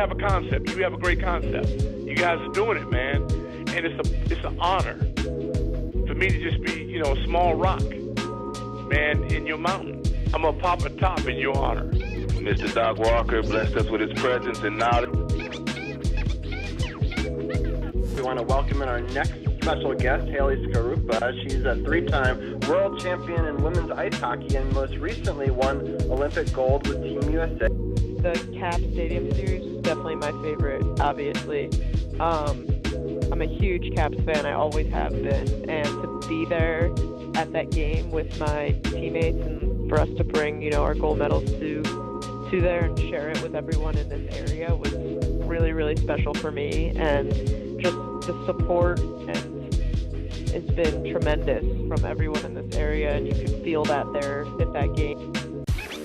have a concept. You have a great concept. You guys are doing it, man. And it's an honor for me to just be, you know, a small rock, man, in your mountain. I'm going to pop a top in your honor. Mr. Doc Walker blessed us with his presence and knowledge. We want to welcome in our next special guest, Haley Skarupa. She's a three-time world champion in women's ice hockey and most recently won Olympic gold with Team USA. The Caps Stadium Series is definitely my favorite, obviously. I'm a huge Caps fan, I always have been, and to be there at that game with my teammates and for us to bring, you know, our gold medals to there and share it with everyone in this area was really, really special for me, and just the support and it's been tremendous from everyone in this area, and you could feel that there at that game.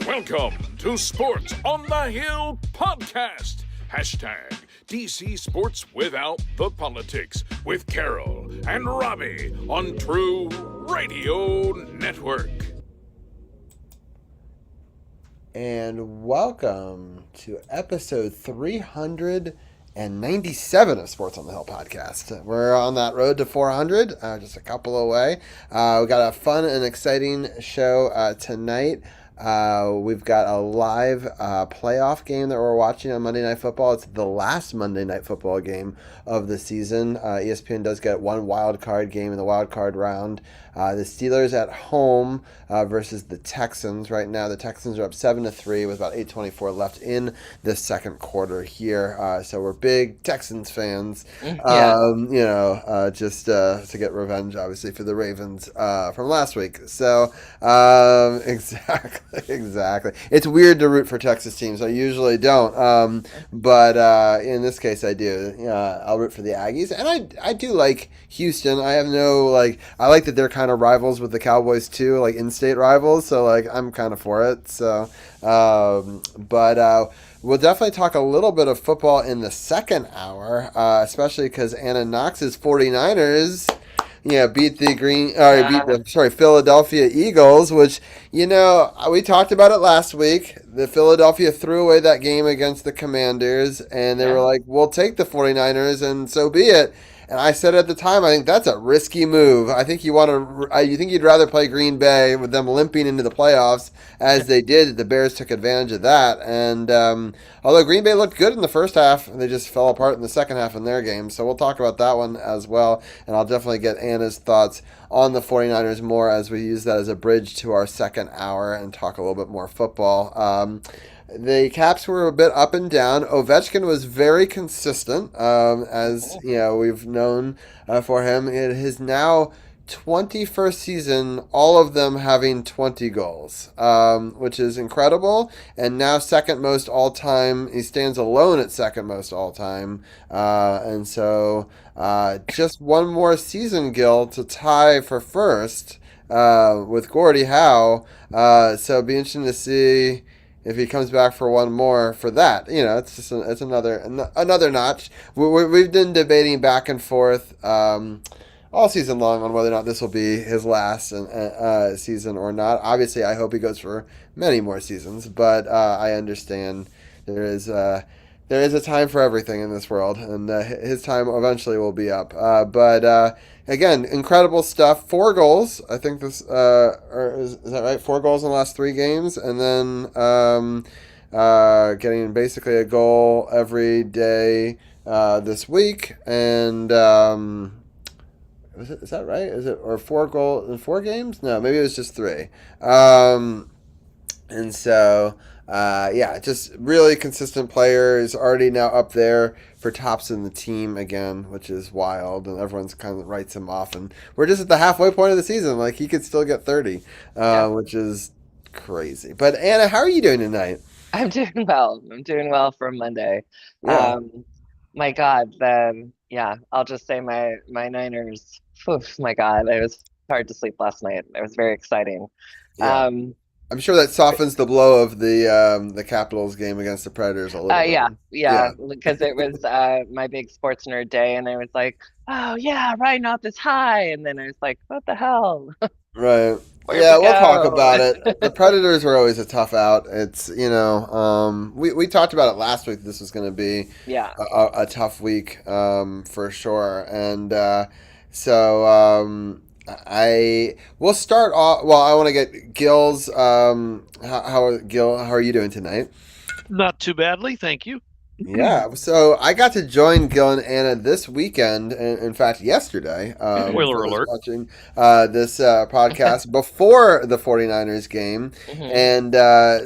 Welcome to Sports on the Hill podcast. Hashtag DC Sports Without the Politics with Carol and Robbie on True Radio Network. And welcome to episode 397 of Sports on the Hill podcast. We're on that road to 400, just a couple away. We got a fun and exciting show tonight. We've got a live playoff game that we're watching on Monday Night Football. It's the last Monday Night Football game of the season. ESPN does get one wild card game in the wild card round. The Steelers at home versus the Texans. Right now, the Texans are up 7-3 with about 8:24 left in the second quarter here. So we're big Texans fans. Just to get revenge, obviously, for the Ravens from last week. So exactly. It's weird to root for Texas teams. I usually don't, but in this case, I do. I'll root for the Aggies, and I do like Houston. I have I like that they're kind of rivals with the Cowboys too, like in-state rivals. So I'm kind of for it. So, we'll definitely talk a little bit of football in the second hour, especially because Anna Knox's 49ers, beat the Philadelphia Eagles, which, we talked about it last week. The Philadelphia threw away that game against the Commanders, and they were like, we'll take the 49ers, and so be it. And I said at the time, I think that's a risky move. I think you think you'd rather play Green Bay with them limping into the playoffs as they did. The Bears took advantage of that. And although Green Bay looked good in the first half, they just fell apart in the second half in their game. So we'll talk about that one as well. And I'll definitely get Anna's thoughts on the 49ers more as we use that as a bridge to our second hour and talk a little bit more football. The Caps were a bit up and down. Ovechkin was very consistent, as we've known for him. In his now 21st season, all of them having 20 goals, which is incredible. And now second most all time. He stands alone at second most all time. And so just one more season, Gil, to tie for first with Gordie Howe. So it'll be interesting to see if he comes back for one more for that. It's just it's another notch. We've been debating back and forth all season long on whether or not this will be his last season or not. Obviously, I hope he goes for many more seasons, but I understand there is a time for everything in this world, and his time eventually will be up. Again, incredible stuff. 4 goals. I think this, is that right? 4 goals in the last 3 games, and then getting basically a goal every day this week. And is that right? Is it 4 goals in 4 games? No, maybe it was just 3. And so. Just really consistent player. Is already now up there for tops in the team again, which is wild, and everyone's kind of writes him off. And we're just at the halfway point of the season. Like, he could still get 30, which is crazy. But Anna, how are you doing tonight? I'm doing well. For Monday. Yeah. My God, I'll just say my Niners. Oof, my God, it was hard to sleep last night. It was very exciting. Yeah. I'm sure that softens the blow of the Capitals game against the Predators a little bit. Yeah, because it was my big sports nerd day, and I was like, oh yeah, riding off this high, and then I was like, what the hell? Right. Where'd Yeah, we we'll talk go? about it. The Predators are always a tough out. It's, we talked about it last week. This was going to be Yeah. a tough week for sure. And so I we'll start off. Well, I want to get Gil's. Gil? How are you doing tonight? Not too badly, thank you. Yeah, so I got to join Gil and Anna this weekend, in fact, yesterday, Spoiler for alert. watching this podcast before the 49ers game. And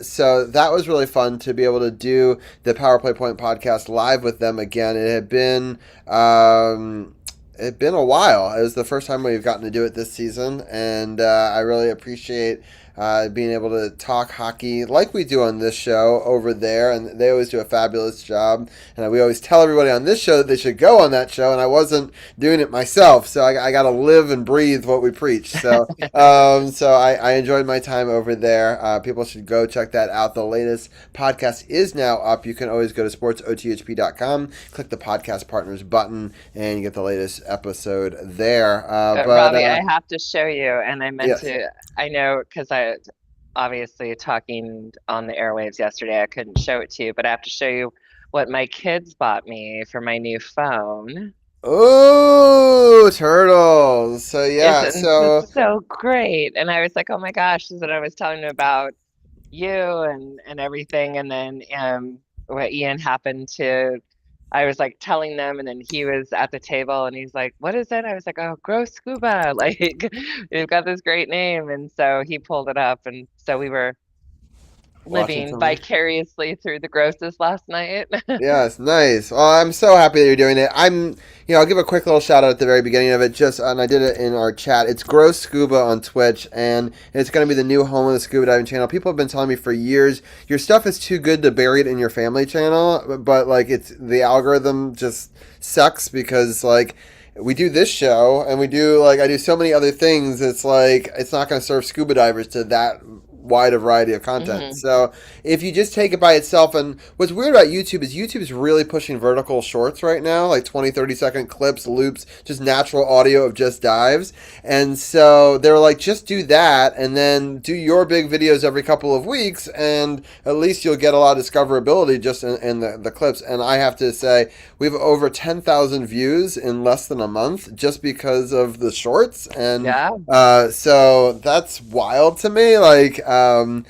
so that was really fun to be able to do the Power Play Point podcast live with them again. It'd been a while. It was the first time we've gotten to do it this season, and I really appreciate being able to talk hockey like we do on this show over there, and they always do a fabulous job. And we always tell everybody on this show that they should go on that show, and I wasn't doing it myself, so I got to live and breathe what we preach. So, so I enjoyed my time over there. People should go check that out. The latest podcast is now up. You can always go to sportsothp.com, click the podcast partners button, and you get the latest episode there. Robbie, I have to show you, and I meant yes. to. I know because I obviously talking on the airwaves yesterday, I couldn't show it to you, but I have to show you what my kids bought me for my new phone. Oh, turtles! So yeah, It's so great, and I was like, oh my gosh, this is what I was telling them about you and everything, and then what Ian happened to. I was like telling them, and then he was at the table, and he's like, "What is it?" I was like, "Oh, Gross Scuba! Like, you've got this great name." And so he pulled it up, and so we were living vicariously through the grosses last night. Yes, nice. Well, I'm so happy that you're doing it. I'll give a quick little shout out at the very beginning of it, and I did it in our chat. It's Gross Scuba on Twitch, and it's going to be the new home of the scuba diving channel. People have been telling me for years, your stuff is too good to bury it in your family channel, but like the algorithm just sucks because like we do this show and I do so many other things. It's like it's not going to serve scuba divers to that wide a variety of content. So if you just take it by itself, and what's weird about YouTube is really pushing vertical shorts right now, like 20-30 second clips, loops, just natural audio of just dives. And so they're like, just do that and then do your big videos every couple of weeks, and at least you'll get a lot of discoverability just in the clips. And I have to say, we have over 10,000 views in less than a month just because of the shorts. And so that's wild to me. Like, so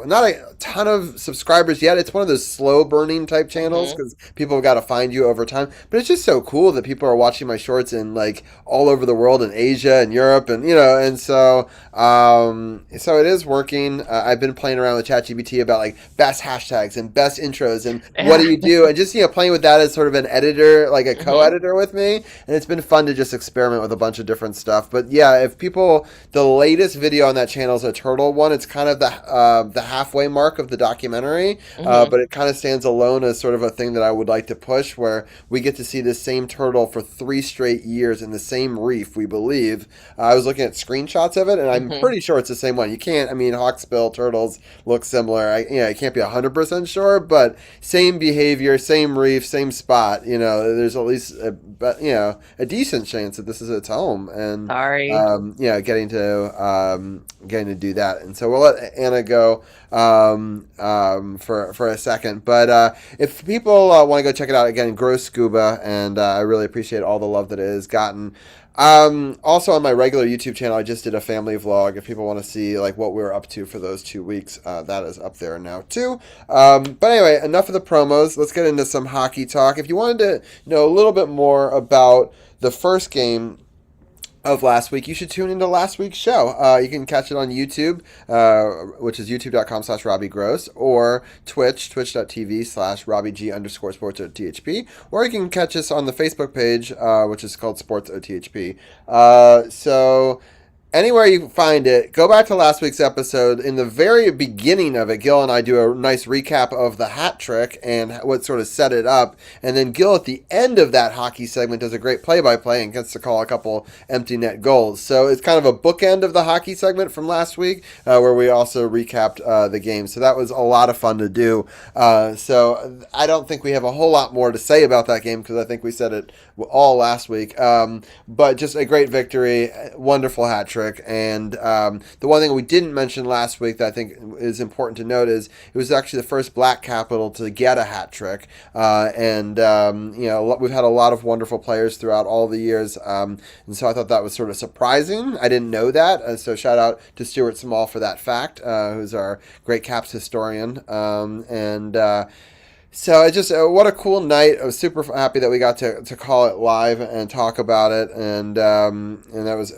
not a ton of subscribers yet. It's one of those slow burning type channels because people have got to find you over time. But it's just so cool that people are watching my shorts in like all over the world, in Asia and Europe, and and so it is working. I've been playing around with ChatGPT about like best hashtags and best intros and what do you do, and just playing with that as sort of an editor, like a co-editor with me, and it's been fun to just experiment with a bunch of different stuff. But yeah, the latest video on that channel is a turtle one. It's kind of the halfway mark of the documentary, but it kind of stands alone as sort of a thing that I would like to push, where we get to see the same turtle for 3 straight years in the same reef, we believe. I was looking at screenshots of it, and I'm pretty sure it's the same one. You can't, hawksbill turtles look similar. I can't be 100% sure, but same behavior, same reef, same spot. There's at least a decent chance that this is its home, and getting to do that. And so we'll let Anna go for a second. But if people want to go check it out, again, Gross Scuba, and I really appreciate all the love that it has gotten. Also on my regular YouTube channel, I just did a family vlog. If people want to see like what we were up to for those 2 weeks, that is up there now too. But anyway, enough of the promos. Let's get into some hockey talk. If you wanted to know a little bit more about the first game of last week, you should tune into last week's show. You can catch it on YouTube, which is youtube.com/RobbieGross, or twitch.tv/RobbieG_sports_THP, or you can catch us on the Facebook page, which is called SportsOTHP. So anywhere you find it, go back to last week's episode. In the very beginning of it, Gil and I do a nice recap of the hat trick and what sort of set it up. And then Gil, at the end of that hockey segment, does a great play-by-play and gets to call a couple empty net goals. So it's kind of a bookend of the hockey segment from last week, where we also recapped the game. So that was a lot of fun to do. So I don't think we have a whole lot more to say about that game because I think we said it all last week. But just a great victory, wonderful hat trick. And the one thing we didn't mention last week that I think is important to note is it was actually the first black capital to get a hat trick. And we've had a lot of wonderful players throughout all the years. And so I thought that was sort of surprising. I didn't know that. So shout out to Stuart Small for that fact, who's our great Caps historian. So it just what a cool night. I was super happy that we got to call it live and talk about it, and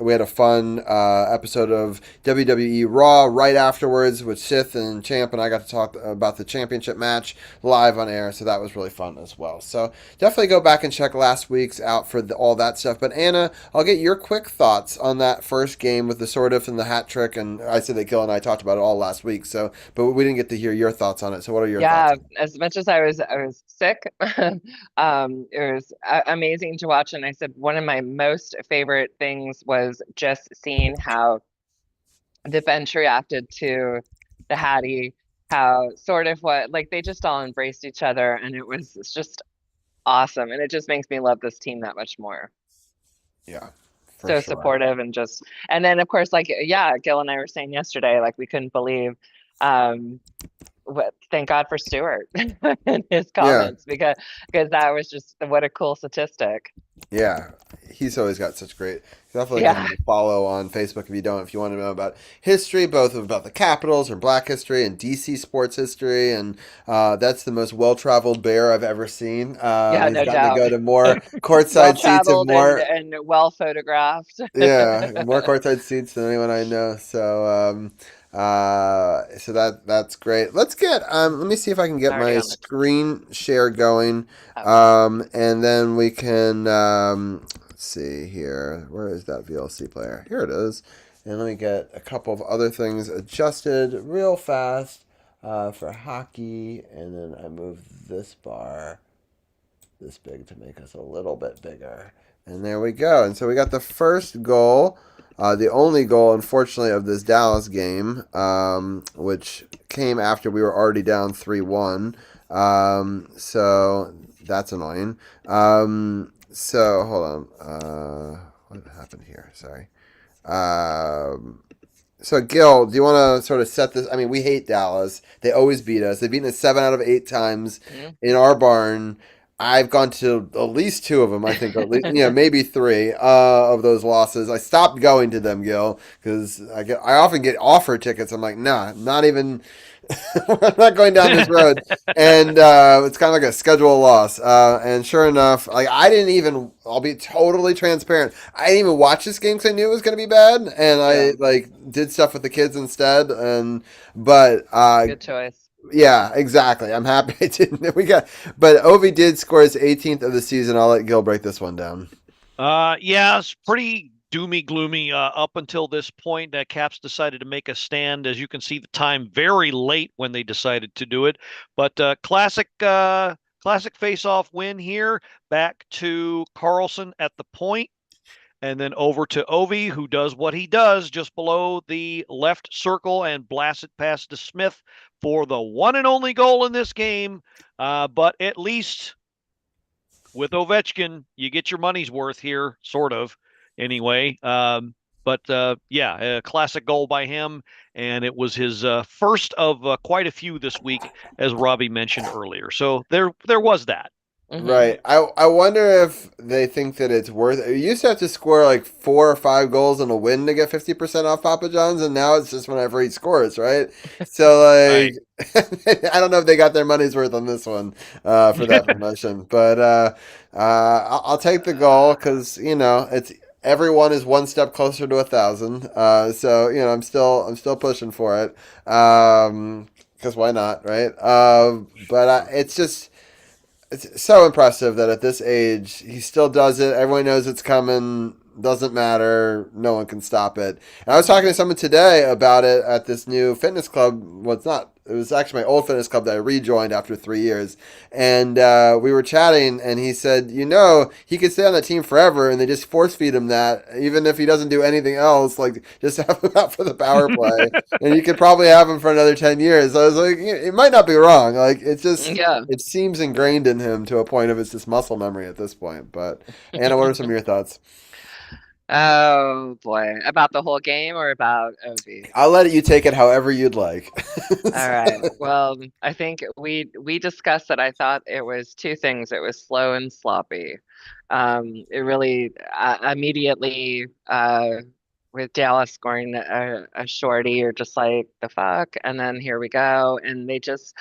we had a fun episode of WWE Raw right afterwards with Sith and Champ, and I got to talk about the championship match live on air. So that was really fun as well. So definitely go back and check last week's out for all that stuff. But Anna, I'll get your quick thoughts on that first game with the sword if and the hat trick. And I said that Gil and I talked about it all last week. So, but we didn't get to hear your thoughts on it. So what are your thoughts? Yeah, as much as I was sick. It was amazing to watch, and I said one of my most favorite things was just seeing how the bench reacted to the Hattie, how sort of what like they just all embraced each other, and it's just awesome, and it just makes me love this team that much more. Yeah. So sure. Supportive and then of course Gil and I were saying yesterday, like we couldn't believe thank God for Stuart and his comments because that was just what a cool statistic. Yeah, he's always got such great. Definitely give him a follow on Facebook if you want to know about history, both about the Capitals or Black history and DC sports history, and that's the most well-traveled bear I've ever seen. He's no doubt. To go to more courtside seats and more and well photographed. more courtside seats than anyone I know. So. So that's great. Let's get let me see if I can get my screen share going. And then we can let's see here. Where is that VLC player? Here it is. And let me get a couple of other things adjusted real fast for hockey, and then I move this bar this big to make us a little bit bigger. And there we go. And so we got the first goal. The only goal, unfortunately, of this Dallas game, which came after we were already down 3-1. So that's annoying. So hold on. What happened here? Sorry. So Gil, do you want to sort of set this? I mean, we hate Dallas. They always beat us. They've beaten us 7 out of 8 times in our barn. I've gone to at least 2 of them, I think, at least, maybe 3 of those losses. I stopped going to them, Gil, because I often get offer tickets. I'm like, nah, not even. I'm not going down this road, and it's kind of like a schedule loss. And sure enough, like I didn't even. I'll be totally transparent. I didn't even watch this game because I knew it was going to be bad, and I did stuff with the kids instead. But good choice. Yeah, exactly. I'm happy I didn't. But Ovi did score his 18th of the season. I'll let Gil break this one down. It's pretty doomy, gloomy up until this point. That Caps decided to make a stand. As you can see, the time very late when they decided to do it. But classic face-off win here. Back to Carlson at the point. And then over to Ovi, who does what he does just below the left circle and blasts it past to Smith for the one and only goal in this game. But at least with Ovechkin, you get your money's worth here, sort of, anyway. A classic goal by him, and it was his first of quite a few this week, as Robbie mentioned earlier. So there was that. Mm-hmm. Right. I wonder if they think that it's worth it. You used to have to score like 4 or 5 goals in a win to get 50% off Papa John's, and now it's just whenever he scores, right? So, like, right. I don't know if they got their money's worth on this one for that promotion. But I'll take the goal because, it's everyone is one step closer to 1,000. So, I'm still pushing for it because why not, right? But it's just... It's so impressive that at this age he still does it. Everyone knows it's coming. Doesn't matter. No one can stop it. And I was talking to someone today about it at this new fitness club. Well, it's not. It was actually my old fitness club that I rejoined after 3 years. And we were chatting, and he said, he could stay on that team forever, and they just force feed him that, even if he doesn't do anything else. Like, just have him out for the power play, and you could probably have him for another 10 years. So I was like, it might not be wrong. Like, it's just, Yeah. it seems ingrained in him to a point of it's just muscle memory at this point. But Anna, what are some of your thoughts? Oh boy. About the whole game or about Obi? I'll let you take it however you'd like. All right. Well, I think we discussed that I thought it was two things. It was slow and sloppy. It really immediately with Dallas scoring a shorty, you're just like the fuck, and then here we go, and they just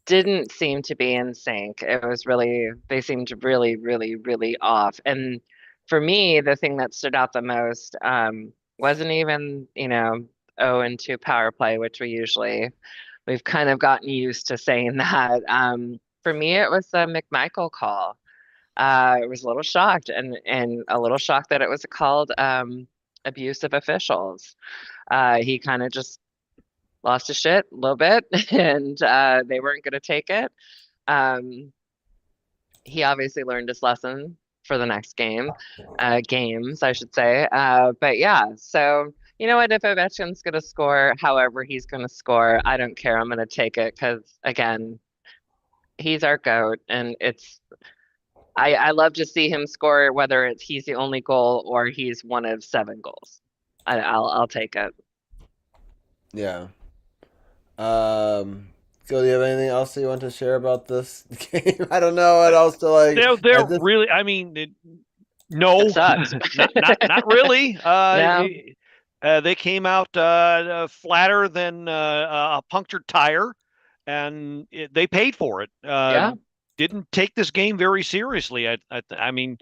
didn't seem to be in sync. It was really, they seemed really, really, really off. And for me, the thing that stood out the most wasn't even, 0-2 power play, which we've kind of gotten used to saying that. For me, it was the McMichael call. I was a little shocked and a little shocked that it was called abuse of officials. He kind of just lost his shit a little bit, and they weren't going to take it. He obviously learned his lesson for the next games, I should say. But yeah, so you know what? If Ovechkin's going to score, however he's going to score, I don't care. I'm going to take it because, again, he's our GOAT, and I love to see him score, whether it's he's the only goal or he's one of 7 goals. I'll take it. Yeah. Gil, do you have anything else that you want to share about this game? I don't know what else to like. They're really. I mean, no, It sucks. not really. No. They came out flatter than a punctured tire, and they paid for it. Yeah. Didn't take this game very seriously. I mean,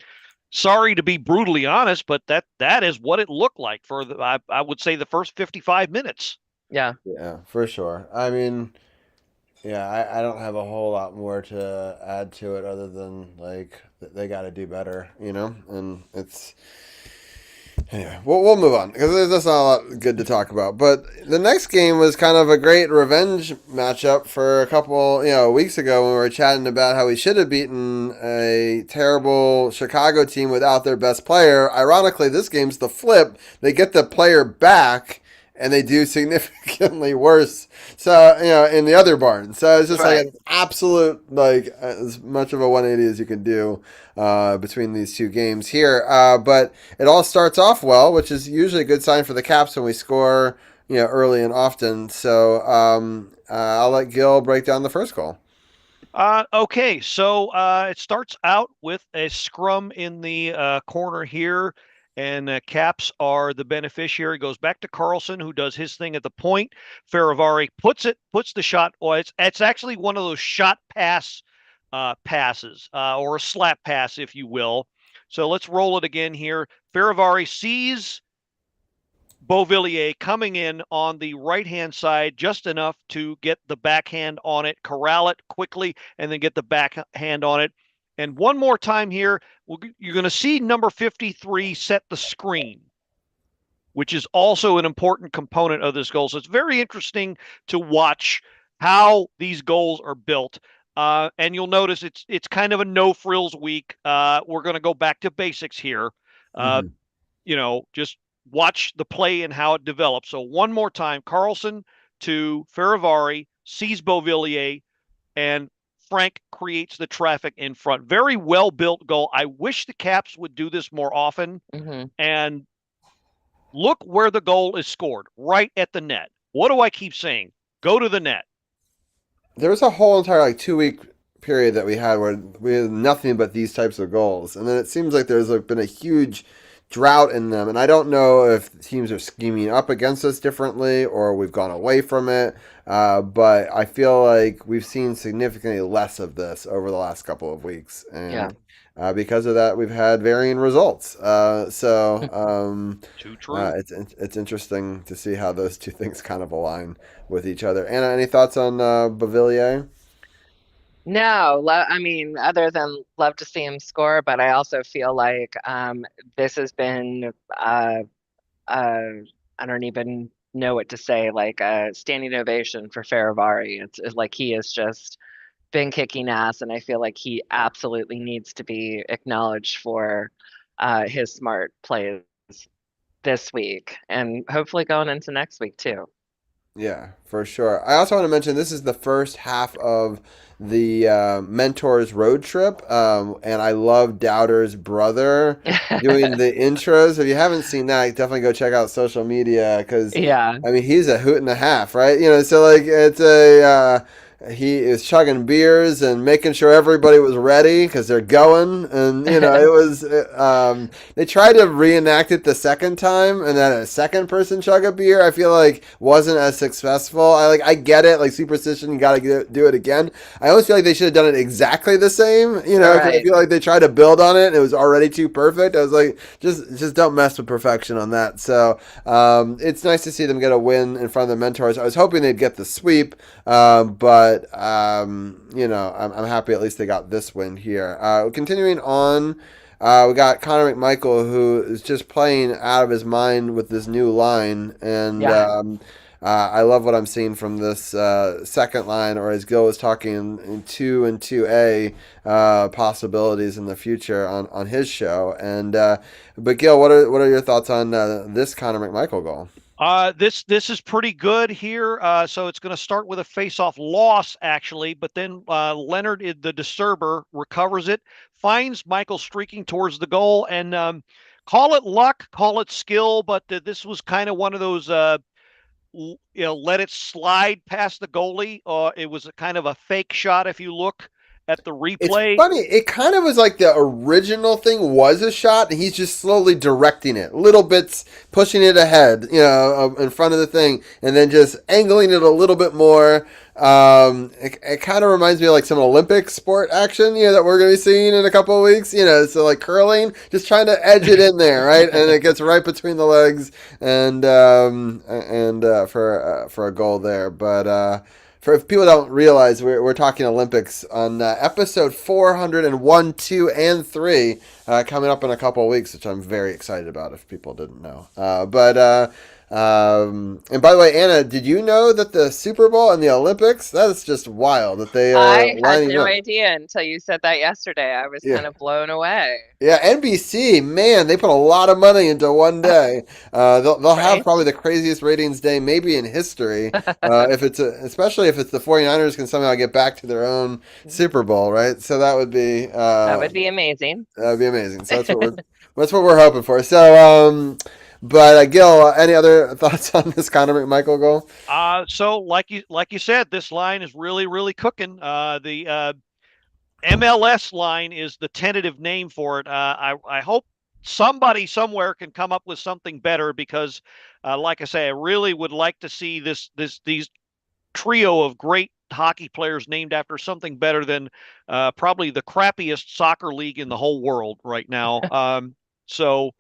sorry to be brutally honest, but that is what it looked like for I would say the first 55 minutes. Yeah. Yeah, for sure. I mean, yeah, I don't have a whole lot more to add to it other than like they got to do better, and it's. Anyway, we'll move on because there's not a lot good to talk about. But the next game was kind of a great revenge matchup for a couple, weeks ago when we were chatting about how we should have beaten a terrible Chicago team without their best player. Ironically, this game's the flip. They get the player back and they do significantly worse. So, in the other barn. So it's just like an absolute, like, as much of a 180 as you can do between these two games here. But it all starts off well, which is usually a good sign for the Caps when we score, early and often. So I'll let Gil break down the first goal. Okay, so it starts out with a scrum in the corner here, and Caps are the beneficiary. Goes back to Carlson, who does his thing at the point. Faravari puts the shot. Well, it's actually one of those shot passes, or a slap pass, if you will. So let's roll it again here. Faravari sees Beauvillier coming in on the right-hand side just enough to get the backhand on it, corral it quickly, and then get the backhand on it. And one more time here, you're going to see number 53 set the screen, which is also an important component of this goal. So it's very interesting to watch how these goals are built. And you'll notice it's kind of a no-frills week. We're going to go back to basics here. Just watch the play and how it develops. So one more time, Carlson to Faravari, sees Beauvillier, and Frank creates the traffic in front. Very well-built goal. I wish the Caps would do this more often. And look where the goal is scored, right at the net. What do I keep saying? Go to the net. There was a whole entire 2-week period that we had where we had nothing but these types of goals. And then it seems like there's been a huge drought in them, and I don't know if teams are scheming up against us differently or we've gone away from it, but I feel like we've seen significantly less of this over the last couple of weeks, and because of that we've had varying results. Too true. It's interesting to see how those two things kind of align with each other. Anna, any thoughts on Beauvillier? No, I mean, other than love to see him score, but I also feel like this has been I don't even know what to say, like a standing ovation for Farivari. It's like he has just been kicking ass, and I feel like he absolutely needs to be acknowledged for his smart plays this week and hopefully going into next week too. Yeah, for sure. I also want to mention this is the first half of the Mentors road trip, and I love Doubter's brother doing the intros. If you haven't seen that, definitely go check out social media because Yeah, I mean he's a hoot and a half, right? So like it's a he is chugging beers and making sure everybody was ready because they're going, and it was they tried to reenact it the second time, and then a second person chug a beer. I feel like wasn't as successful. I get it, like superstition, you got to do it again. I always feel like they should have done it exactly the same, because I right. feel like they tried to build on it. And it was already too perfect. I was like, just don't mess with perfection on that. So it's nice to see them get a win in front of the Mentors. I was hoping they'd get the sweep, but I'm happy at least they got this win here. Continuing on. We got Connor McMichael, who is just playing out of his mind with this new line, and Yeah. I love what I'm seeing from this second line, or as Gil was talking in 2 and 2A possibilities in the future on his show. And but Gil, what are your thoughts on this Connor McMichael goal? This is pretty good here. So it's going to start with a face-off loss, actually, but then Leonard, the disturber, recovers it, finds Michael streaking towards the goal, and call it luck, call it skill, but this was kind of one of those, let it slide past the goalie. It was a kind of a fake shot if you look at the It's replay. funny. It kind of was like the original thing was a shot, and he's just slowly directing it, little bits, pushing it ahead, in front of the thing, and then just angling it a little bit more. It kind of reminds me of like some Olympic sport action, that we're going to be seeing in a couple of weeks. So like curling, just trying to edge it in there, right, and it gets right between the legs, and for a goal there, but. For if people don't realize, we're talking Olympics on episode 401, 2, and 3 coming up in a couple of weeks, which I'm very excited about if people didn't know. And by the way, Anna, did you know that the Super Bowl and the Olympics, that is just wild that they are I had lining no up. idea until you said that yesterday. I was Yeah. kind of blown away. Yeah, NBC, man, they put a lot of money into one day. They'll have Right? probably the craziest ratings day maybe in history. If especially if it's the 49ers can somehow get back to their own Super Bowl, right? So That would be amazing. that would be amazing. So that's what we're hoping for. So but Gil, any other thoughts on this Conor McMichael goal? So like you said, this line is really, really cooking. The MLS line is the tentative name for it. I hope somebody somewhere can come up with something better because, like I say, I really would like to see these trio of great hockey players named after something better than probably the crappiest soccer league in the whole world right now. So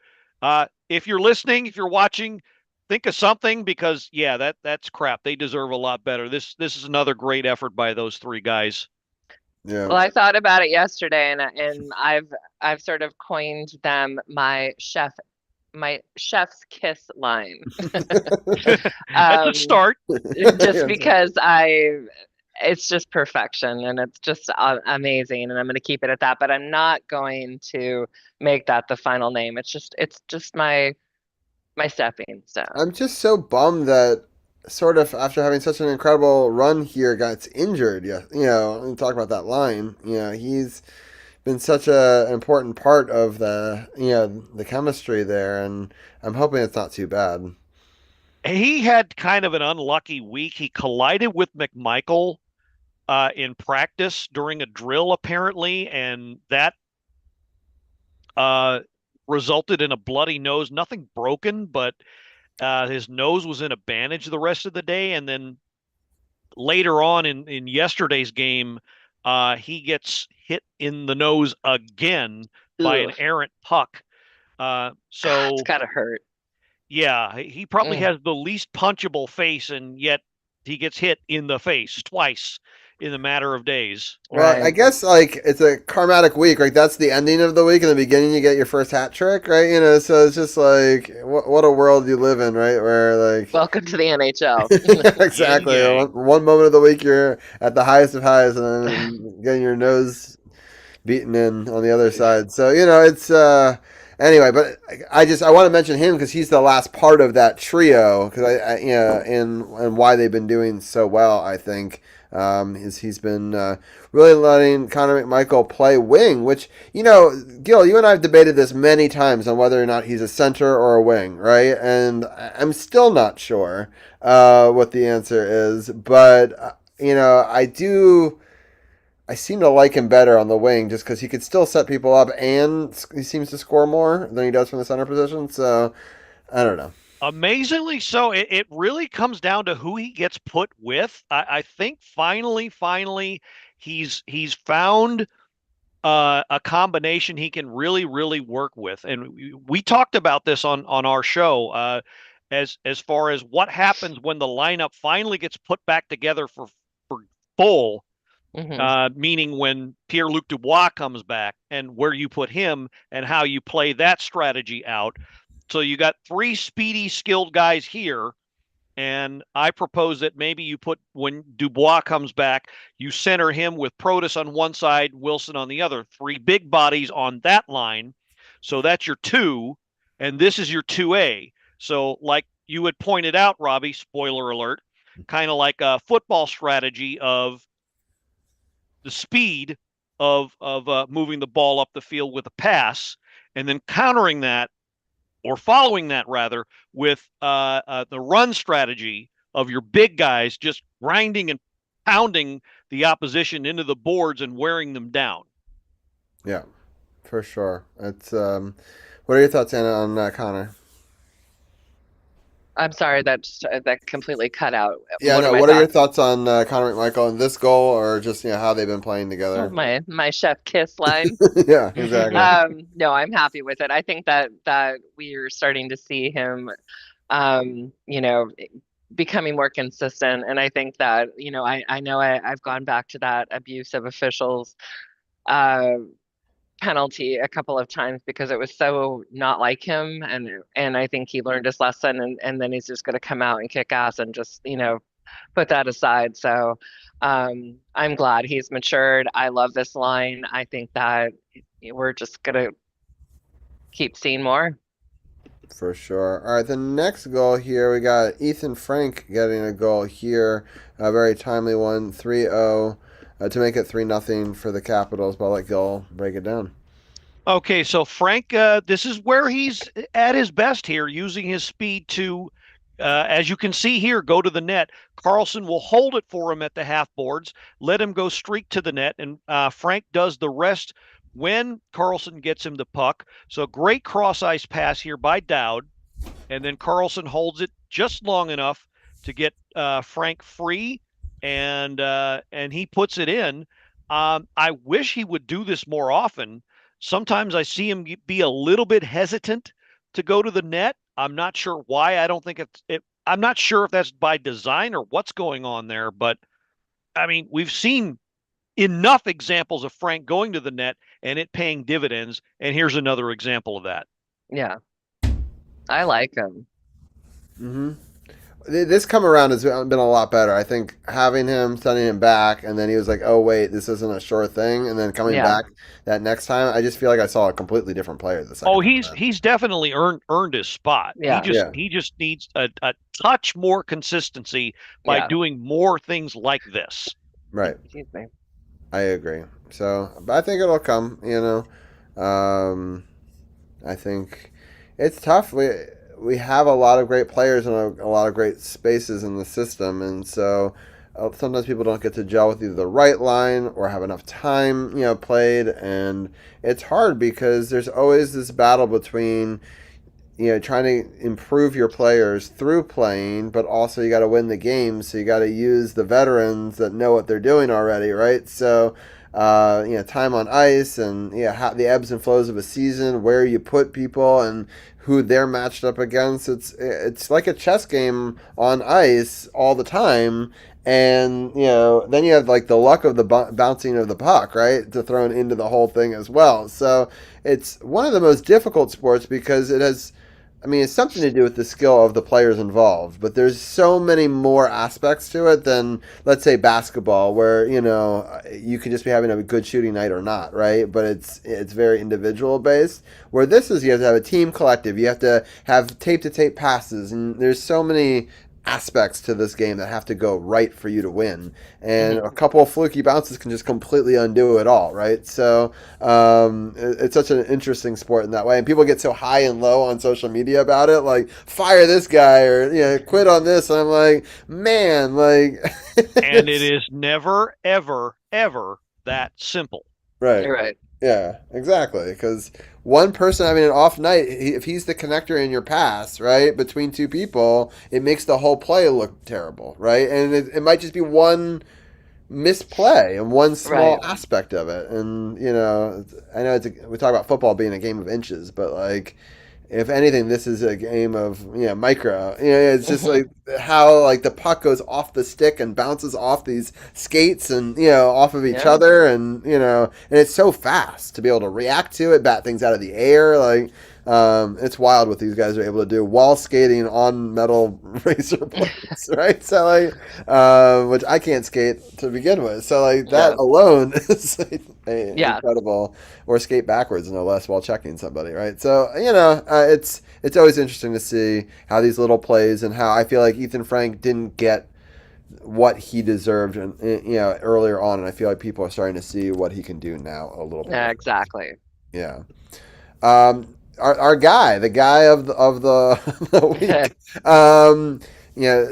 if you're listening, if you're watching, think of something because yeah, that's crap. They deserve a lot better. This is another great effort by those three guys. Yeah. Well, I thought about it yesterday, and I've sort of coined them my chef's kiss line. That's a Um, start. just Yeah. because it's just perfection and it's just amazing, and I'm going to keep it at that. But I'm not going to make that the final name. It's just my stepping stone. I'm just so bummed that sort of after having such an incredible run here, got injured. Yeah, and talk about that line. He's been such an important part of the chemistry there, and I'm hoping it's not too bad. He had kind of an unlucky week. He collided with McMichael in practice during a drill, apparently, and that uh, resulted in a bloody nose. Nothing broken, but his nose was in a bandage the rest of the day. And then later on in yesterday's game, he gets hit in the nose again by an Ugh, errant puck. it's So gotta hurt. yeah, he probably Mm. has the least punchable face, and yet he gets hit in the face twice in the matter of days. Well, Right. I guess like it's a karmatic week, right? That's the ending of the week. In the beginning, you get your first hat trick, right? So it's just like what a world you live in, right? Where like Welcome to the NHL. exactly Yin yang. one moment of the week you're at the highest of highs, and then getting your nose beaten in on the other side. So it's anyway. But I want to mention him because he's the last part of that trio because and why they've been doing so well. I think is he's been really letting Connor McMichael play wing, which Gil, you and I have debated this many times on whether or not he's a center or a wing, right? And I'm still not sure what the answer is, but I seem to like him better on the wing just because he could still set people up and he seems to score more than he does from the center position. So I don't know. Amazingly so, it really comes down to who he gets put with. I think finally he's found a combination he can really work with, and we talked about this on our show as far as what happens when the lineup finally gets put back together for full. Meaning when Pierre-Luc Dubois comes back and where you put him and how you play that strategy out. So you got 3 speedy, skilled guys here, and I propose that maybe you put, when Dubois comes back, you center him with Protas on one side, Wilson on the other. 3 big bodies on that line. So that's your 2, and this is your 2A. So like you had pointed out, Robbie, spoiler alert, kind of like a football strategy of the speed of moving the ball up the field with a pass, and then countering that, or following that rather, with the run strategy of your big guys just grinding and pounding the opposition into the boards and wearing them down. Yeah, for sure. It's what are your thoughts, Anna, on Connor? I'm sorry, that completely cut out. Yeah, What are no. my What are your thoughts? thoughts on Connor McMichael and this goal, or just how they've been playing Oh, together? my chef kiss line. Yeah, exactly. No, I'm happy with it. I think that we're starting to see him, you know, becoming more consistent. And I think that, I know I've gone back to that abuse of officials uh, penalty a couple of times because it was so not like him. And I think he learned his lesson, and then he's just going to come out and kick ass and just, put that aside. So I'm glad he's matured. I love this line. I think that we're just going to keep seeing more. For sure. All right, the next goal here, we got Ethan Frank getting a goal here. A very timely one, 3-0, to make it 3-0 for the Capitals, but I'll let Gil break it down. Okay, so Frank, this is where he's at his best here, using his speed to, as you can see here, go to the net. Carlson will hold it for him at the half boards, let him go streak to the net, and Frank does the rest when Carlson gets him the puck. So great cross-ice pass here by Dowd, and then Carlson holds it just long enough to get Frank free, and he puts it in. I wish he would do this more often. Sometimes I see him be a little bit hesitant to go to the net. I'm not sure why. I don't think I'm not sure if that's by design or what's going on there, but I mean, we've seen enough examples of Frank going to the net and it paying dividends. And here's another example of that. Yeah, I like him. Mm-hmm. This come around has been a lot better. I think having him, sending him back, and then he was like, oh, wait, this isn't a sure thing. And then coming back that next time, I just feel like I saw a completely different player the second time. He's definitely earned his spot. Yeah. He just needs a touch more consistency by doing more things like this. Right. Excuse me. I agree. So, but I think it'll come, I think it's tough. We have a lot of great players and a lot of great spaces in the system, and so sometimes people don't get to gel with either the right line or have enough time, played, and it's hard because there's always this battle between, trying to improve your players through playing, but also you got to win the game, so you got to use the veterans that know what they're doing already, right? So time on ice, and how the ebbs and flows of a season, where you put people, and who they're matched up against. It's like a chess game on ice all the time. And then you have like the luck of the bouncing of the puck, right, to throw into the whole thing as well. So it's one of the most difficult sports because it has, I mean, it's something to do with the skill of the players involved, but there's so many more aspects to it than, let's say, basketball, where you could just be having a good shooting night or not, right? But it's very individual based. Where this is, you have to have a team collective, you have to have tape to tape passes, and there's so many aspects to this game that have to go right for you to win, and a couple of fluky bounces can just completely undo it all, right? So it's such an interesting sport in that way, and people get so high and low on social media about it, like fire this guy or quit on this, and I'm like, man, like and it is never ever that simple. Right. You're right. Yeah, exactly. Because one person having an off night, if he's the connector in your pass, right, between two people, it makes the whole play look terrible, right? And it might just be one misplay and one small aspect of it. And, I know we talk about football being a game of inches, but like, if anything, this is a game of micro. It's just like how like the puck goes off the stick and bounces off these skates and off of each other, and and it's so fast to be able to react to it, bat things out of the air. Like it's wild what these guys are able to do while skating on metal razor blades, right? So like, which I can't skate to begin with. So like that alone is incredible. Or skate backwards, no less, while checking somebody, right? So it's always interesting to see how these little plays, and how I feel like Ethan Frank didn't get what he deserved, and earlier on, and I feel like people are starting to see what he can do now a little bit. Yeah, exactly. Yeah. Our guy, the guy of the week.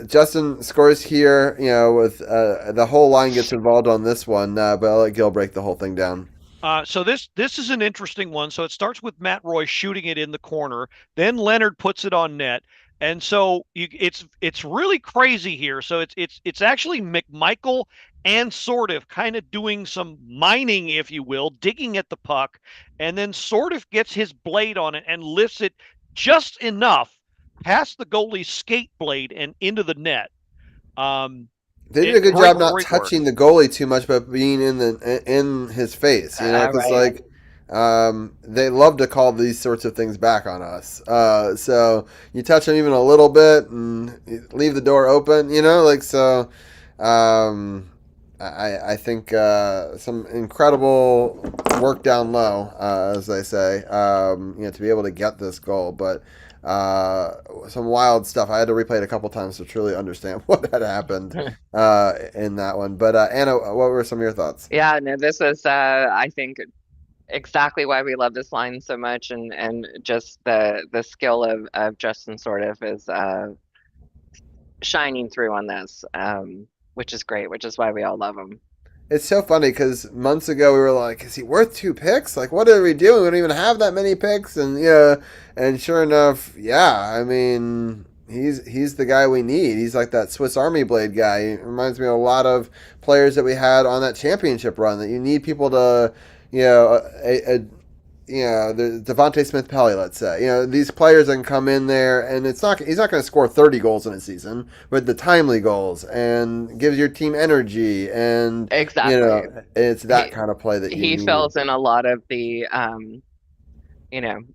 Justin scores here. With the whole line gets involved on this one, but I'll let Gil break the whole thing down. So this is an interesting one. So it starts with Matt Roy shooting it in the corner. Then Leonard puts it on net. And so it's really crazy here. So it's actually McMichael and Sordiff kind of doing some mining, if you will, digging at the puck, and then Sordiff gets his blade on it and lifts it just enough past the goalie's skate blade and into the net. They did a good job not touching the goalie too much, but being in his face, because they love to call these sorts of things back on us. So you touch them even a little bit and leave the door open, so. I think some incredible work down low, as they say, to be able to get this goal, but. Some wild stuff. I had to replay it a couple times to truly understand what had happened in that one. But Anna, what were some of your thoughts? Yeah, no, this is I think exactly why we love this line so much, and just the skill of Justin Sordiff is shining through on this, which is great, which is why we all love him. It's so funny because months ago we were like, is he worth 2 picks? Like, what are we doing? We don't even have that many picks. And and sure enough, I mean, he's the guy we need. He's like that Swiss Army blade guy. He reminds me of a lot of players that we had on that championship run, that you need people to, the Devontae Smith-Pelly, let's say. These players that can come in there, and he's not going to score 30 goals in a season, but the timely goals, and gives your team energy, and exactly, it's that kind of play that he fills in a lot of the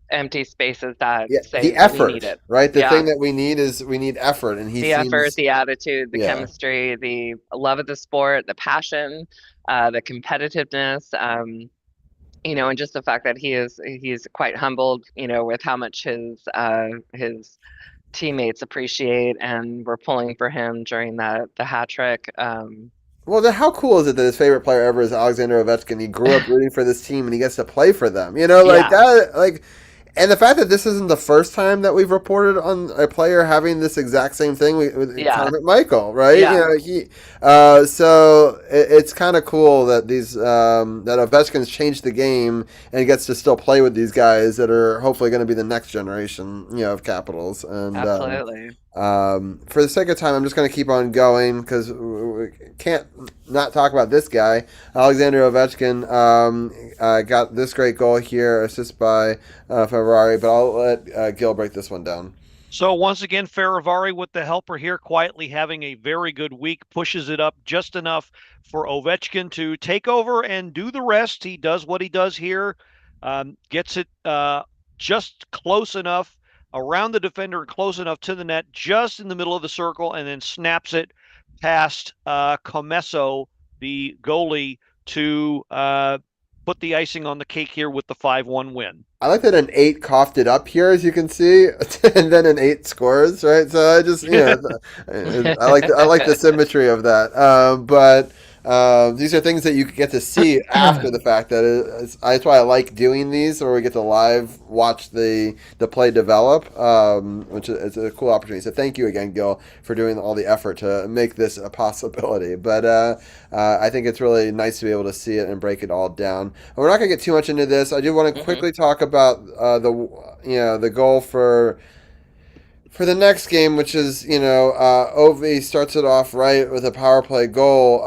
empty spaces that say the effort, we need it. Right? The thing that we need is we need effort, and effort, the attitude, the chemistry, the love of the sport, the passion, the competitiveness. And just the fact that he's quite humbled, with how much his teammates appreciate and were pulling for him during the hat trick. Well, how cool is it that his favorite player ever is Alexander Ovechkin? He grew up rooting for this team, and he gets to play for them. That. And the fact that this isn't the first time that we've reported on a player having this exact same thing with Connor McMichael, right? Yeah. So it's kind of cool that that Ovechkin's changed the game and he gets to still play with these guys that are hopefully going to be the next generation, of Capitals. And absolutely. For the sake of time, I'm just going to keep on going because we can't not talk about this guy. Alexander Ovechkin got this great goal here, assist by Ferrari, but I'll let Gil break this one down. So once again, Ferravari with the helper here, quietly having a very good week, pushes it up just enough for Ovechkin to take over and do the rest. He does what he does here, gets it just close enough around the defender and close enough to the net, just in the middle of the circle, and then snaps it past Comesso, the goalie, to put the icing on the cake here with the 5-1 win. I like that an 8 coughed it up here, as you can see, and then an 8 scores, right? So I just, I like the symmetry of that. But these are things that you get to see after the fact. That's why I like doing these, where we get to live watch the play develop, which is a cool opportunity. So thank you again, Gil, for doing all the effort to make this a possibility. But I think it's really nice to be able to see it and break it all down. We're not going to get too much into this. I do want to quickly talk about the goal for the next game, which is Ovi starts it off right with a power play goal,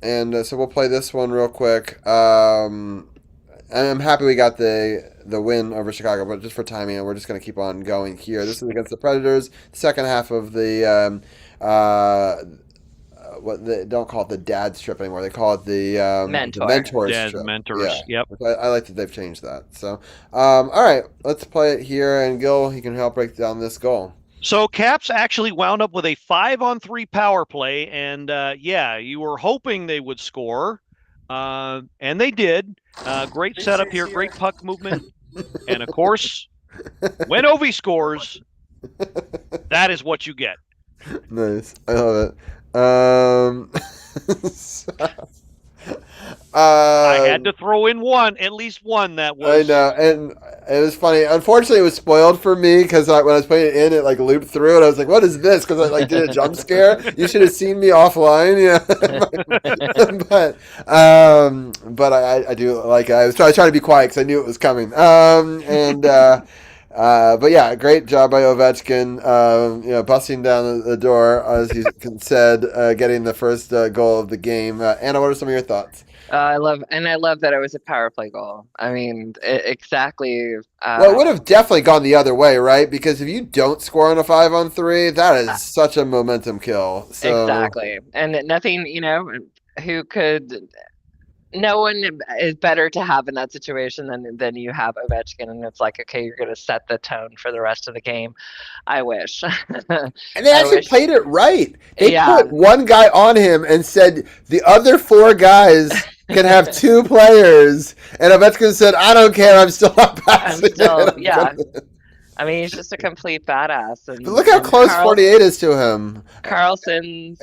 and so we'll play this one real quick. And I'm happy we got the win over Chicago, but just for timing, we're just going to keep on going here. This is against the Predators, second half of the what they don't call it the dad strip anymore. They call it the mentors strip. Mentors. Yeah. Yep. I like that they've changed that. So, all right, let's play it here, and Gil, he can help break down this goal. So Caps actually wound up with a 5-on-3 power play, and you were hoping they would score, and they did. Great setup here, great puck movement, and of course, when Ovi scores, that is what you get. Nice, I love it. I had to throw in at least one that was. I know, and it was funny. Unfortunately, it was spoiled for me because when I was putting it in, it like looped through, and I was like, "What is this?" Because I did a jump scare. You should have seen me offline, but I do like I was trying to be quiet because I knew it was coming. But yeah, great job by Ovechkin, busting down the door, as you said, getting the first goal of the game. Anna, what are some of your thoughts? I love that it was a power play goal. I mean, exactly. Well, it would have definitely gone the other way, right? Because if you don't score on a 5-on-3, that is such a momentum kill. So. Exactly, and nothing, no one is better to have in that situation than you have Ovechkin, and it's like, okay, you're going to set the tone for the rest of the game. I wish. And they actually played it right. They put one guy on him and said the other 4 guys can have 2 players, and Ovechkin said, "I don't care. I'm still not passing." I mean, he's just a complete badass. But look how close 48 is to him. Carlson's.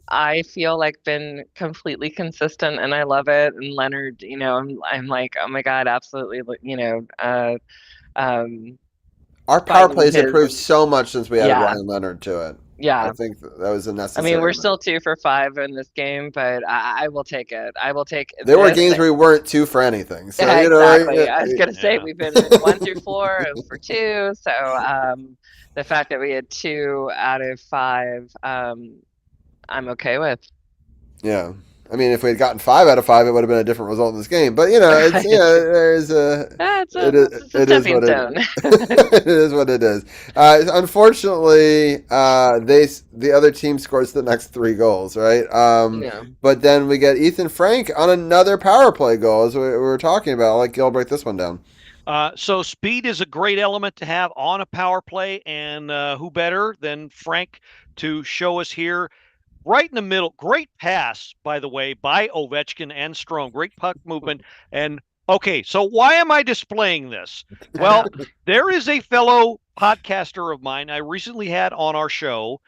I feel like been completely consistent, and I love it. And Leonard, I'm like, oh my God, absolutely. Our power play has improved so much since we added Ryan Leonard to it. Yeah, I think that was a necessary. I mean, we're still 2 for 5 in this game, but I will take it. I will take. There were games where we weren't 2 for anything. So exactly. I was gonna say we've been 1 through 4 for 2. So the fact that we had 2 out of 5. I'm okay with. Yeah. I mean, if we had gotten 5 out of 5, it would have been a different result in this game. But, there's a... It's a stepping stone. It is what it is. Unfortunately, the other team scores the next 3 goals, right? But then we get Ethan Frank on another power play goal, as we were talking about. I'll let Gil break this one down. So speed is a great element to have on a power play, and who better than Frank to show us here? Right in the middle. Great pass, by the way, by Ovechkin and Strome. Great puck movement. And, okay, so why am I displaying this? Well, there is a fellow podcaster of mine I recently had on our show.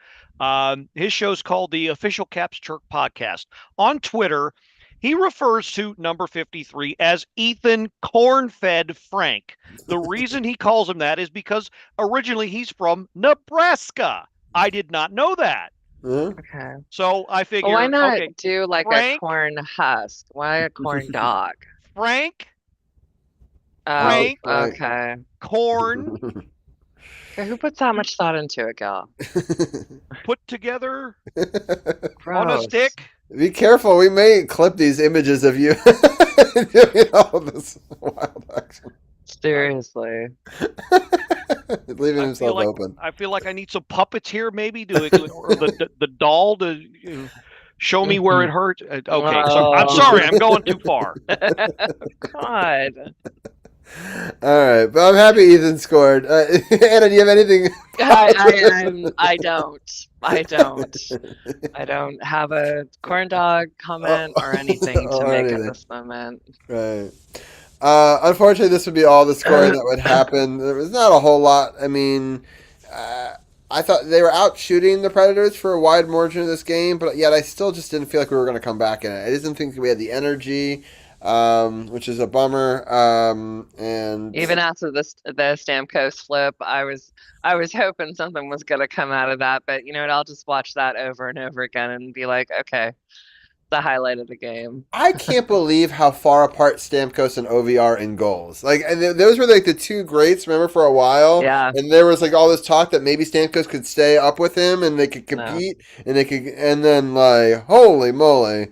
His show's called the Official Caps Chirk Podcast. On Twitter, he refers to number 53 as Ethan Corn-Fed Frank. The reason he calls him that is because originally he's from Nebraska. I did not know that. Okay. So I figured, why not do like Frank, a corn husk? Why a corn dog? Frank. Oh, okay. Corn. Who puts that much thought into it, gal? Put together on a Gross. stick. Be careful. We may clip these images of you doing all this wild action. Seriously. Leaving himself open. I feel like I need some puppets here, maybe, or the doll to show me where it hurts. Okay, so I'm sorry, I'm going too far. God. All right, but I'm happy Ethan scored. Anna, do you have anything? I don't. I don't have a corn dog comment or anything to make at this moment. Right. Unfortunately, this would be all the scoring that would happen. There was not a whole lot. I mean, I thought they were out shooting the Predators for a wide margin of this game, but yet I still just didn't feel like we were going to come back in it. I didn't think we had the energy, which is a bummer. And even after the Stamkos flip, I was hoping something was going to come out of that, but you know what? I'll just watch that over and over again and be like, okay, the highlight of the game. I can't believe how far apart Stamkos and Ovi are in goals. Like, and those were like the two greats, remember, for a while. Yeah. And there was like all this talk that maybe Stamkos could stay up with him and they could compete and then like, holy moly.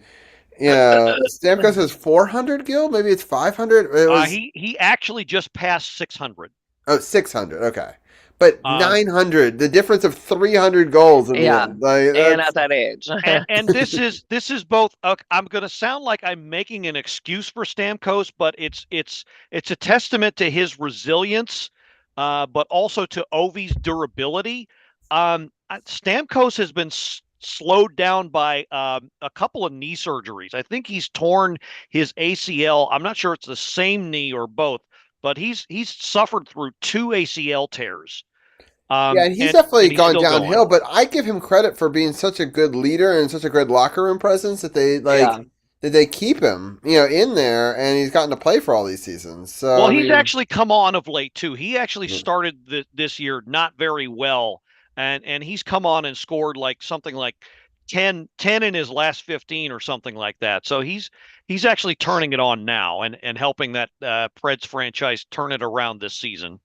Yeah, Stamkos has 400 gil. Maybe it's 500. He actually just passed 600. Oh, 600. Okay. But 900, the difference of 300 goals. In the end. Like, and at that age. and this is both. I'm going to sound like I'm making an excuse for Stamkos, but it's a testament to his resilience, but also to Ovi's durability. Stamkos has been slowed down by a couple of knee surgeries. I think he's torn his ACL. I'm not sure it's the same knee or both, but he's suffered through 2 ACL tears. And he's definitely gone downhill, but I give him credit for being such a good leader and such a good locker room presence that they keep him, in there, and he's gotten to play for all these seasons. So he's actually come on of late too. He actually started this year not very well, and he's come on and scored like something like 10 in his last 15 or something like that. So he's actually turning it on now and helping that Preds franchise turn it around this season.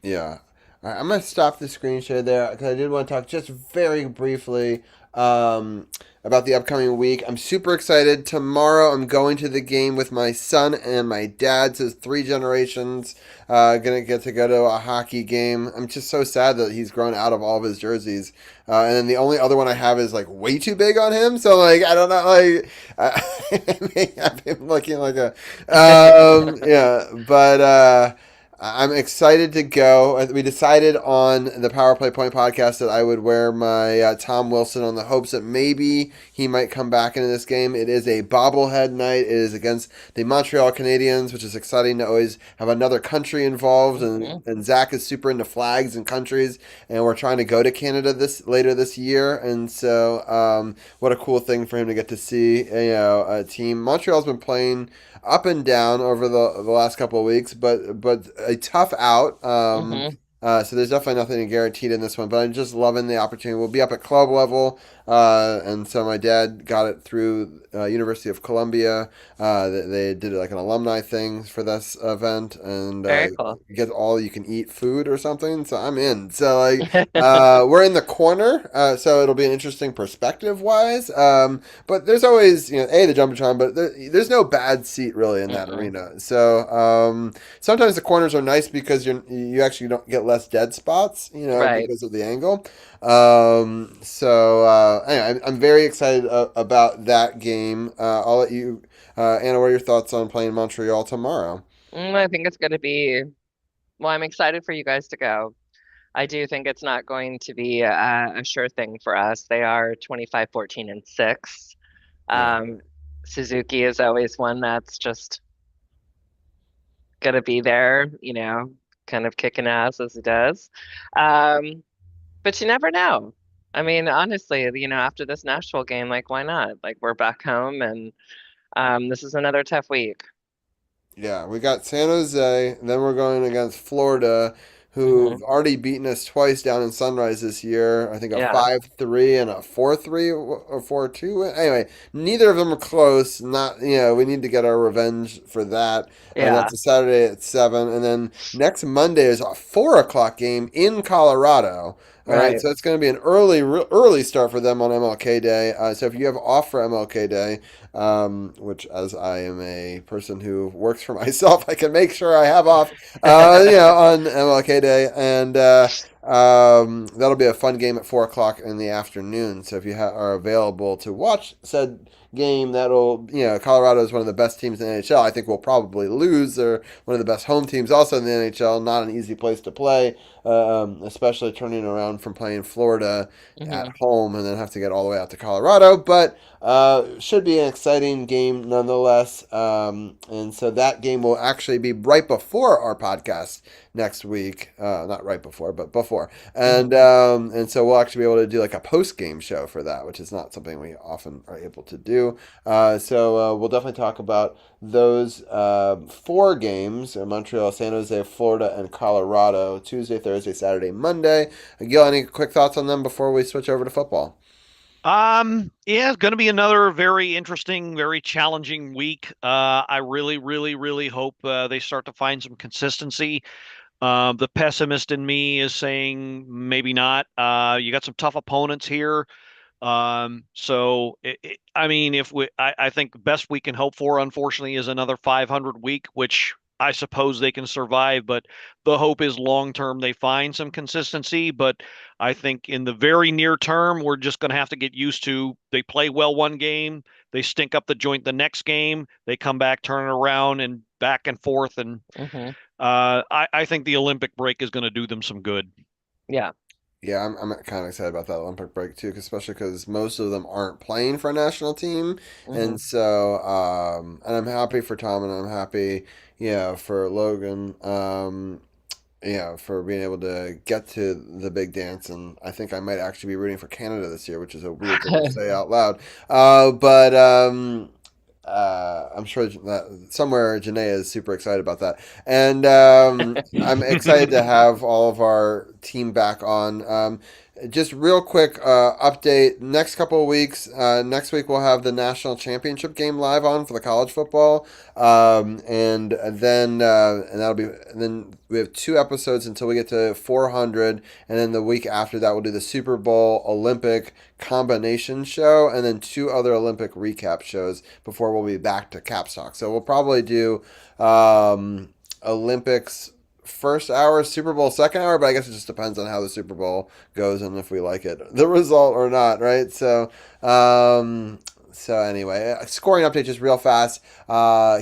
Yeah. All right, I'm going to stop the screen share there because I did want to talk just very briefly about the upcoming week. I'm super excited. Tomorrow I'm going to the game with my son and my dad. So it's 3 generations going to get to go to a hockey game. I'm just so sad that he's grown out of all of his jerseys. And then the only other one I have is like way too big on him. So like, I don't know, like I may have him looking like a, but I'm excited to go. We decided on the Power Play Point podcast that I would wear my Tom Wilson on the hopes that maybe he might come back into this game. It is a bobblehead night. It is against the Montreal Canadiens, which is exciting to always have another country involved. And Zach is super into flags and countries, and we're trying to go to Canada later this year. And so, what a cool thing for him to get to see a team. Montreal's been playing up and down over the last couple of weeks, but a tough out. So there's definitely nothing guaranteed in this one, but I'm just loving the opportunity. We'll be up at club level, and so my dad got it through University of Columbia. They did like an alumni thing for this event, and very cool. You get all you can eat food or something. So I'm in. So like we're in the corner, so it'll be an interesting perspective wise. But there's always the jumbotron, but there's no bad seat really in that arena. So sometimes the corners are nice because you actually don't get less dead spots, because of the angle. Anyway, I'm very excited about that game. I'll let you, Anna, what are your thoughts on playing Montreal tomorrow? I think it's going to be, I'm excited for you guys to go. I do think it's not going to be a sure thing for us. They are 25-14-6. Suzuki is always one that's just going to be there, kind of kicking ass as he does. But you never know. I mean, honestly, after this Nashville game, like, why not? Like, we're back home, and this is another tough week. Yeah, we got San Jose, then we're going against Florida, who've already beaten us twice down in Sunrise this year. I think a Yeah. 5-3 and a 4-3 or 4-2. Anyway, neither of them are close. Not, we need to get our revenge for that. Yeah. That's a Saturday at 7. And then next Monday is a 4 o'clock game in Colorado. All right, Right. so it's going to be an early start for them on MLK Day. So if you have off for MLK Day, which as I am a person who works for myself, I can make sure I have off, on MLK Day, and that'll be a fun game at 4 o'clock in the afternoon. So if you are available to watch said game, Colorado is one of the best teams in the NHL. I think we'll probably lose. They're one of the best home teams also in the NHL. Not an easy place to play, especially turning around from playing Florida at home and then have to get all the way out to Colorado. But should be an exciting game nonetheless. And so that game will actually be right before our podcast next week. Not right before, but before. And so we'll actually be able to do like a post game show for that, which is not something we often are able to do. So we'll definitely talk about those 4 games: Montreal, San Jose, Florida, and Colorado. Tuesday, Thursday, Saturday, Monday. Gil, any quick thoughts on them before we switch over to football? Yeah, it's going to be another very interesting, very challenging week. I really, really, really hope they start to find some consistency. The pessimist in me is saying maybe not. You got some tough opponents here. I mean, I think the best we can hope for, unfortunately, is another 500 week, which I suppose they can survive. But the hope is long term they find some consistency. But I think in the very near term, we're just going to have to get used to they play well one game, they stink up the joint the next game, they come back, turn it around, and back and forth. And I think the Olympic break is going to do them some good. Yeah. Yeah, I'm kind of excited about that Olympic break too, especially because most of them aren't playing for a national team, and so and I'm happy for Tom, and I'm happy, for Logan, for being able to get to the big dance, and I think I might actually be rooting for Canada this year, which is a weird thing to say out loud, but I'm sure that somewhere Janae is super excited about that, and I'm excited to have all of our team back on. Just real quick update. Next couple of weeks. Next week we'll have the national championship game live on for the college football, and that'll be. And then we have 2 episodes until we get to 400, and then the week after that we'll do the Super Bowl Olympic combination show, and then 2 other Olympic recap shows before we'll be back to Caps Talk. So we'll probably do Olympics first hour, Super Bowl second hour, but I guess it just depends on how the Super Bowl goes and if we like the result or not, right? So anyway, scoring update just real fast.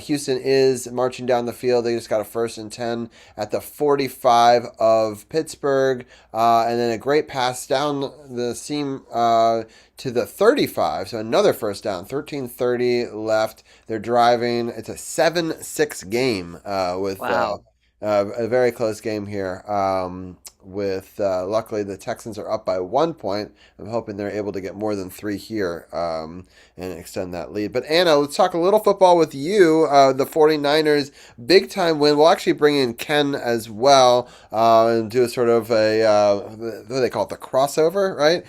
Houston is marching down the field. They just got a 1st and 10 at the 45 of Pittsburgh, and then a great pass down the seam to the 35. So another first down. 13:30 left. They're driving. It's a 7-6 game with. Wow. A very close game here. Luckily the Texans are up by 1 point. I'm hoping they're able to get more than 3 here and extend that lead. But Anna, let's talk a little football with you. The 49ers big time win. We'll actually bring in Ken as well and do a sort of what do they call it, the crossover, right?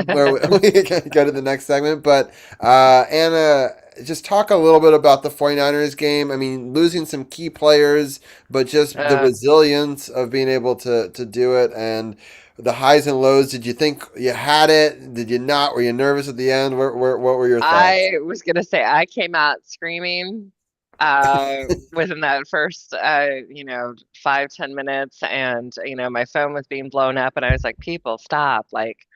Where we can go to the next segment. But Anna, just talk a little bit about the 49ers game. I mean, losing some key players, but just the resilience of being able to do it, and the highs and lows. Did you think you had it? Did you not? Were you nervous at the end? What were your thoughts? I was gonna say I came out screaming within that first 5-10 minutes, and my phone was being blown up, and I was like, people stop, like,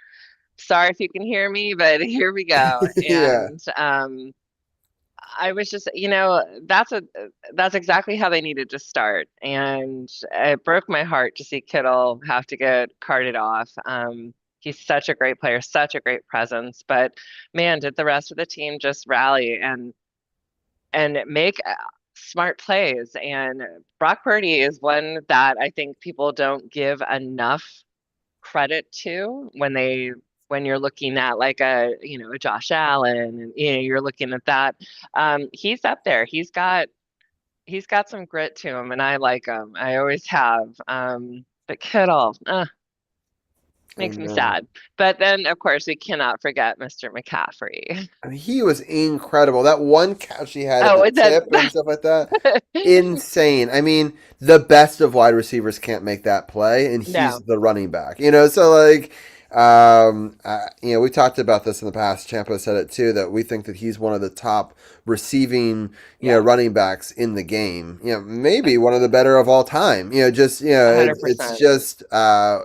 sorry if you can hear me, but here we go. Yeah. And I was just, that's exactly how they needed to start. And it broke my heart to see Kittle have to get carted off. He's such a great player, such a great presence, but man, did the rest of the team just rally and make smart plays. And Brock Purdy is one that I think people don't give enough credit to when you're looking at like a Josh Allen, and you're looking at that. He's up there. He's got some grit to him, and I like him. I always have. But Kittle, makes me And sad. But then, of course, we cannot forget Mr. McCaffrey. I mean, he was incredible. That one catch he had at the Oh, tip and stuff like that, insane. I mean, the best of wide receivers can't make that play, and he's No. the running back. So like, we talked about this in the past. Champo said it too, that we think that he's one of the top receiving, running backs in the game. Maybe one of the better of all time. It's 100%. just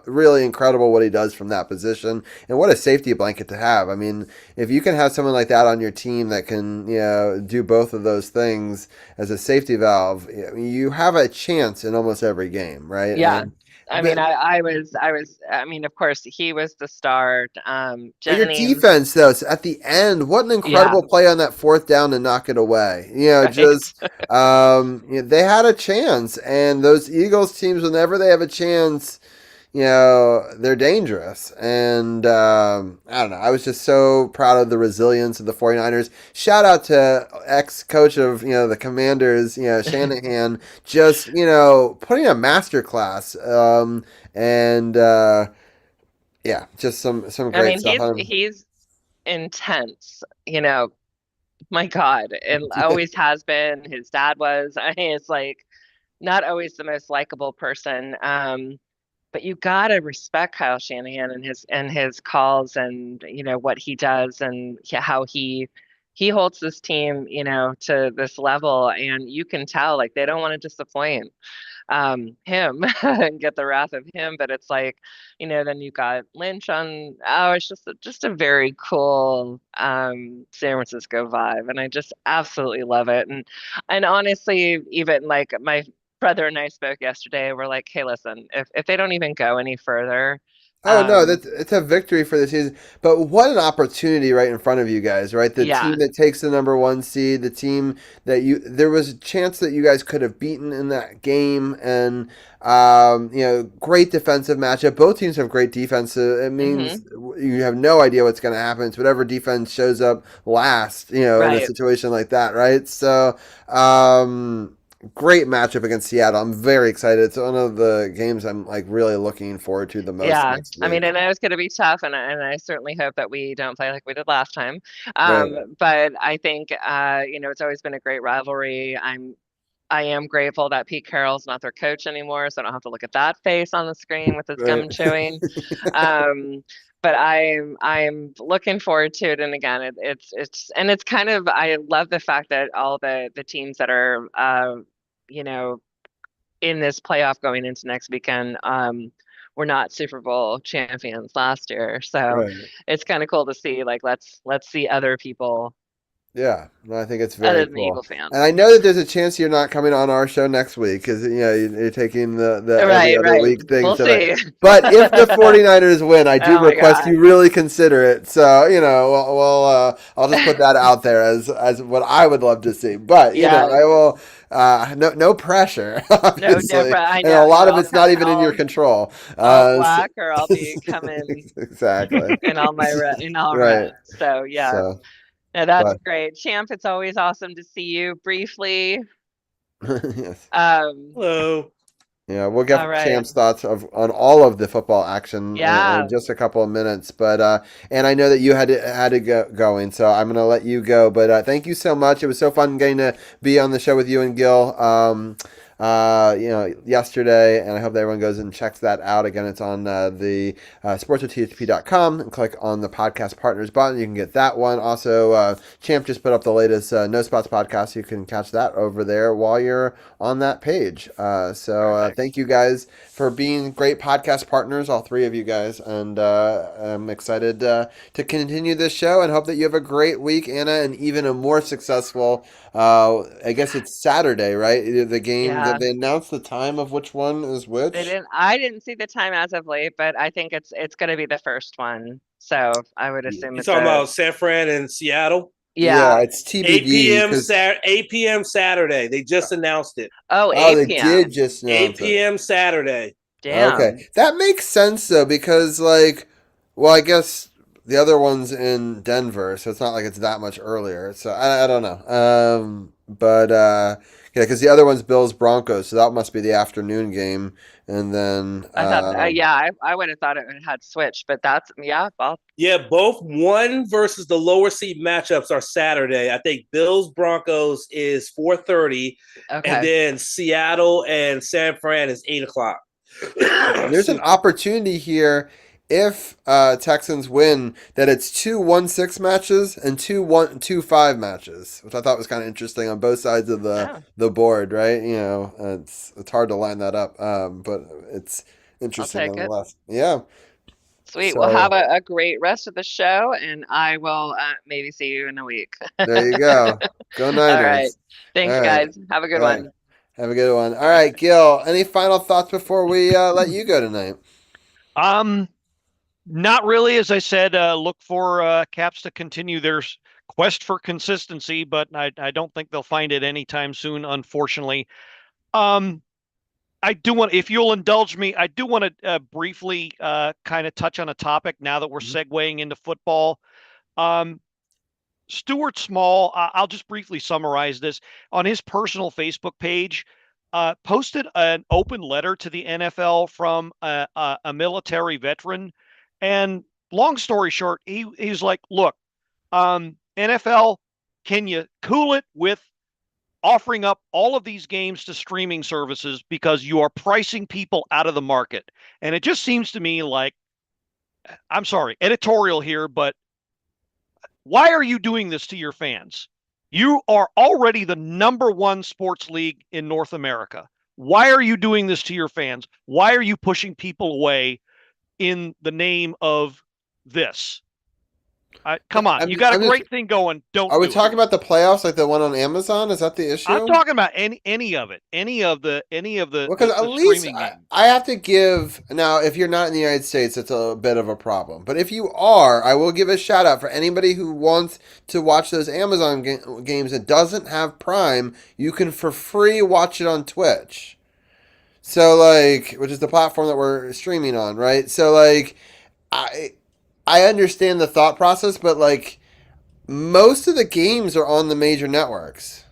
really incredible what he does from that position, and what a safety blanket to have. I mean, if you can have someone like that on your team that can, do both of those things as a safety valve, you have a chance in almost every game, right? Yeah. And I mean, but I mean, of course, he was the star. your Jennings, defense, though, at the end, what an yeah, incredible play on that fourth down to knock it away. right. They had a chance, and those Eagles teams, whenever they have a chance, they're dangerous. And I don't know. I was just so proud of the resilience of the 49ers. Shout out to ex-coach of, the Commanders, Shanahan, just, putting a masterclass. And yeah, just some I great mean, stuff. he's intense, my God, and always has been. His dad was. I mean, it's like not always the most likable person. But you gotta respect Kyle Shanahan and his calls and what he does and how he holds this team to this level, and you can tell like they don't want to disappoint him and get the wrath of him. But it's like, then you got Lynch on. Oh, it's just a very cool San Francisco vibe, and I just absolutely love it. And honestly, even like my brother and I spoke yesterday, we're like, hey, listen, if they don't even go any further, Oh no, um, it's a victory for the season. But what an opportunity right in front of you guys, right? The yeah, team that takes the number one seed, the team that there was a chance that you guys could have beaten in that game, and great defensive matchup. Both teams have great defense. It hmm means you have no idea what's going to happen. It's whatever defense shows up last, in a right. situation like that, right? So, great matchup against Seattle. I'm very excited. It's one of the games I'm like really looking forward to the most Yeah, next I mean, week. I know it's going to be tough, and I certainly hope that we don't play like we did last time. Right. But I think it's always been a great rivalry. I am grateful that Pete Carroll's not their coach anymore, so I don't have to look at that face on the screen with his Right. gum chewing. Um, but I'm looking forward to it, and again, it's kind of, I love the fact that all the teams that are you know in this playoff going into next weekend were not Super Bowl champions last year. So Right. it's kind of cool to see, like, let's see other people Yeah, no, I think it's very other than the cool. Eagle fans. And I know that there's a chance you're not coming on our show next week because you're taking the every Right, other right. week thing. We'll So that, see. but if the 49ers win, I do Oh my request God. you really consider it. So I'll just put that out there as what I would love to see. But Yeah. I will. No pressure, No, obviously, I and a know. lot of it's not even in your control. All black, or I'll be coming Exactly. in all in all Right. red. So yeah. So, No, that's but great. Champ, it's always awesome to see you briefly. yes. Um, Hello. Yeah, we'll all get right. Champ's thoughts on all of the football action in Yeah. just a couple of minutes. But and I know that you had to go going, so I'm gonna let you go. But thank you so much. It was so fun getting to be on the show with you and Gil. Yesterday, and I hope that everyone goes and checks that out. Again, it's on the SportsOTHP.com, and click on the podcast partners button. You can get that one. Also, Champ just put up the latest No Spots podcast. You can catch that over there while you're on that page. So thank you guys for being great podcast partners, all three of you guys, and I'm excited to continue this show and hope that you have a great week, Anna, and even a more successful. I guess it's Saturday, right? The game. Yeah. Did they announce the time of which one is which? I didn't see the time as of late, but I think it's going to be the first one. So I would assume You it's talking about San Fran and Seattle? Yeah, yeah. it's TBD. 8 p.m. Saturday. They just announced it. Oh, Oh, 8 they p.m. did just 8 announce it. p.m. Saturday. Damn. Okay, that makes sense though because well, I guess the other one's in Denver, so it's not like it's that much earlier. So I don't know. But Yeah, because the other one's Bills Broncos, so that must be the afternoon game, and then I thought, I would have thought it had switched, but that's Yeah, both 1 versus the lower seed matchups are Saturday. I think Bills Broncos is 4:30, okay. and then Seattle and San Fran is 8:00. There's an opportunity here if Texans win that it's 2 1-6 matches and 2 1-2-5 matches, which I thought was kind of interesting on both sides of the board, right? You know, it's hard to line that up, but it's interesting nonetheless. Yeah. Sweet. We'll have a great rest of the show, and I will maybe see you in a week. There you go. Go Niners. All right. Thanks, guys. Have a good one. Have a good one. All right, Gil, any final thoughts before we let you go tonight? Not really. As I said, look for Caps to continue their quest for consistency, but I don't think they'll find it anytime soon, unfortunately. I do want, if you'll indulge me, I do want to briefly kind of touch on a topic now that we're segueing into football. Stuart Small, I'll just briefly summarize this. On his personal Facebook page, posted an open letter to the NFL from a military veteran. And long story short, he's like, look, NFL, can you cool it with offering up all of these games to streaming services because you are pricing people out of the market? And it just seems to me like, I'm sorry, editorial here, but why are you doing this to your fans? You are already the #1 sports league in North America. Why are you doing this to your fans? Why are you pushing people away in the name of this? Come on, you got a great thing going. Are we talking about the playoffs, like the one on Amazon? Is that the issue? I'm talking about any of it, any of the. Because at least I have to give now. If you're not in the United States, it's a bit of a problem. But if you are, I will give a shout out for anybody who wants to watch those Amazon games that doesn't have Prime. You can for free watch it on Twitch. So which is the platform that we're streaming on, right? So I understand the thought process, but most of the games are on the major networks.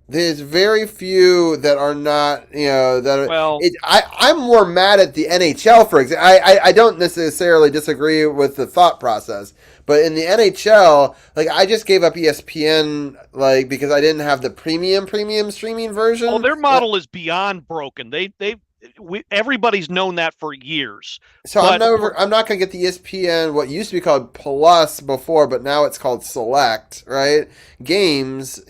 There's very few that are not, that are. Well, I'm more mad at the NHL, for example. I don't necessarily disagree with the thought process, but in the NHL, I just gave up ESPN, because I didn't have the premium streaming version. Oh, their model is beyond broken. Everybody's known that for years. So I'm not going to get the ESPN, what used to be called Plus before, but now it's called Select, right? Games,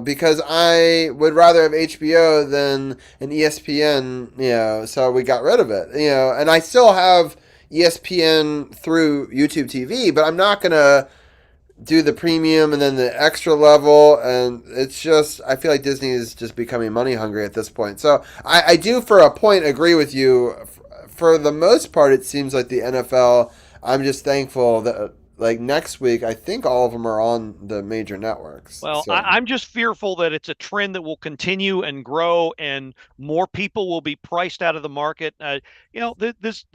because I would rather have HBO than an ESPN, so we got rid of it, and I still have ESPN through YouTube TV, but I'm not going to do the premium and then the extra level, and it's just, I feel like Disney is just becoming money hungry at this point. So I do, for a point, agree with you. For the most part, it seems like the NFL, I'm just thankful that next week, I think all of them are on the major networks. Well, so. I'm just fearful that it's a trend that will continue and grow, and more people will be priced out of the market. This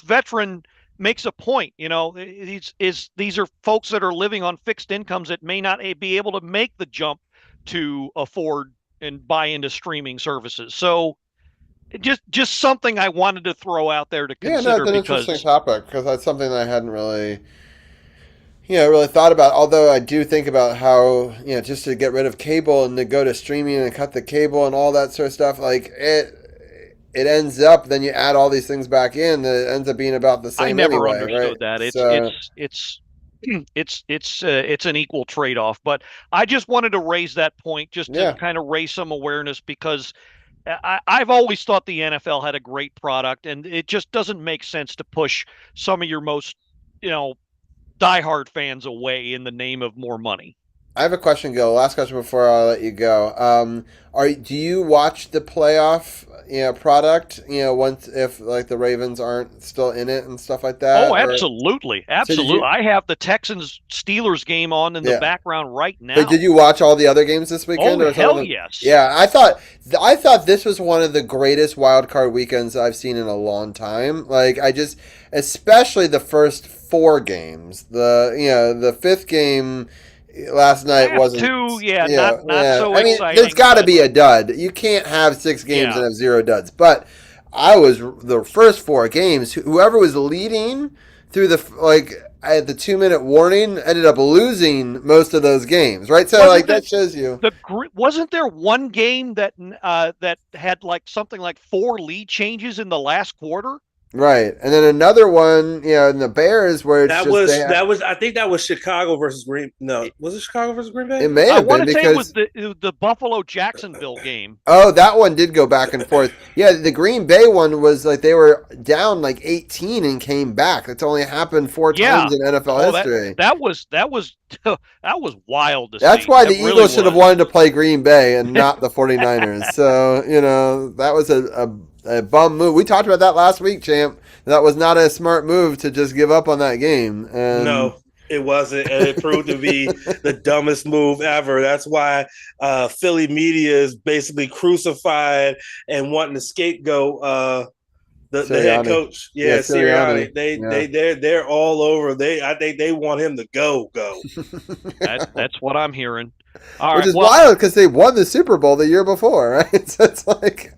veteran makes a point. These are folks that are living on fixed incomes that may not be able to make the jump to afford and buy into streaming services. So just something I wanted to throw out there to consider. Yeah, no, it's an interesting topic, because that's something that I hadn't really thought about. Although I do think about how, just to get rid of cable and to go to streaming and cut the cable and all that sort of stuff, it ends up, then you add all these things back in, it ends up being about the same. I never anyway, understood right? that. It's an equal trade-off. But I just wanted to raise that point, just to kind of raise some awareness, because I've always thought the NFL had a great product, and it just doesn't make sense to push some of your most, diehard fans away in the name of more money. I have a question, Gil. Last question before I let you go. Do you watch the playoff, product, once if the Ravens aren't still in it and stuff like that? Oh, absolutely, absolutely. So I have the Texans Steelers game on in the background right now. But did you watch all the other games this weekend? Oh, hell yes. Yeah, I thought this was one of the greatest wild card weekends I've seen in a long time. Especially the first 4 games. The fifth game, last night wasn't. Not so I mean, exciting. there's got to be a dud. You can't have 6 games and have 0 duds. But I was the first 4 games. Whoever was leading through at the 2-minute warning ended up losing most of those games, right? So that shows you. Wasn't there one game that had like something like 4 lead changes in the last quarter? Right, and then another one, in the Bears where that was I think that was Chicago versus Green. No, was it Chicago versus Green Bay? It may have been because I want to say it was the Buffalo Jacksonville game. Oh, that one did go back and forth. Yeah, the Green Bay one was like they were down like 18 and came back. That's only happened 4 times in NFL history. That was wild to see. That's why the Eagles should have wanted to play Green Bay and not the 49ers. So that was a bum move. We talked about that last week, champ. That was not a smart move to just give up on that game. And no, it wasn't. And it proved to be the dumbest move ever. That's why Philly media is basically crucified and wanting to scapegoat the head coach. Yeah, Sirianni. They're all over. I think they want him to go. That's what I'm hearing. Which is wild because they won the Super Bowl the year before, right? So it's like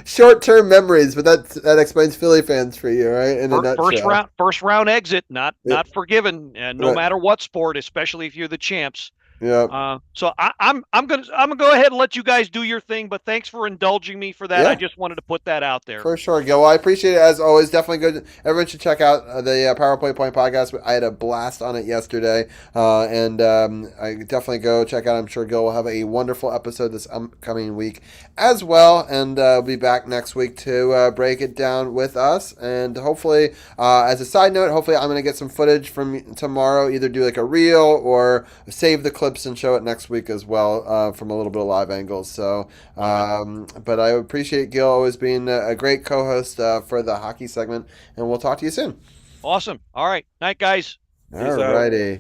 short-term memories, but that explains Philly fans for you, right? In a nutshell. First round exit, not forgiven, no matter what sport, especially if you're the champs. Yeah. So I'm gonna go ahead and let you guys do your thing, but thanks for indulging me for that. I just wanted to put that out there. For sure, Gil. Well, I appreciate it as always. Definitely good. Everyone should check out the Power Play Point podcast. I had a blast on it yesterday, and I definitely go check out. I'm sure Gil will have a wonderful episode this upcoming week as well, and we'll be back next week to break it down with us. And hopefully, as a side note, hopefully I'm going to get some footage from tomorrow, either do like a reel or save the clip and show it next week as well from a little bit of live angles. So, but I appreciate Gil always being a great co-host for the hockey segment, and we'll talk to you soon. Awesome. All right. Night, guys. All righty.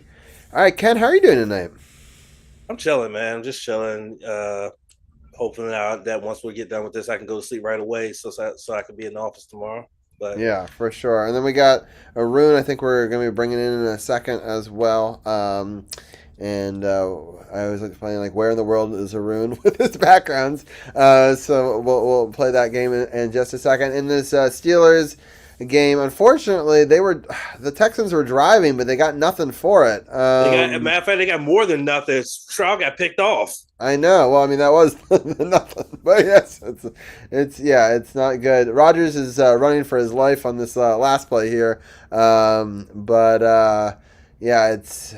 All right, Ken, how are you doing tonight? I'm chilling, man. I'm just chilling. Hoping that once we get done with this, I can go to sleep right away so I can be in the office tomorrow. But yeah, for sure. And then we got Arun. I think we're going to be bringing in a second as well. And I was playing like, where in the world is Arun with his backgrounds? So we'll play that game in just a second. In this Steelers game, unfortunately, the Texans were driving, but they got nothing for it. Matter of fact, they got more than nothing. Stroud got picked off. I know. Well, I mean, that was nothing. But yes, it's not good. Rodgers is running for his life on this last play here. Yeah, it's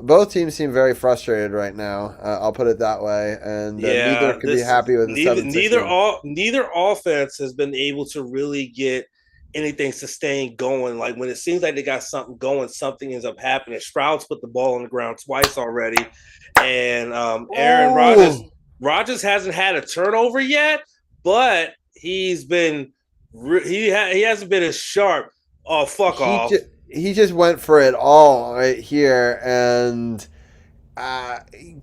both teams seem very frustrated right now. I'll put it that way, and neither can be happy with the 7-6. Neither offense has been able to really get anything sustained going. Like when it seems like they got something going, something ends up happening. Stroud's put the ball on the ground twice already, and Aaron Rodgers hasn't had a turnover yet, but he hasn't been as sharp. Oh, fuck off. He just went for it all right here, and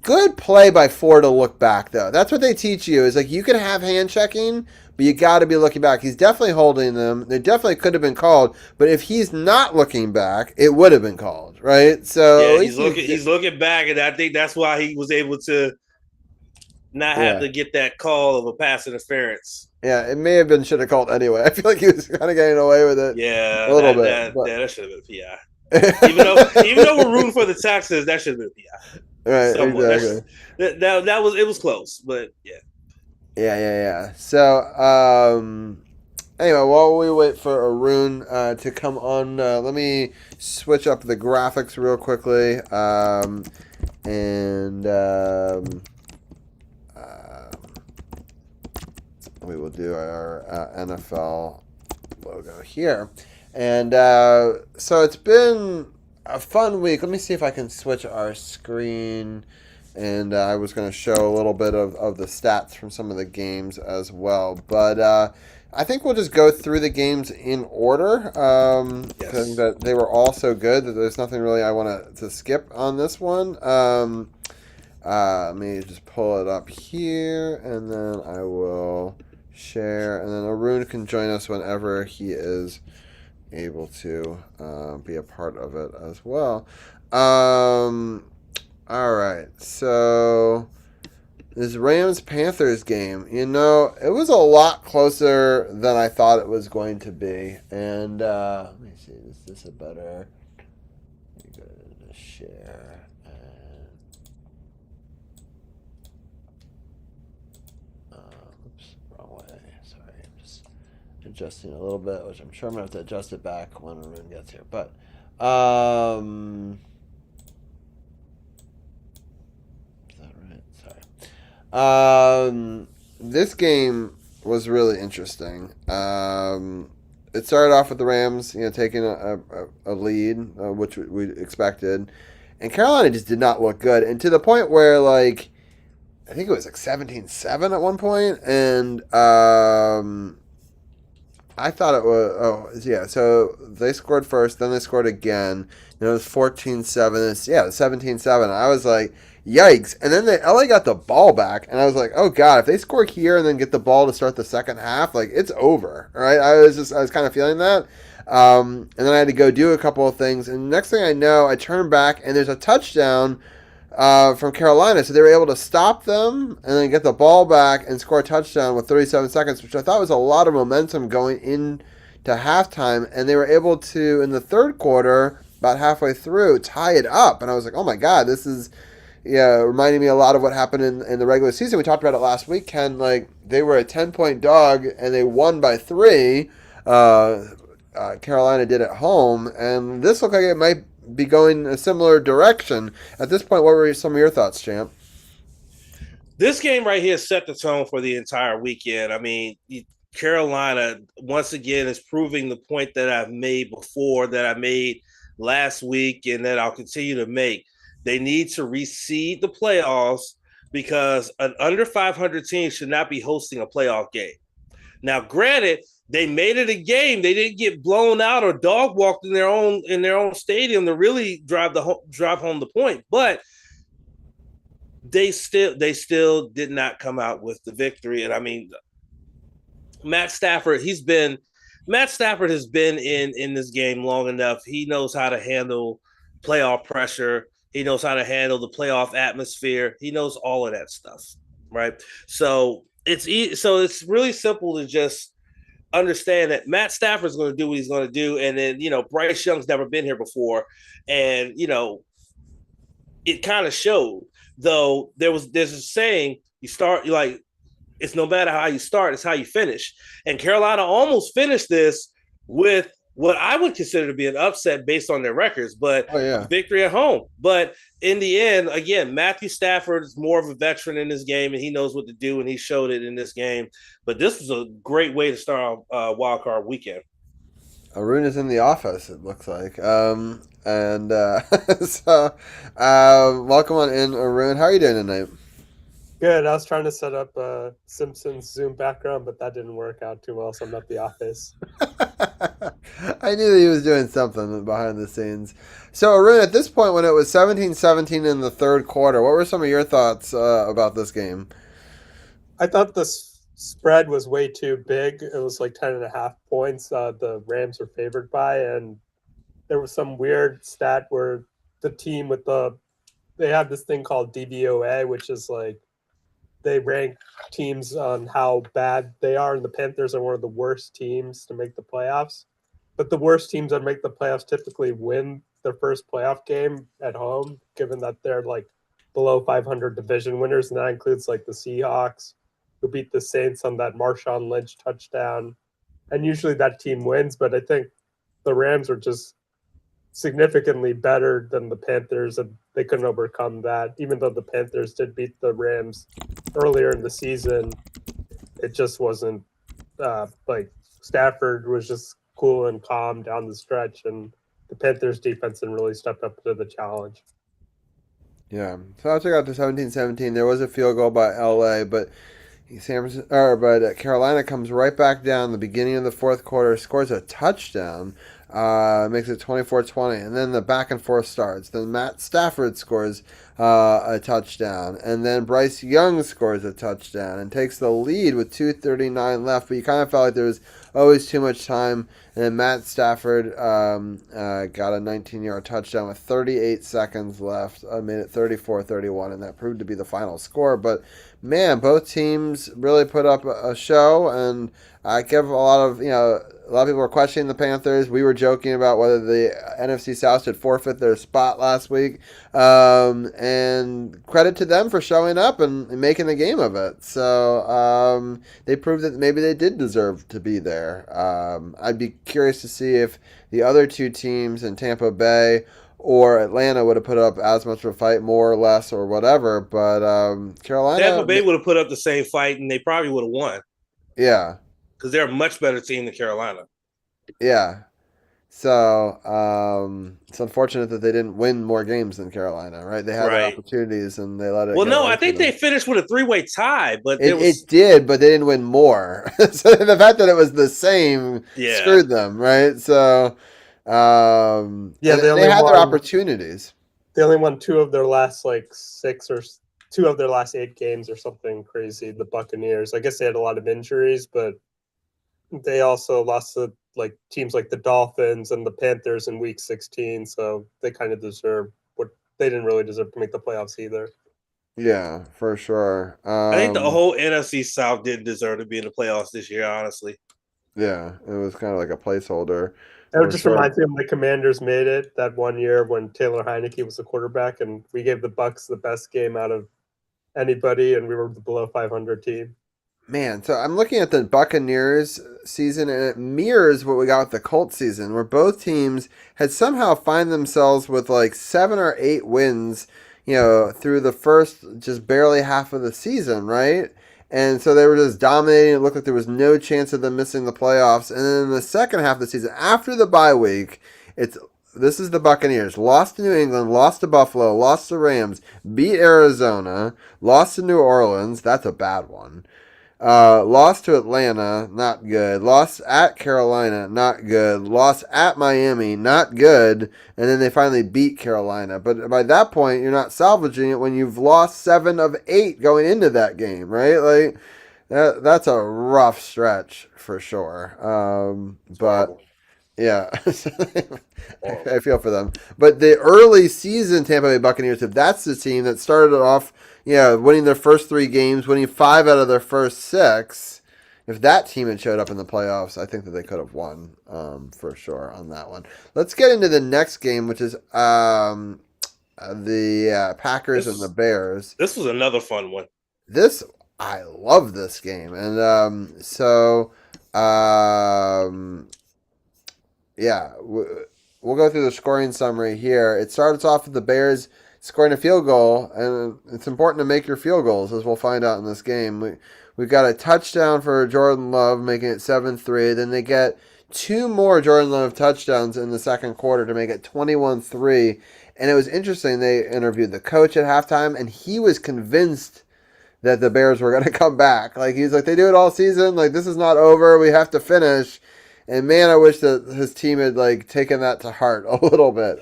good play by Ford to look back, though. That's what they teach you, is like you can have hand checking, but you got to be looking back. He's definitely holding them. They definitely could have been called, but if he's not looking back, it would have been called, right? So yeah, he's looking back, and I think that's why he was able to not have to get that call of a pass interference. Yeah, it may have been should have called anyway. I feel like he was kind of getting away with it. Yeah, a little bit. That should have been a PI. even though we're rooting for the Texans, that should have been a PI. Right, exactly. It was close, but yeah. Yeah. So anyway, while we wait for Arun to come on, let me switch up the graphics real quickly, we will do our NFL logo here. And so it's been a fun week. Let me see if I can switch our screen. And I was going to show a little bit of the stats from some of the games as well. But I think we'll just go through the games in order. Because that they were all so good that there's nothing really I want to skip on this one. Let me just pull it up here, and then I will share, and then Arun can join us whenever he is able to be a part of it as well. All right. So this Rams-Panthers game, it was a lot closer than I thought it was going to be. And let me see, is this a better? Let me go to share. Oops, wrong way. Sorry, I'm just adjusting a little bit, which I'm sure I'm gonna have to adjust it back when Arun gets here. But is that right? Sorry. This game was really interesting. It started off with the Rams, taking a lead, which we expected, and Carolina just did not look good, and to the point where I think it was 17-7 at one point, and I thought it was, yeah, so they scored first, then they scored again, and it was 14-7, yeah, 17-7. I was like, yikes. And then LA got the ball back, and I was like, oh god, if they score here and then get the ball to start the second half, it's over, right? I was kind of feeling that. And then I had to go do a couple of things, and next thing I know, I turn back, and there's a touchdown from Carolina, so they were able to stop them and then get the ball back and score a touchdown with 37 seconds, which I thought was a lot of momentum going into halftime, and they were able to, in the third quarter, about halfway through, tie it up, and I was like, oh my god, this is reminding me a lot of what happened in the regular season. We talked about it last week, Ken. They were a 10-point dog, and they won by 3. Carolina did at home, and this looked like it might be going a similar direction. At this point, what were some of your thoughts, Champ? This game right here set the tone for the entire weekend. I mean, Carolina, once again, is proving the point that I've made before, that I made last week, and that I'll continue to make. They need to reseed the playoffs because an under 500 team should not be hosting a playoff game. Now, granted, they made it a game. They didn't get blown out or dog walked in their own stadium to really drive home the point. But they still did not come out with the victory. And I mean, Matt Stafford has been in this game long enough. He knows how to handle playoff pressure. He knows how to handle the playoff atmosphere. He knows all of that stuff, right? So it's really simple to just understand that Matt Stafford's going to do what he's going to do. And then, Bryce Young's never been here before. And, it kind of showed, though there's a saying, it's no matter how you start, it's how you finish. And Carolina almost finished this with what I would consider to be an upset based on their records, but victory at home. But in the end, again, Matthew Stafford is more of a veteran in this game, and he knows what to do, and he showed it in this game. But this was a great way to start wild card weekend. Arun is in the office, it looks like. So welcome on in, Arun. How are you doing tonight? Good. I was trying to set up a Simpsons Zoom background, but that didn't work out too well, so I'm at the office. I knew that he was doing something behind the scenes. So, Arun, at this point, when it was 17-17 in the third quarter, what were some of your thoughts about this game? I thought the spread was way too big. It was like 10.5 points the Rams were favored by, and there was some weird stat where the team they have this thing called DVOA, which is they rank teams on how bad they are, and the Panthers are one of the worst teams to make the playoffs. But the worst teams that make the playoffs typically win their first playoff game at home, given that they're below 500 division winners, and that includes the Seahawks, who beat the Saints on that Marshawn Lynch touchdown. And usually that team wins, but I think the Rams are just significantly better than the Panthers, and they couldn't overcome that. Even though the Panthers did beat the Rams earlier in the season, it just wasn't Stafford was just cool and calm down the stretch, and the Panthers defense didn't really step up to the challenge. Yeah, so I'll check out the 17-17. There was a field goal by LA, but Carolina comes right back down the beginning of the fourth quarter, scores a touchdown. makes it 24-20, and then the back and forth starts. Then Matt Stafford scores a touchdown, and then Bryce Young scores a touchdown and takes the lead with 2:39 left. But you kind of felt like there was always too much time. And then Matt Stafford got a 19-yard touchdown with 38 seconds left, made it 34-31, and that proved to be the final score. But man, both teams really put up a show, and I give a lot of people were questioning the Panthers. We were joking about whether the NFC South should forfeit their spot last week. And credit to them for showing up and making a game of it. So they proved that maybe they did deserve to be there. I'd be curious to see if the other two teams in Tampa Bay or Atlanta would have put up as much of a fight, more or less, or whatever. But Carolina... Tampa Bay would have put up the same fight, and they probably would have won. Yeah. Because they're a much better team than Carolina. Yeah. So it's unfortunate that they didn't win more games than Carolina, right? They had their opportunities and they let it. Well, no, I think they finished with a 3-way tie, but it did, but they didn't win more. So the fact that it was the same screwed them, right? So they had their opportunities. They only won 2 of their last 6 or 2 of their last 8 games or something crazy. The Buccaneers. I guess they had a lot of injuries, but they also lost to teams like the Dolphins and the Panthers in Week 16, so they kind of deserve what they didn't really deserve to make the playoffs either. Yeah, for sure. I think the whole NFC South didn't deserve to be in the playoffs this year, honestly. Yeah, it was kind of like a placeholder. It just reminds me of the Commanders made it that one year when Taylor Heineke was the quarterback, and we gave the Bucs the best game out of anybody, and we were the below 500 team. Man, so I'm looking at the Buccaneers season, and it mirrors what we got with the Colts season, where both teams had somehow find themselves with 7 or 8 wins, through the first just barely half of the season, right? And so they were just dominating. It looked like there was no chance of them missing the playoffs. And then in the second half of the season, after the bye week, this is the Buccaneers. Lost to New England, lost to Buffalo, lost to Rams, beat Arizona, lost to New Orleans. That's a bad one. Lost to Atlanta, not good. Lost at Carolina, not good. Lost at Miami, not good. And then they finally beat Carolina. But by that point, you're not salvaging it when you've lost 7 of 8 going into that game, right? That's a rough stretch for sure. But yeah, I feel for them. But the early season Tampa Bay Buccaneers, if that's the team that started off, winning their first 3 games, winning 5 out of their first 6. If that team had showed up in the playoffs, I think that they could have won for sure on that one. Let's get into the next game, which is the Packers and the Bears. This was another fun one. I love this game. And we'll go through the scoring summary here. It starts off with the Bears scoring a field goal, and it's important to make your field goals, as we'll find out in this game. We've got a touchdown for Jordan Love, making it 7-3. Then they get 2 more Jordan Love touchdowns in the second quarter to make it 21-3. And it was interesting. They interviewed the coach at halftime, and he was convinced that the Bears were going to come back. He's like, they do it all season. This is not over. We have to finish. And man, I wish that his team had taken that to heart a little bit.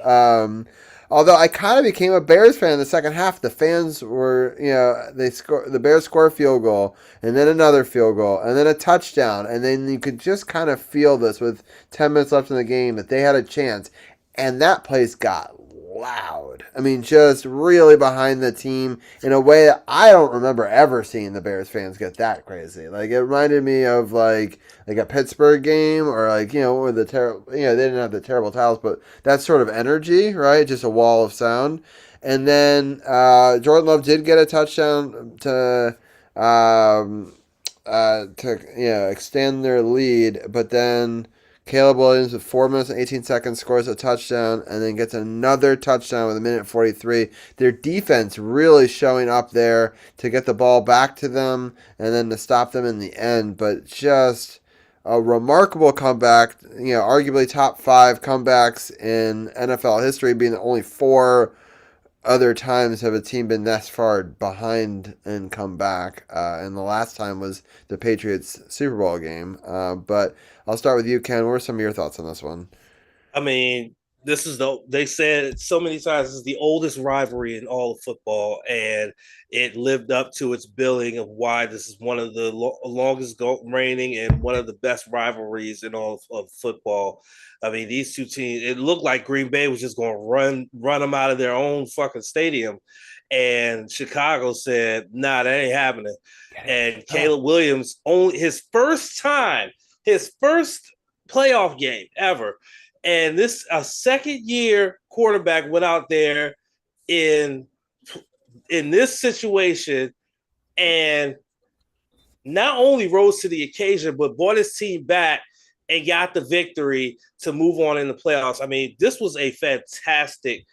Although I kind of became a Bears fan in the second half. The fans were, the Bears score a field goal, and then another field goal, and then a touchdown. And then you could just kind of feel this with 10 minutes left in the game that they had a chance. And that place got loud. I mean, just really behind the team in a way that I don't remember ever seeing the Bears fans get that crazy. It reminded me of a Pittsburgh game, or with the terrible, they didn't have the terrible towels, but that sort of energy, right? Just a wall of sound. And then Jordan Love did get a touchdown to extend their lead, but then Caleb Williams with 4 minutes and 18 seconds scores a touchdown and then gets another touchdown with 1:43. Their defense really showing up there to get the ball back to them and then to stop them in the end. But just a remarkable comeback, arguably top 5 comebacks in NFL history, being the only 4 other times have a team been this far behind and come back. And the last time was the Patriots Super Bowl game. But I'll start with you, Ken. What are some of your thoughts on this one? I mean, they said so many times this is the oldest rivalry in all of football, and it lived up to its billing of why this is one of the longest reigning and one of the best rivalries in all of football. I mean, these two teams, it looked like Green Bay was just going to run them out of their own fucking stadium. And Chicago said, nah, that ain't happening. And Caleb Williams, only his first playoff game ever. And this a second year quarterback went out there in this situation and not only rose to the occasion, but brought his team back and got the victory to move on in the playoffs. I mean, this was a fantastic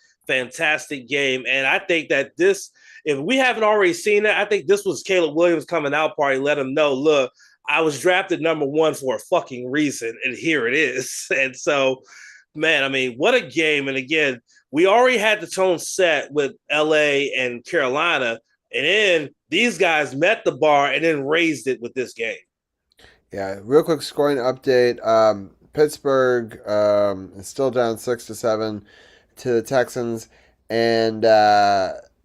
game. And I think that if we haven't already seen it, I think this was Caleb Williams coming out party, let him know, look, I was drafted number 1 for a fucking reason, and here it is. And so, man, I mean, what a game. And again, we already had the tone set with LA and Carolina, and then these guys met the bar and then raised it with this game. Yeah, real quick scoring update. Pittsburgh is still down 6-7 to the Texans, and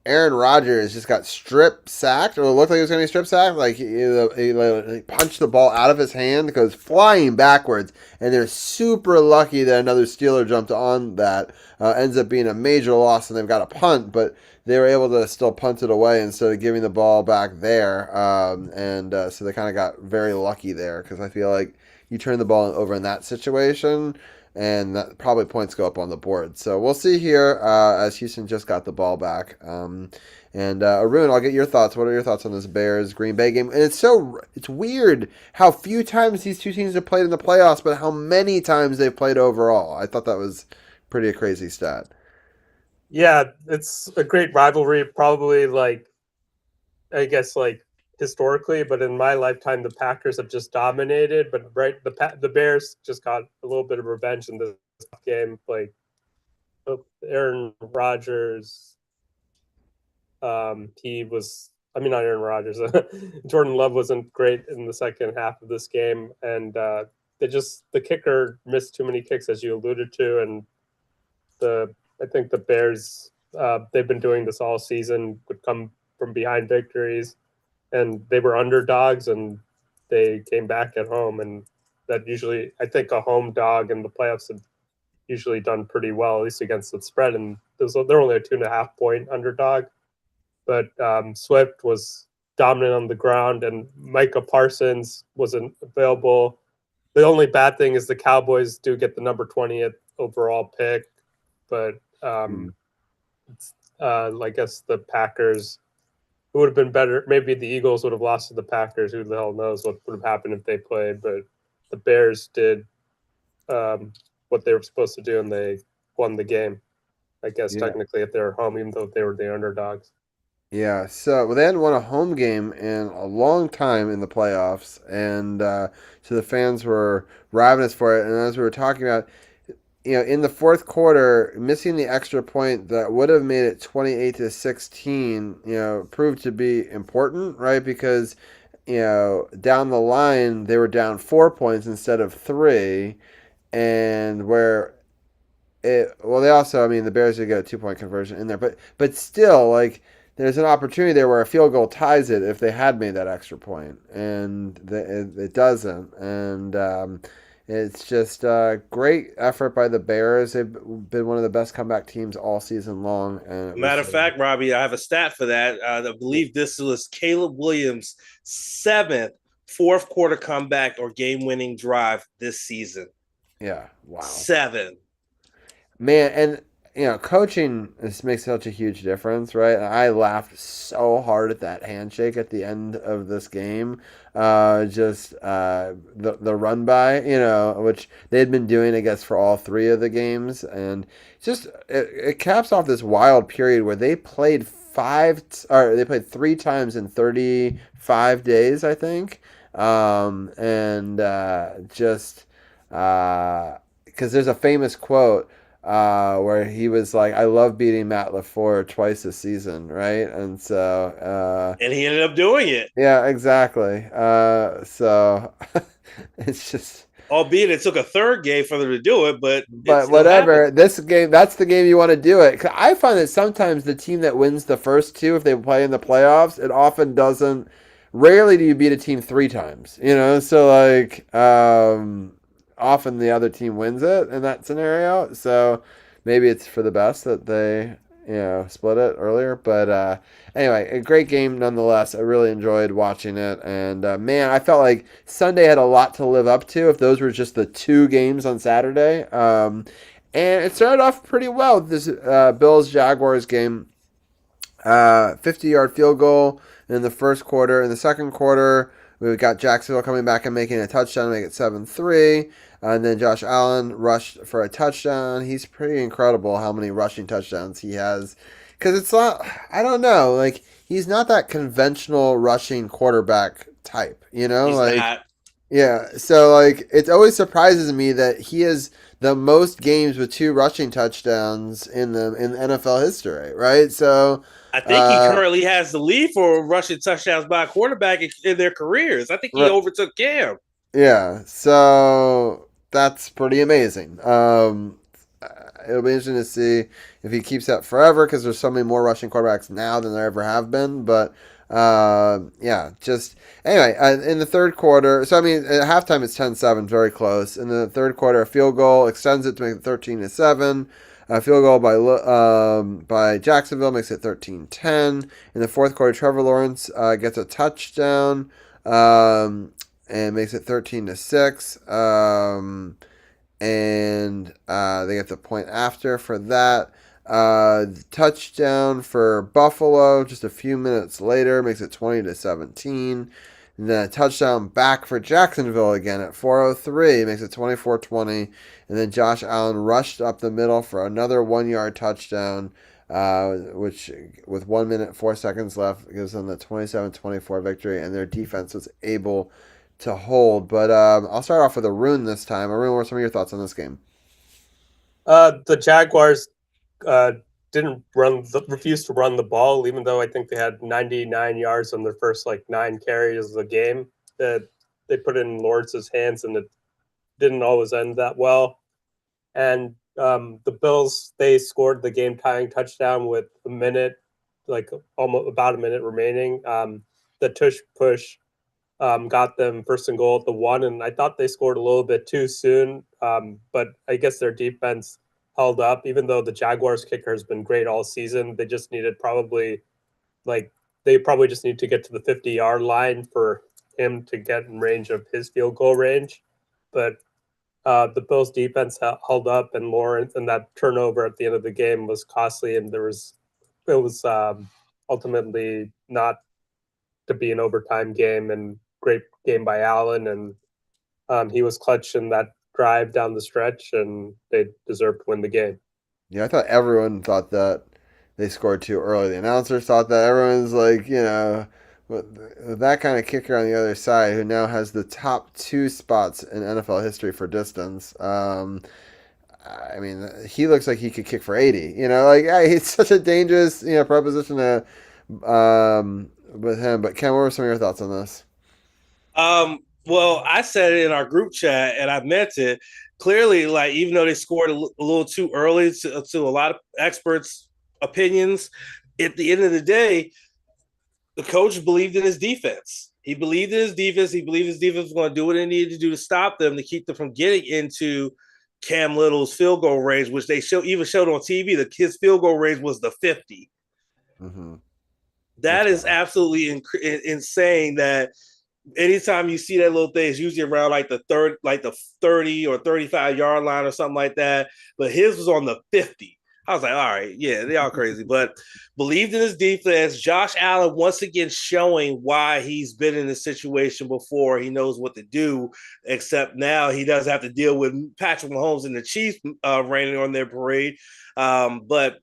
Aaron Rodgers just got strip sacked, or it looked like he was going to be strip sacked. Like he punched the ball out of his hand, goes flying backwards, and they're super lucky that another Steeler jumped on that. Ends up being a major loss, and they've got a punt, but they were able to still punt it away instead of giving the ball back there. So they kind of got very lucky there, because I feel like you turn the ball over in that situation, and that probably points go up on the board. So we'll see here as Houston just got the ball back. Arun, I'll get your thoughts. What are your thoughts on this Bears Green Bay game? And it's weird how few times these two teams have played in the playoffs, but how many times they've played overall. I thought that was pretty a crazy stat. Yeah, it's a great rivalry. Probably I guess historically, but in my lifetime, the Packers have just dominated. But the Bears just got a little bit of revenge in this game. Like Aaron Rodgers, he was. I mean, not Aaron Rodgers. Jordan Love wasn't great in the second half of this game, and the kicker missed too many kicks, as you alluded to, and I think the Bears, they've been doing this all season, would come from behind victories, and they were underdogs, and they came back at home. And that usually, I think a home dog in the playoffs have usually done pretty well, at least against the spread. And they're only a 2.5 point underdog. But Swift was dominant on the ground, and Micah Parsons wasn't available. The only bad thing is the Cowboys do get the number 20th overall pick. But I guess the Packers, it would have been better. Maybe the Eagles would have lost to the Packers. Who the hell knows what would have happened if they played? But the Bears did what they were supposed to do, and they won the game. I guess technically, if they were home, even though they were the underdogs. Yeah, so they hadn't won a home game in a long time in the playoffs, and so the fans were ravenous for it. And as we were talking about, in the fourth quarter, missing the extra point that would have made it 28-16, proved to be important, right? Because, down the line, they were down 4 points instead of 3, and they also, the Bears did get a 2-point conversion in there, but still, there's an opportunity there where a field goal ties it if they had made that extra point, and it doesn't, and it's just a great effort by the Bears. They've been one of the best comeback teams all season long. And matter of fact, Robbie, I have a stat for that. I believe this was Caleb Williams' 7th fourth quarter comeback or game-winning drive this season. Yeah, wow. 7. Man, and coaching makes such a huge difference, right? And I laughed so hard at that handshake at the end of this game. The run by, which they had been doing, I guess, for all 3 of the games, and just it caps off this wild period where they played 3 times in 35 days, I think, because there's a famous quote. Where he was like, I love beating Matt LaFleur twice this season, right? And so and he ended up doing it. Yeah, exactly. So it's just Albeit it took a third game for them to do it, but whatever. This game, that's the game you want to do it. 'Cause I find that sometimes the team that wins the first two, if they play in the playoffs, it often doesn't. Rarely do you beat a team 3 times, So often the other team wins it in that scenario. So maybe it's for the best that they split it earlier. But anyway, a great game nonetheless. I really enjoyed watching it, and man, I felt like Sunday had a lot to live up to. If those were just the 2 games on Saturday, and it started off pretty well. This Bills Jaguars game, 50-yard field goal in the first quarter. In the second quarter, we got Jacksonville coming back and making a touchdown to make it 7-3. And then Josh Allen rushed for a touchdown. He's pretty incredible how many rushing touchdowns he has. Because it's not, I don't know, like, he's not that conventional rushing quarterback type, He's not. Yeah, so, like, it always surprises me that he has the most games with 2 rushing touchdowns in NFL history, right? So I think he currently has the lead for rushing touchdowns by a quarterback in their careers. I think he overtook Cam. Yeah, so that's pretty amazing. It'll be interesting to see if he keeps that forever because there's so many more rushing quarterbacks now than there ever have been. But just anyway, in the third quarter, so I mean, at halftime it's 10-7, very close. In the third quarter, a field goal extends it to make it 13-7. A field goal by Jacksonville makes it 13-10. In the fourth quarter, Trevor Lawrence gets a touchdown. And makes it 13-6. And they get the point after for that. Touchdown for Buffalo just a few minutes later makes it 20-17. And then a touchdown back for Jacksonville again at 4:03 makes it 24-20. And then Josh Allen rushed up the middle for another 1-yard touchdown, which with 1 minute 4 seconds left gives them the 27-24 victory. And their defense was able to hold. But I'll start off with Arun this time. Arun, what are some of your thoughts on this game? The Jaguars refused to run the ball, even though I think they had 99 yards on their first 9 carries of the game. That they put it in Lawrence's hands, and it didn't always end that well. And the Bills, they scored the game-tying touchdown with almost about a minute remaining. The tush push got them first and goal at the 1, and I thought they scored a little bit too soon. But I guess their defense held up, even though the Jaguars kicker has been great all season. They just needed they probably just need to get to the 50-yard line for him to get in range of his field goal range. But the Bills defense held up, and Lawrence, and that turnover at the end of the game was costly, and it was ultimately not to be an overtime game. And great game by Allen, and he was clutch in that drive down the stretch, and they deserved to win the game. Yeah, I thought everyone thought that they scored too early. The announcers thought that. Everyone's like, with that kind of kicker on the other side, who now has the top 2 spots in NFL history for distance. I mean, he looks like he could kick for 80. He's such a dangerous, proposition to, with him. But Ken, what were some of your thoughts on this? Well, I said it in our group chat, and I meant it. Clearly, even though they scored a little too early to a lot of experts' opinions, at the end of the day, the coach believed in his defense. He believed in his defense. He believed his defense was going to do what it needed to do to stop them, to keep them from getting into Cam Little's field goal range, which they even showed on TV. His field goal range was the 50. Mm-hmm. That is absolutely insane. That anytime you see that little thing, it's usually around the 30 or 35-yard line or something like that. But his was on the 50. I was like, all right, yeah, they are crazy. But believed in his defense. Josh Allen once again showing why he's been in this situation before. He knows what to do, except now he does have to deal with Patrick Mahomes and the Chiefs raining on their parade. But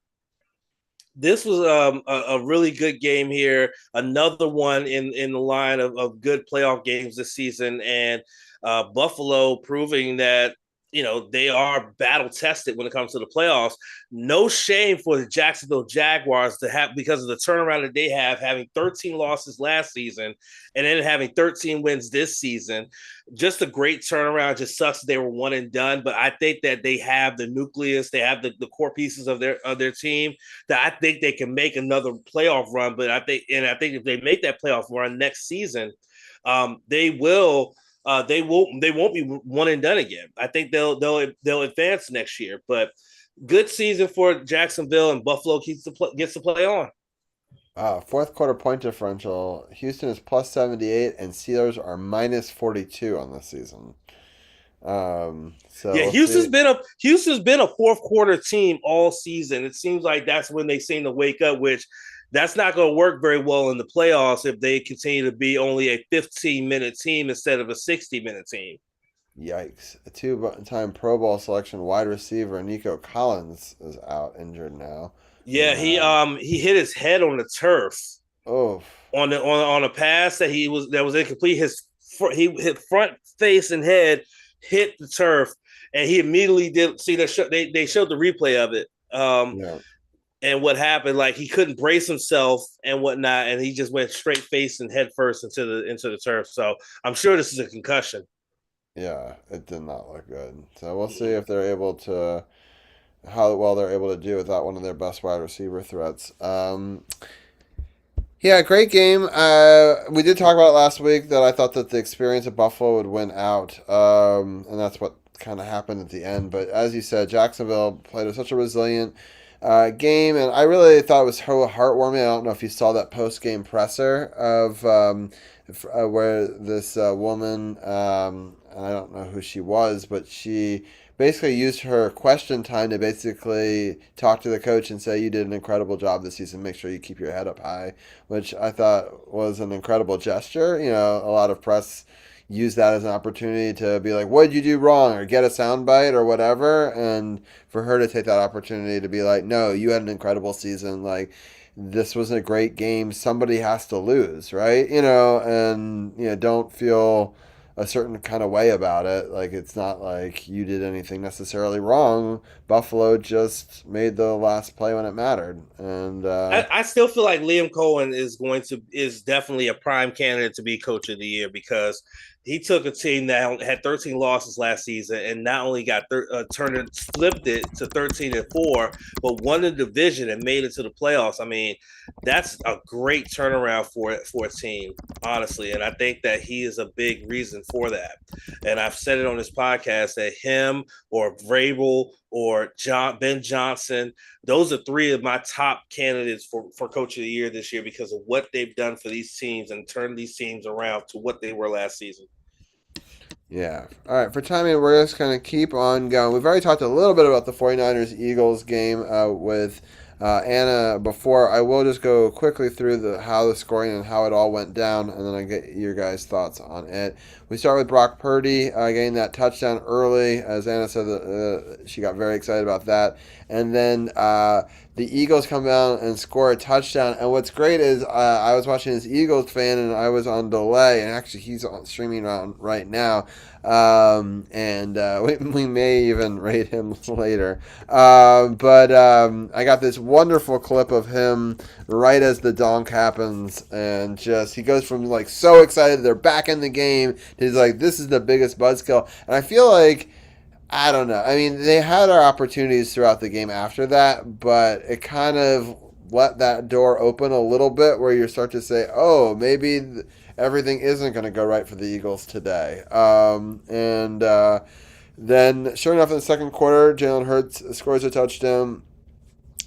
this was a really good game here. Another one in the line of good playoff games this season. And Buffalo proving that they are battle tested when it comes to the playoffs. No shame for the Jacksonville Jaguars to have, because of the turnaround that they have, having 13 losses last season and then having 13 wins this season. Just a great turnaround. Just sucks that they were one and done, but I think that they have the nucleus, they have the core pieces of their team that I think they can make another playoff run. But I think if they make that playoff run next season, they will. They won't be one and done again. I think they'll advance next year. But good season for Jacksonville, and Buffalo gets to play on. Fourth quarter point differential. Houston is plus 78, and Steelers are minus 42 on this season. Houston's been a fourth quarter team all season. It seems like that's when they seem to wake up, which that's not going to work very well in the playoffs if they continue to be only a 15-minute team instead of a 60-minute team. Yikes. A two-time Pro Bowl selection wide receiver Nico Collins is out injured now. Yeah, he hit his head on the turf. Oh. On a pass that was incomplete. His front face and head hit the turf, and he immediately did see that they showed the replay of it. And what happened, like he couldn't brace himself and whatnot, and he just went straight face and head first into the turf. So I'm sure this is a concussion. Yeah, it did not look good. So we'll see if they're able to, how well they're able to do without one of their best wide receiver threats. Yeah, great game. We did talk about it last week that I thought that the experience of Buffalo would win out, and that's what kind of happened at the end. But as you said, Jacksonville played such a resilient game, and I really thought it was so heartwarming. I don't know if you saw that post-game presser of where this woman, and I don't know who she was, but she basically used her question time to basically talk to the coach and say, you did an incredible job this season. Make sure you keep your head up high, which I thought was an incredible gesture. A lot of press use that as an opportunity to be like, what did you do wrong, or get a soundbite or whatever. And for her to take that opportunity to be like, no, you had an incredible season. Like, this was a great game. Somebody has to lose, right? And don't feel a certain kind of way about it. Like, it's not like you did anything necessarily wrong. Buffalo just made the last play when it mattered. And I still feel like Liam Cohen is definitely a prime candidate to be coach of the year, because he took a team that had 13 losses last season and not only got flipped it to 13-4, but won the division and made it to the playoffs. I mean, that's a great turnaround for a team, honestly. And I think that he is a big reason for that. And I've said it on this podcast that him or Vrabel or Ben Johnson, those are three of my top candidates for coach of the year this year, because of what they've done for these teams and turned these teams around to what they were last season. Yeah. All right. For timing, we're just going to keep on going. We've already talked a little bit about the 49ers-Eagles game with Anna before. I will just go quickly through how the scoring and how it all went down, and then I get your guys' thoughts on it. We start with Brock Purdy getting that touchdown early. As Anna said, she got very excited about that. And then the Eagles come down and score a touchdown. And what's great is I was watching this Eagles fan, and I was on delay. And actually, he's on streaming on right now. We may even rate him later. But I got this wonderful clip of him right as the donk happens, and just he goes from like so excited they're back in the game. He's like, this is the biggest buzzkill. And I feel like, I don't know. I mean, they had our opportunities throughout the game after that, but it kind of let that door open a little bit where you start to say, oh, maybe everything isn't going to go right for the Eagles today. Then, sure enough, in the second quarter, Jalen Hurts scores a touchdown,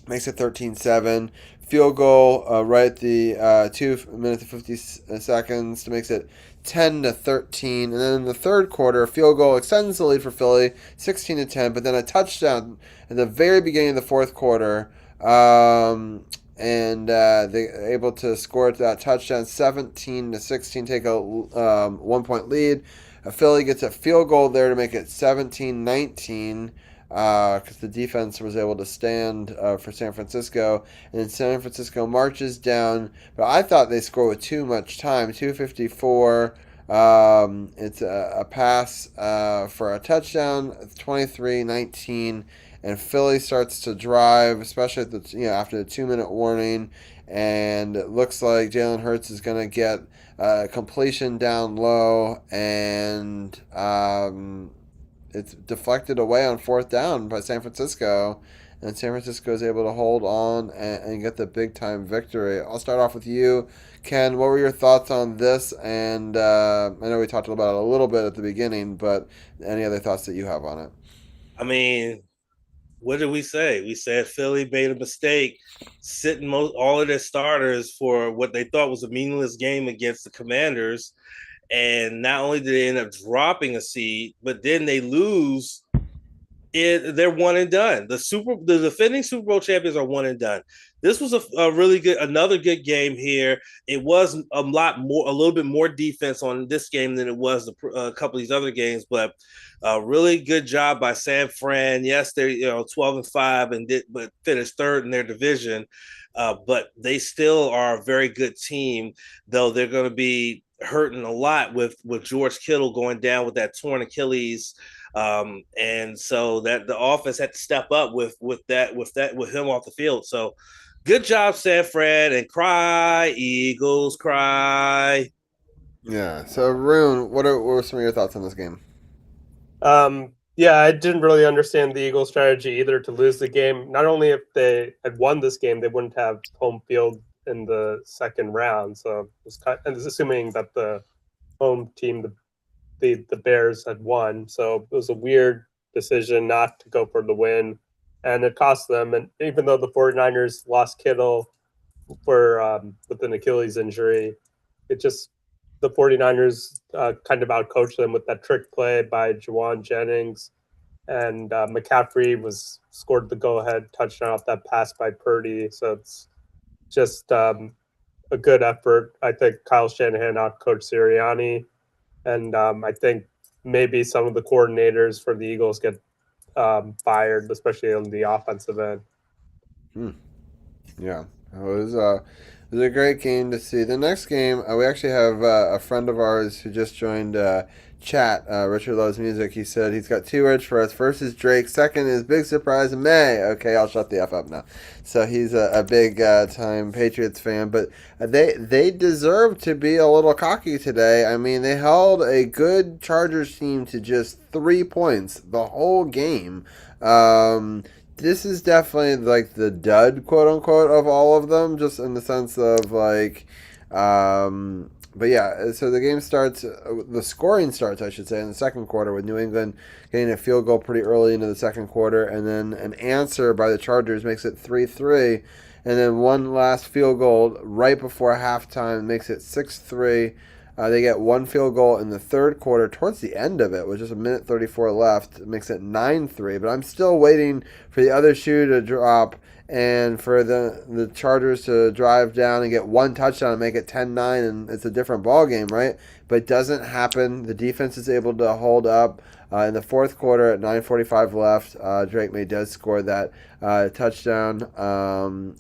makes it 13-7. Field goal right at the 2 minutes and 50 seconds to makes it 10-13. And then in the third quarter, a field goal extends the lead for Philly, 16-10. But then a touchdown at the very beginning of the fourth quarter, and they're able to score that touchdown, 17-16, take a 1-point lead. Philly gets a field goal there to make it 17-19. Because the defense was able to stand for San Francisco. And then San Francisco marches down. But I thought they scored with too much time. 2:54 It's a pass for a touchdown, 23-19, and Philly starts to drive, especially at the after the 2-minute warning, and it looks like Jalen Hurts is going to get completion down low, and it's deflected away on fourth down by San Francisco, and San Francisco is able to hold on and get the big time victory. I'll start off with you, Ken. What were your thoughts on this? And I know we talked about it a little bit at the beginning, but any other thoughts that you have on it? I mean, what did we say? We said Philly made a mistake sitting all of their starters for what they thought was a meaningless game against the Commanders. And not only did they end up dropping a seed, but then they lose. They're one and done. The defending Super Bowl champions are one and done. This was another good game here. It was a little bit more defense on this game than it was a couple of these other games, but a really good job by San Fran. Yes, they're 12-5 but finished third in their division, but they still are a very good team. Though they're going to be hurting a lot with George Kittle going down with that torn Achilles. And so that the offense had to step up with him off the field. So good job, San Fran, and cry, Eagles, cry. Yeah. So, Rune, what were some of your thoughts on this game? Yeah, I didn't really understand the Eagles' strategy either to lose the game. Not only if they had won this game, they wouldn't have home field in the second round. So it was assuming that the home team, the Bears, had won. So it was a weird decision not to go for the win, and it cost them. And even though the 49ers lost Kittle with an Achilles injury, the 49ers kind of outcoached them with that trick play by Juwan Jennings, and McCaffrey scored the go-ahead touchdown off that pass by Purdy. So it's just a good effort. I think Kyle Shanahan outcoached Sirianni, and I think maybe some of the coordinators for the Eagles get fired, especially on the offensive end. Yeah, it was a great game to see. The next game, we actually have a friend of ours who just joined chat, Richard Loves Music. He said he's got 2 words for us. First is Drake. Second is big surprise May. Okay, I'll shut the F up now. So he's a big time Patriots fan, but they deserve to be a little cocky today. I mean, they held a good Chargers team to just 3 points the whole game. This is definitely like the dud, quote unquote, of all of them, just in the sense of like, but yeah. So the game starts, the scoring starts, I should say, in the second quarter with New England getting a field goal pretty early into the second quarter, and then an answer by the Chargers makes it 3-3, and then one last field goal right before halftime makes it 6-3. They get one field goal in the third quarter towards the end of it, with just 1:34 left. It makes it 9-3, but I'm still waiting for the other shoe to drop and for the Chargers to drive down and get one touchdown and make it 10-9, and it's a different ball game, right? But it doesn't happen. The defense is able to hold up. In the fourth quarter, at 9:45 left, Drake May does score that touchdown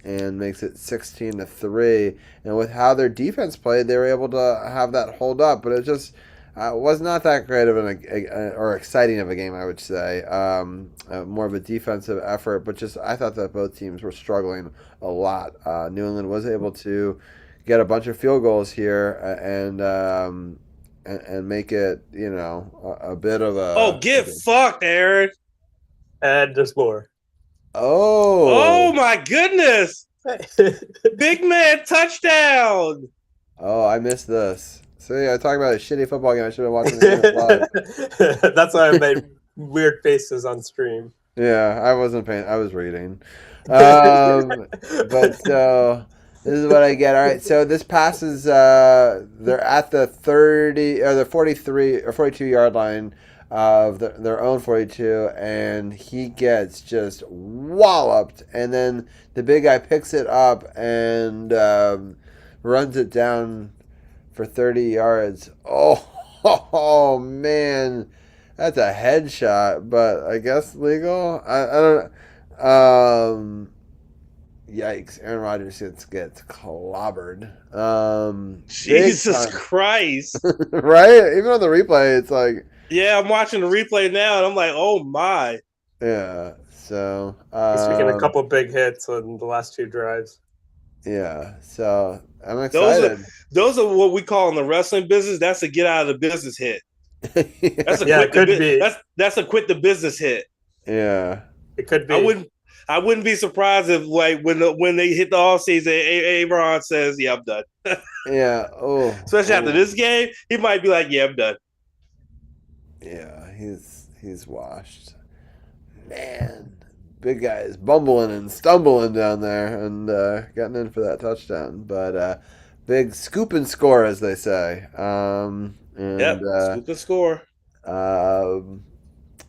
and makes it 16-3. And with how their defense played, they were able to have that hold up. But it just was not that great of or exciting of a game, I would say. More of a defensive effort. But just I thought that both teams were struggling a lot. New England was able to get a bunch of field goals here and make it, a bit of a... Oh, get fucked, Aaron. And there's more. Oh, my goodness. Big man touchdown. Oh, I missed this. See, I talked about a shitty football game. I should have been watching the game live. That's why I made weird faces on stream. Yeah, I wasn't paying. I was reading. But so... This is what I get. All right, so this passes. They're at the 30 or the 43 or 42 yard line of their own 42, and he gets just walloped. And then the big guy picks it up and runs it down for 30 yards. Oh man, that's a headshot, but I guess legal. I don't know. Yikes! Aaron Rodgers gets clobbered. Big Jesus time. Christ. Right? Even on the replay, it's like, Yeah, I'm watching the replay now, and I'm like, oh, my. yeah. So, He's making a couple big hits on the last 2 drives. yeah. So I'm Those excited. are what we call in the wrestling business. That's a get out of the business hit. That's a Yeah, it could be. That's a quit the business hit. Yeah. It could be. I wouldn't be surprised if like when they hit the off season, Aaron says, "Yeah, I'm done." Yeah. Oh. Especially after this game, he might be like, "Yeah, I'm done." Yeah, he's washed. Man, big guy is bumbling and stumbling down there and getting in for that touchdown. But big scoop and score, as they say. Yep, scoop and score.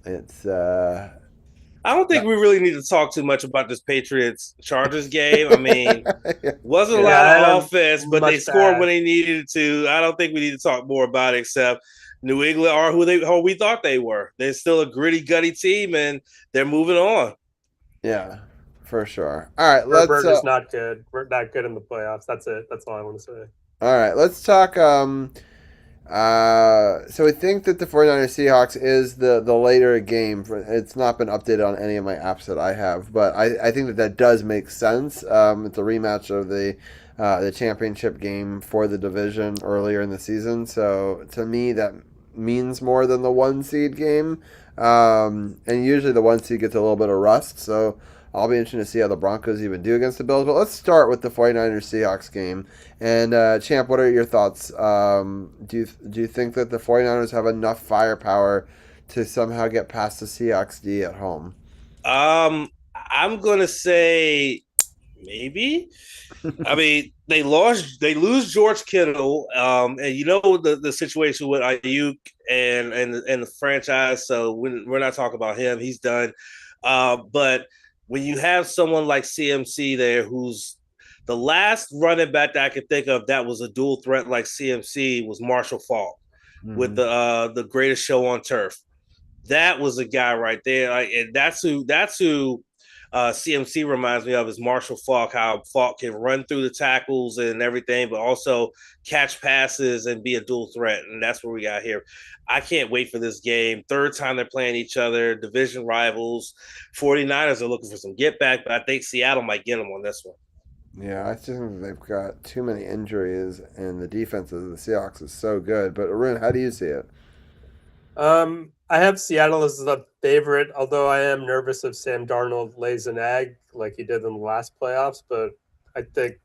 It's I don't think we really need to talk too much about this Patriots Chargers game. I mean, wasn't a lot of offense, but they scored when they needed to. I don't think we need to talk more about it, except New England are who we thought they were. They're still a gritty, gutty team, and they're moving on. Yeah, for sure. All right, Herbert is not good. We're not good in the playoffs. That's it. That's all I want to say. All right, let's talk. So we think that the 49ers Seahawks is the later game. It's not been updated on any of my apps that I have, but I think that does make sense. It's a rematch of the championship game for the division earlier in the season. So to me, that means more than the 1 seed game. And usually the 1 seed gets a little bit of rust. So I'll be interested to see how the Broncos even do against the Bills. But let's start with the 49ers Seahawks game. And Champ, what are your thoughts? Do you think that the 49ers have enough firepower to somehow get past the Seahawks D at home? I'm gonna say maybe. I mean, they lose George Kittle, and you know the situation with Ayuk and the franchise. So we're not talking about him; he's done. But when you have someone like CMC there, who's the last running back that I could think of that was a dual threat like CMC was Marshall Faulk with the greatest show on turf. That was a guy right there, and that's who CMC reminds me of is Marshall Faulk. How Faulk can run through the tackles and everything, but also catch passes and be a dual threat, and that's what we got here. I can't wait for this game. 3rd time they're playing each other, division rivals. 49ers are looking for some get back, but I think Seattle might get them on this one. Yeah, I just think they've got too many injuries, and the defense of the Seahawks is so good. But Arun, how do you see it? I have Seattle as the favorite, although I am nervous if Sam Darnold lays an egg like he did in the last playoffs. But I think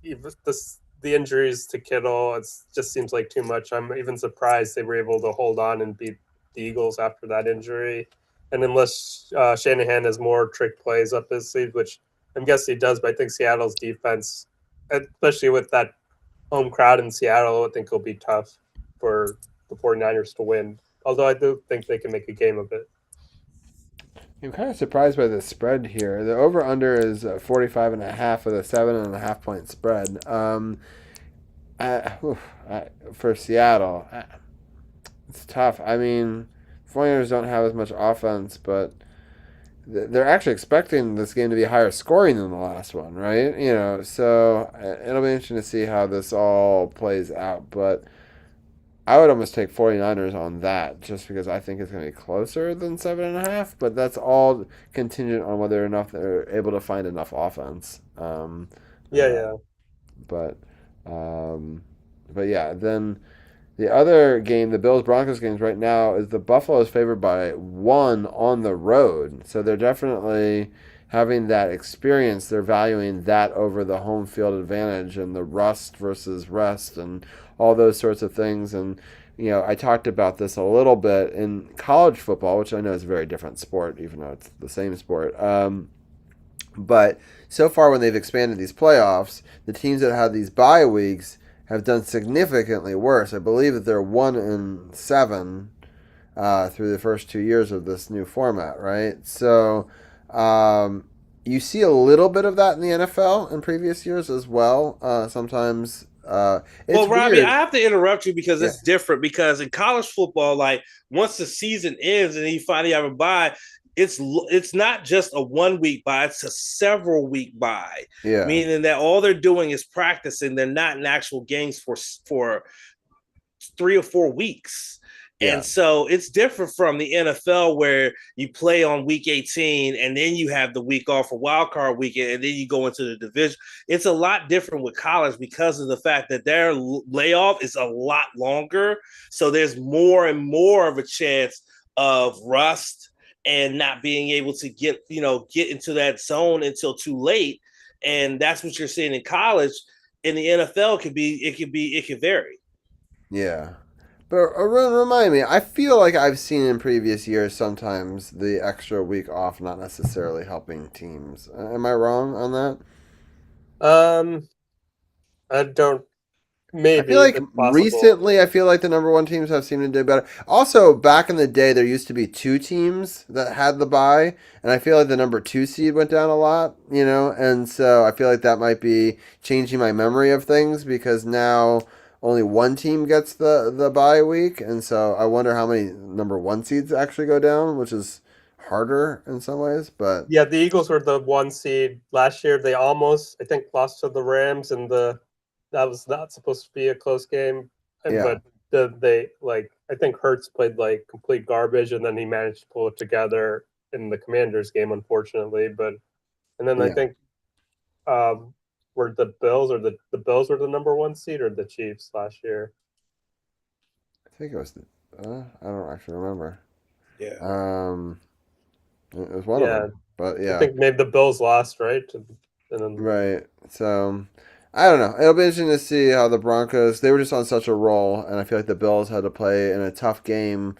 the injuries to Kittle, it just seems like too much. I'm even surprised they were able to hold on and beat the Eagles after that injury. And unless Shanahan has more trick plays up his sleeve, which I'm guessing he does, but I think Seattle's defense, especially with that home crowd in Seattle, I think it'll be tough for the 49ers to win. Although I do think they can make a game of it. I'm kind of surprised by the spread here. The over-under is 45.5 with a 7.5 point spread. For Seattle, it's tough. I mean, 49ers don't have as much offense, but they're actually expecting this game to be higher scoring than the last one, right? So it'll be interesting to see how this all plays out. But I would almost take 49ers on that just because I think it's going to be closer than 7.5, but that's all contingent on whether or not they're able to find enough offense. Yeah. But yeah, then the other game, the Bills-Broncos games right now, is the Buffalo's favored by 1 on the road. So they're definitely having that experience. They're valuing that over the home field advantage and the rust versus rest and all those sorts of things. And, I talked about this a little bit in college football, which I know is a very different sport, even though it's the same sport. But so far when they've expanded these playoffs, the teams that have these bye weeks have done significantly worse. I believe that they're 1-7 through the first 2 years of this new format, right? So you see a little bit of that in the NFL in previous years as well. Sometimes well, Robbie, I have to interrupt you because it's different. Because in college football, like once the season ends and you finally have a bye, it's not just a 1 week bye, it's a several week bye. Yeah. Meaning that all they're doing is practicing. They're not in actual games for 3 or 4 weeks. Yeah. And so it's different from the NFL where you play on week 18 and then you have the week off for wild card weekend and then you go into the division. It's a lot different with college because of the fact that their layoff is a lot longer. So there's more and more of a chance of rust and not being able to get into that zone until too late. And that's what you're seeing in college. In the NFL, it could vary. Yeah. But remind me, I feel like I've seen in previous years sometimes the extra week off not necessarily helping teams. Am I wrong on that? I don't. Maybe I feel like it's possible. recently, I feel like the number one teams have seemed to do better. Also, back in the day, there used to be 2 teams that had the bye, and I feel like the number 2 seed went down a lot, and so I feel like that might be changing my memory of things because now only 1 team gets the bye week, and so I wonder how many number 1 seeds actually go down, which is harder in some ways, but Yeah, the Eagles were the 1 seed last year. They almost, I think, lost to the Rams, and that was not supposed to be a close game. Yeah. But I think Hurts played like complete garbage, and then he managed to pull it together in the Commanders game, unfortunately. And then I Yeah. think were the Bills or the Bills were the number 1 seed or the Chiefs last year? I think it was I don't actually remember. Yeah. It was one of them, but yeah. I think maybe the Bills lost, right? Right. So, I don't know. It'll be interesting to see how the Broncos, they were just on such a roll, and I feel like the Bills had to play in a tough game,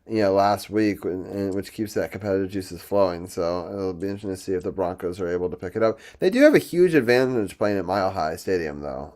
last week, which keeps that competitive juices flowing. So, it'll be interesting to see if the Broncos are able to pick it up. They do have a huge advantage playing at Mile High Stadium, though.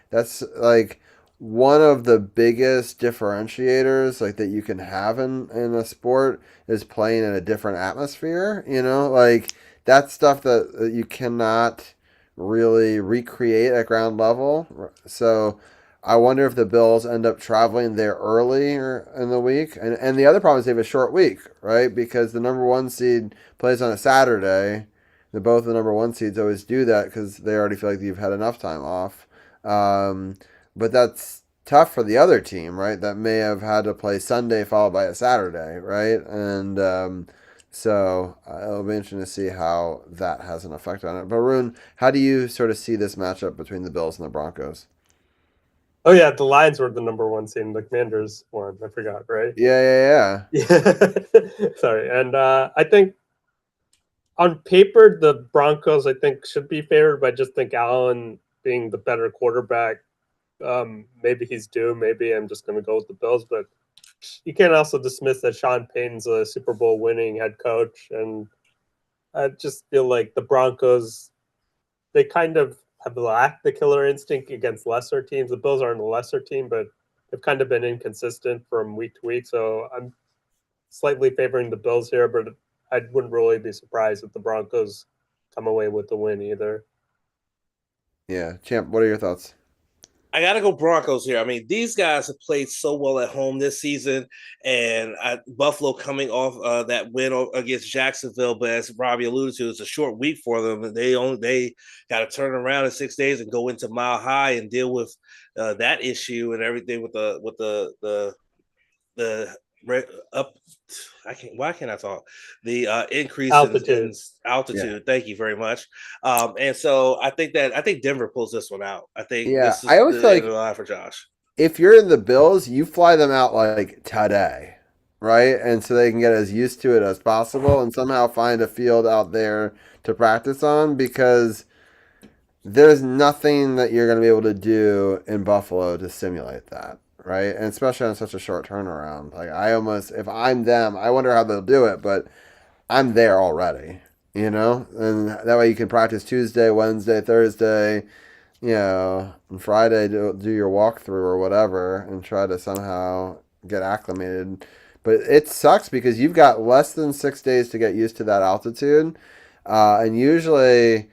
That's like one of the biggest differentiators like that you can have in a sport is playing in a different atmosphere, like that's stuff that you cannot really recreate at ground level. So I wonder if the Bills end up traveling there earlier in the week. And the other problem is they have a short week, right? Because the number 1 seed plays on a Saturday. Both the number 1 seeds always do that because they already feel like you've had enough time off. But that's tough for the other team, right? That may have had to play Sunday followed by a Saturday, right? And so it'll be interesting to see how that has an effect on it. But Rune, how do you sort of see this matchup between the Bills and the Broncos? Oh yeah, the Lions were the number 1 seed. The Commanders won. I forgot, right? Yeah. Sorry, and I think on paper the Broncos I think should be favored, but I just think Allen being the better quarterback, maybe he's due. Maybe I'm just going to go with the Bills, but you can't also dismiss that Sean Payton's a Super Bowl winning head coach, and I just feel like the Broncos, they kind of have lacked the killer instinct against lesser teams. The Bills aren't a lesser team, but they've kind of been inconsistent from week to week. So I'm slightly favoring the Bills here, but I wouldn't really be surprised if the Broncos come away with the win either. Yeah. Champ, what are your thoughts? I got to go Broncos here. I mean, these guys have played so well at home this season, and Buffalo coming off that win against Jacksonville. But as Robbie alluded to, it's a short week for them, and they got to turn around in 6 days and go into Mile High and deal with that issue and everything with the up. Why can't I talk? The increase in altitude. Yeah. Thank you very much. And so I think Denver pulls this one out. I think this is I always feel like line for Josh. If you're in the Bills, you fly them out like today, right? And so they can get as used to it as possible and somehow find a field out there to practice on because there's nothing that you're going to be able to do in Buffalo to simulate that. Right, and especially on such a short turnaround. Like if I'm them, I wonder how they'll do it, but I'm there already, and that way you can practice Tuesday, Wednesday, Thursday, and Friday do your walkthrough or whatever, and try to somehow get acclimated. But it sucks because you've got less than 6 days to get used to that altitude, and usually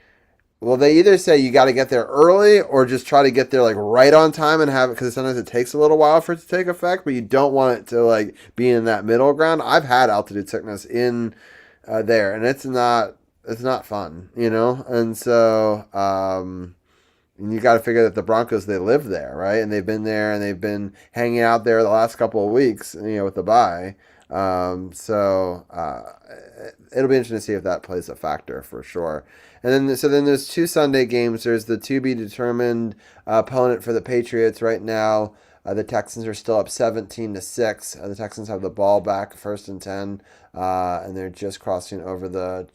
Well, they either say you got to get there early or just try to get there like right on time and have it because sometimes it takes a little while for it to take effect, but you don't want it to like be in that middle ground. I've had altitude sickness in there, and it's not fun, and so and you got to figure that the Broncos they live there, right? And they've been there and they've been hanging out there the last couple of weeks, with the bye. So it'll be interesting to see if that plays a factor for sure. And then there's two Sunday games. There's the to be determined opponent for the Patriots right now. The Texans are still up 17-6. The Texans have the ball back, 1st and 10, and they're just crossing over the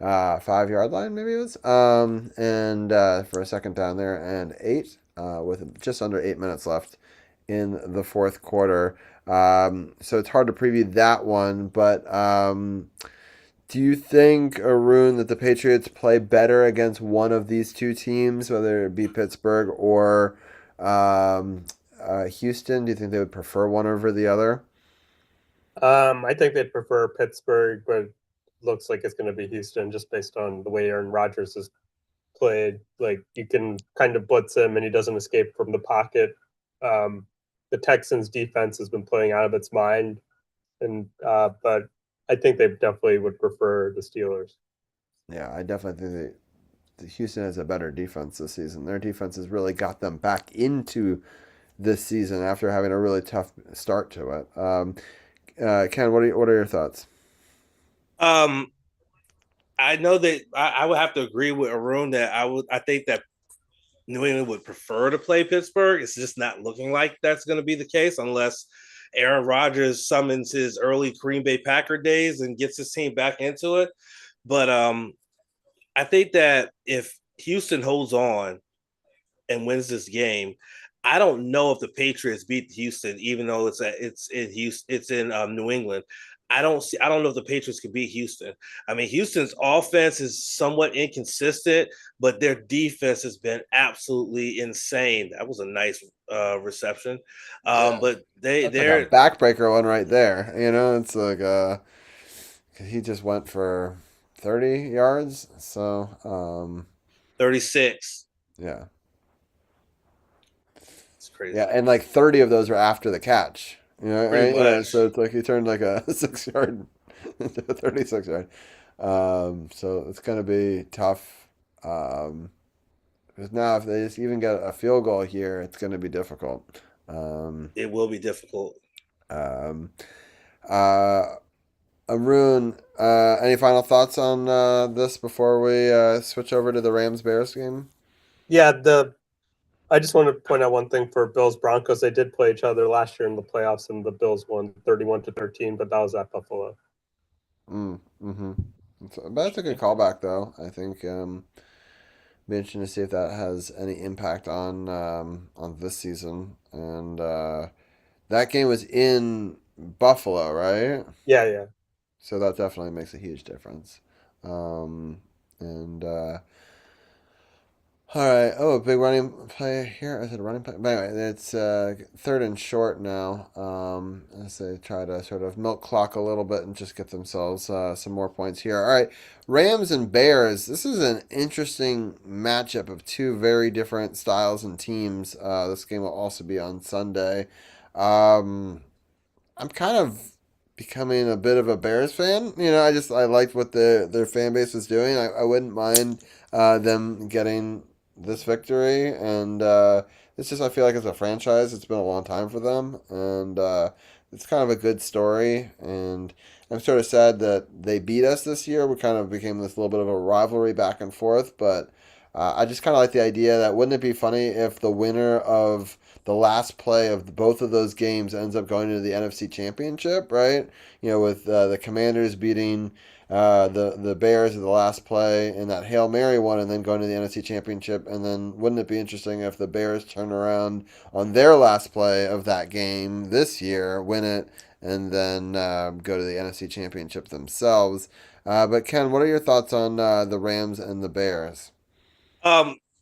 5-yard line, maybe it was, and for a second down there and 8, with just under 8 minutes left in the fourth quarter. So it's hard to preview that one, but do you think, Arun, that the Patriots play better against one of these two teams, whether it be Pittsburgh or Houston? Do you think they would prefer one over the other? I think they'd prefer Pittsburgh, but looks like it's going to be Houston just based on the way Aaron Rodgers has played. Like, you can kind of blitz him and he doesn't escape from the pocket. The Texans defense has been playing out of its mind, and but I think they definitely would prefer the Steelers. Yeah, I definitely think that Houston has a better defense this season. Their defense has really got them back into this season after having a really tough start to it. Ken, what are your thoughts? I know that I would have to agree with Arun that I think that New England would prefer to play Pittsburgh. It's just not looking like that's going to be the case unless Aaron Rodgers summons his early Green Bay Packer days and gets his team back into it. But I think that if Houston holds on and wins this game, I don't know if the Patriots beat Houston, even though it's in Houston, it's in New England. I don't know if the Patriots can beat Houston. I mean, Houston's offense is somewhat inconsistent, but their defense has been absolutely insane. That was a nice reception. Yeah. But They're like a backbreaker one right there. It's like he just went for 30 yards. So 36. Yeah. It's crazy. Yeah, and like 30 of those are after the catch. Pretty right? much. So it's like he turned like a 6-yard into a 36-yard. So it's going to be tough. Because now if they just even get a field goal here, it's going to be difficult. It will be difficult. Um, uh, Arun, any final thoughts on this before we switch over to the Rams-Bears game? Yeah, I just want to point out one thing for Bills Broncos. They did play each other last year in the playoffs, and the Bills won 31-13, but that was at Buffalo. Mm-hmm. But that's a good callback, though. I think be interesting to see if that has any impact on this season. And that game was in Buffalo, right? Yeah. So that definitely makes a huge difference. And all right. Oh, a big running play here. Is it a running play? But anyway, it's 3rd and short now. As they try to sort of milk clock a little bit and just get themselves some more points here. All right, Rams and Bears. This is an interesting matchup of two very different styles and teams. This game will also be on Sunday. I'm kind of becoming a bit of a Bears fan. I liked what their fan base was doing. I wouldn't mind them getting this victory, and it's just I feel like as a franchise, it's been a long time for them, and it's kind of a good story. And I'm sort of sad that they beat us this year. We kind of became this little bit of a rivalry back and forth, but I just kind of like the idea that wouldn't it be funny if the winner of the last play of both of those games ends up going to the NFC Championship, right? With the Commanders beating the Bears at the last play in that Hail Mary one, and then going to the NFC Championship. And then wouldn't it be interesting if the Bears turn around on their last play of that game this year, win it, and then go to the NFC Championship themselves? But Ken, what are your thoughts on the Rams and the Bears?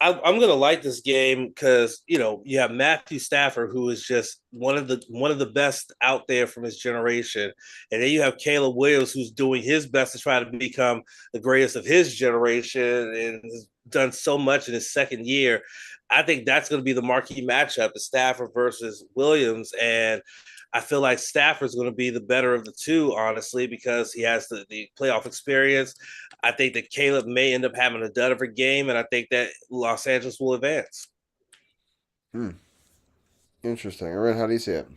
I'm gonna like this game because you have Matthew Stafford, who is just one of the best out there from his generation, and then you have Caleb Williams, who's doing his best to try to become the greatest of his generation, and has done so much in his second year. I think that's going to be the marquee matchup: the Stafford versus Williams, and I feel like Stafford's going to be the better of the two, honestly, because he has the playoff experience. I think that Caleb may end up having a dud of a game, and I think that Los Angeles will advance. Interesting. Aaron, how do you see it?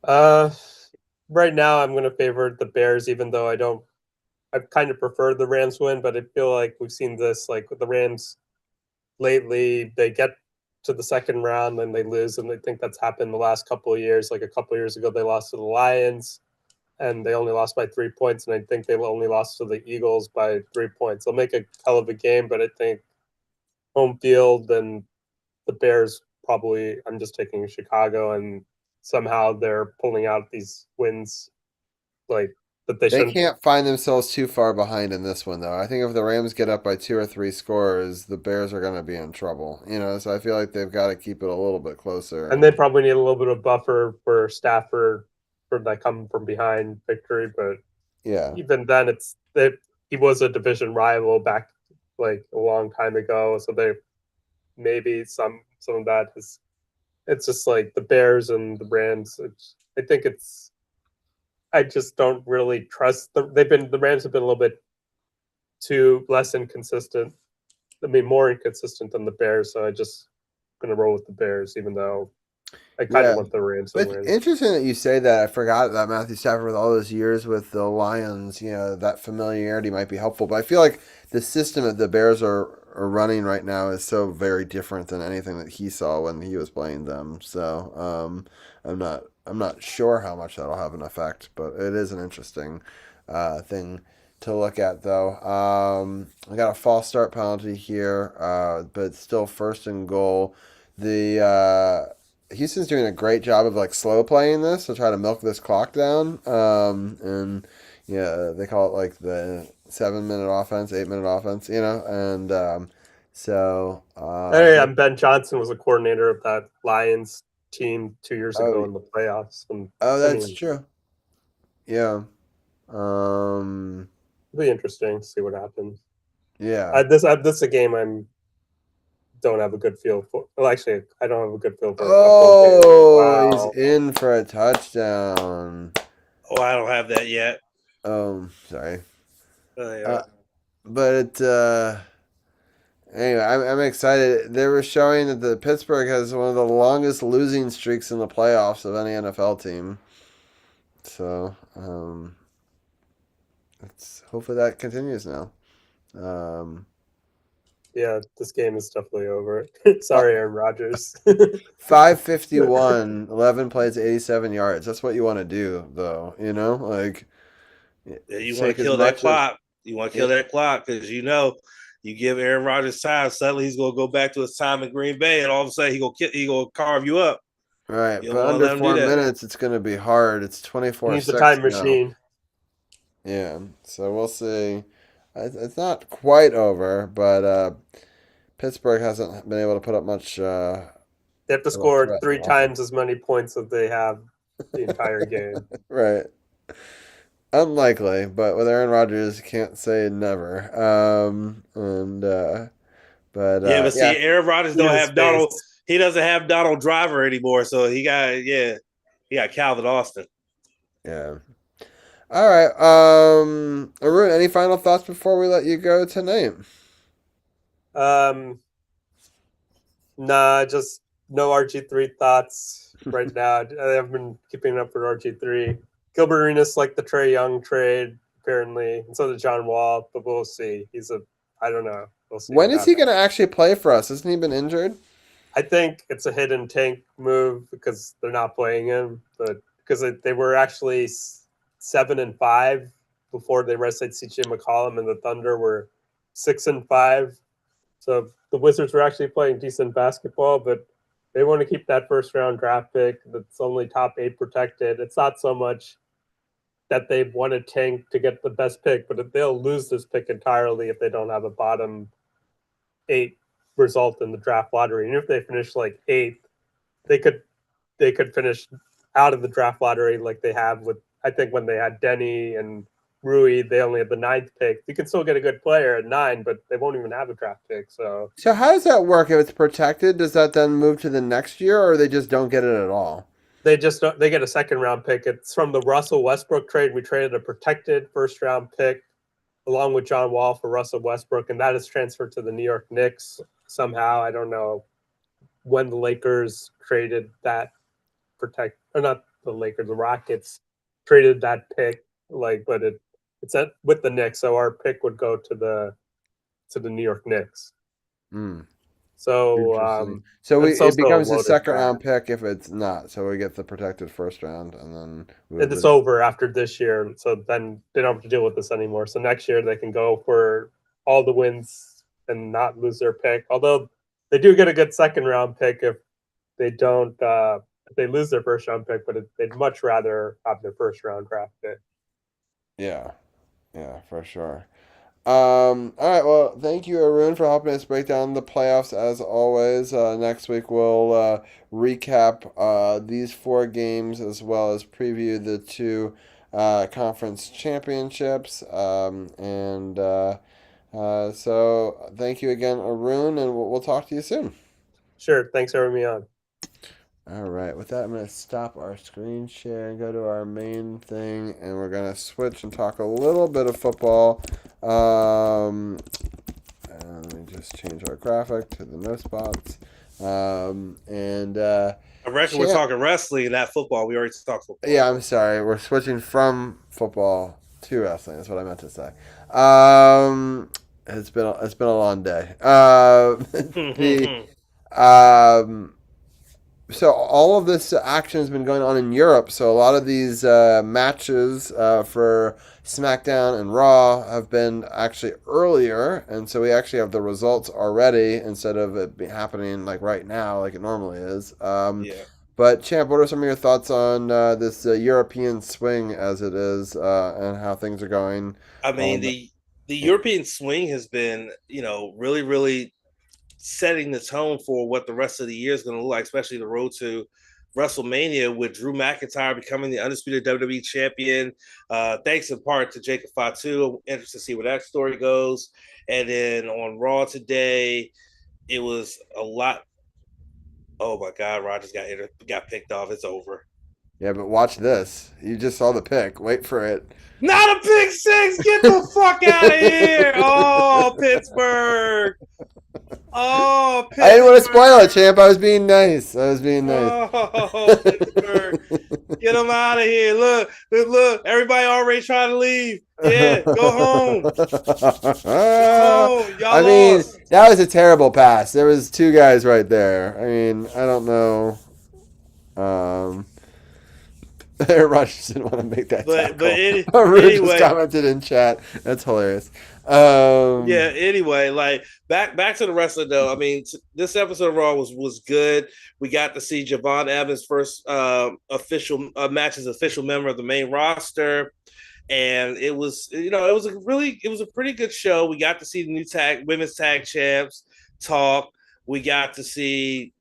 Right now I'm going to favor the Bears, even though I kind of prefer the Rams win, but I feel like we've seen this, like with the Rams lately, they get to the second round and they lose, and I think that's happened the last couple of years. Like a couple of years ago, they lost to the Lions, and they only lost by 3 points, and I think they only lost to the Eagles by 3 points. They'll make a hell of a game, but I think home field and the Bears probably. I'm just taking Chicago, and somehow they're pulling out these wins, like that they They shouldn't. can't find themselves too far behind in this one, though. I think if the Rams get up by 2 or 3 scores, the Bears are going to be in trouble. So I feel like they've got to keep it a little bit closer. And they probably need a little bit of buffer for Stafford for that come from behind victory. But yeah, even then, he was a division rival back like a long time ago, so they maybe some of that is. It's just like the Bears and the Rams. I just don't really trust the Rams have been a little bit too less inconsistent. I mean, more inconsistent than the Bears. So I just gonna roll with the Bears, even though I kind of want the Rams to But win. interesting that you say that. I forgot that Matthew Stafford, with all those years with the Lions, that familiarity might be helpful. But I feel like the system that the Bears are running right now is so very different than anything that he saw when he was playing them. So I'm not sure how much that'll have an effect, but it is an interesting thing to look at, though. I got a false start penalty here, but still first and goal. The Houston's doing a great job of like slow playing this to try to milk this clock down. And they call it like the 7-minute offense, 8-minute offense, and so. Hey, I'm Ben Johnson was a coordinator of that Lions team 2 years ago in the playoffs. That's true. Yeah. It'll be interesting to see what happens. Yeah. This is a game don't have a good feel for. Well, actually, I don't have a good feel for. He's in for a touchdown. Oh, I don't have that yet. Sorry. Yeah. But anyway, I'm excited. They were showing that the Pittsburgh has one of the longest losing streaks in the playoffs of any NFL team. So, hopefully that continues now. Yeah, this game is definitely over. Sorry, Aaron Rodgers. 551, 11 plays, 87 yards. That's what you want to do, though. You want to kill that clock. You want to kill that clock because you give Aaron Rodgers time. Suddenly he's gonna go back to his time in Green Bay, and all of a sudden he gonna carve you up. Right, but under 4 minutes, it's gonna be hard. It's 24. He's a time machine. Yeah, so we'll see. It's not quite over, but Pittsburgh hasn't been able to put up much. They have to score 3 times as many points as they have the entire game. Right. Unlikely, but with Aaron Rodgers, you can't say never. Aaron Rodgers don't have Donald. He doesn't have Donald Driver anymore, so he got Calvin Austin. Yeah. All right. Arun, any final thoughts before we let you go tonight? Nah, just no RG3 thoughts right now. I haven't been keeping up with RG3. Gilbert Arenas liked the Trae Young trade, apparently, and so did John Wall, but we'll see. I don't know. We'll see. When is he going to actually play for us? Hasn't he been injured? I think it's a hidden tank move because they're not playing him, but because they were actually 7-5 before they rested CJ McCollum, and the Thunder were 6-5. So the Wizards were actually playing decent basketball, but they want to keep that first round draft pick that's only top 8 protected. It's not so much that they want to tank to get the best pick, but they'll lose this pick entirely if they don't have a bottom 8 result in the draft lottery. And if they finish like 8th, they could finish out of the draft lottery like they have with, I think when they had Denny and Rui, they only had the 9th pick. You can still get a good player at 9, but they won't even have a draft pick. So how does that work? If it's protected, does that then move to the next year, or they just don't get it at all? they get a 2nd round pick. It's from the Russell Westbrook trade. We traded a protected 1st round pick along with John Wall for Russell Westbrook, and that is transferred to the New York Knicks somehow. I don't know when the Lakers traded that not the Lakers, the Rockets traded that pick, but it's with the Knicks, so our pick would go to the New York Knicks. So it becomes a 2nd round pick if it's not. So we get the protected 1st round, and then it's over after this year. So then they don't have to deal with this anymore. So next year they can go for all the wins and not lose their pick. Although they do get a good 2nd round pick if they don't. If they lose their 1st round pick, but they'd much rather have their 1st round draft pick. Yeah, for sure. All right. Well, thank you, Arun, for helping us break down the playoffs as always. Next week we'll recap these 4 games as well as preview the 2 conference championships. So thank you again, Arun, and we'll talk to you soon. Sure. Thanks for having me on. All right. With that, I'm going to stop our screen share and go to our main thing, and we're going to switch and talk a little bit of football. And let me just change our graphic to the no spots. I reckon we're talking wrestling, not football. We already talked football. Yeah, I'm sorry. We're switching from football to wrestling. That's what I meant to say. It's been a long day. So all of this action has been going on in Europe. So a lot of these matches for SmackDown and Raw have been actually earlier, and so we actually have the results already instead of it happening like right now, like it normally is. But Champ, what are some of your thoughts on this European swing as it is, and how things are going? I mean, the European swing has been, really, really setting the tone for what the rest of the year is going to look like, especially the road to WrestleMania with Drew McIntyre becoming the undisputed WWE champion. Thanks in part to Jacob Fatu. I'm interested to see where that story goes. And then on Raw today, it was a lot. Oh my God, Rogers got picked off. It's over. Yeah, but watch this. You just saw the pick. Wait for it. Not a pick 6. Get the fuck out of here. Oh, Pittsburgh. Oh, Pittsburgh. I didn't want to spoil it, Champ. I was being nice. Oh, Pittsburgh. Get them out of here. Look. Everybody already trying to leave. Yeah, go home. Y'all lost. That was a terrible pass. There was 2 guys right there. I mean, I don't know. Rogers didn't want to make that tackle. But anyway, just commented in chat. That's hilarious. Anyway, like back to the wrestling though. I mean, this episode of Raw was good. We got to see Javon Evans' first official member of the main roster, and it was a pretty good show. We got to see the new women's tag champs talk. We got to see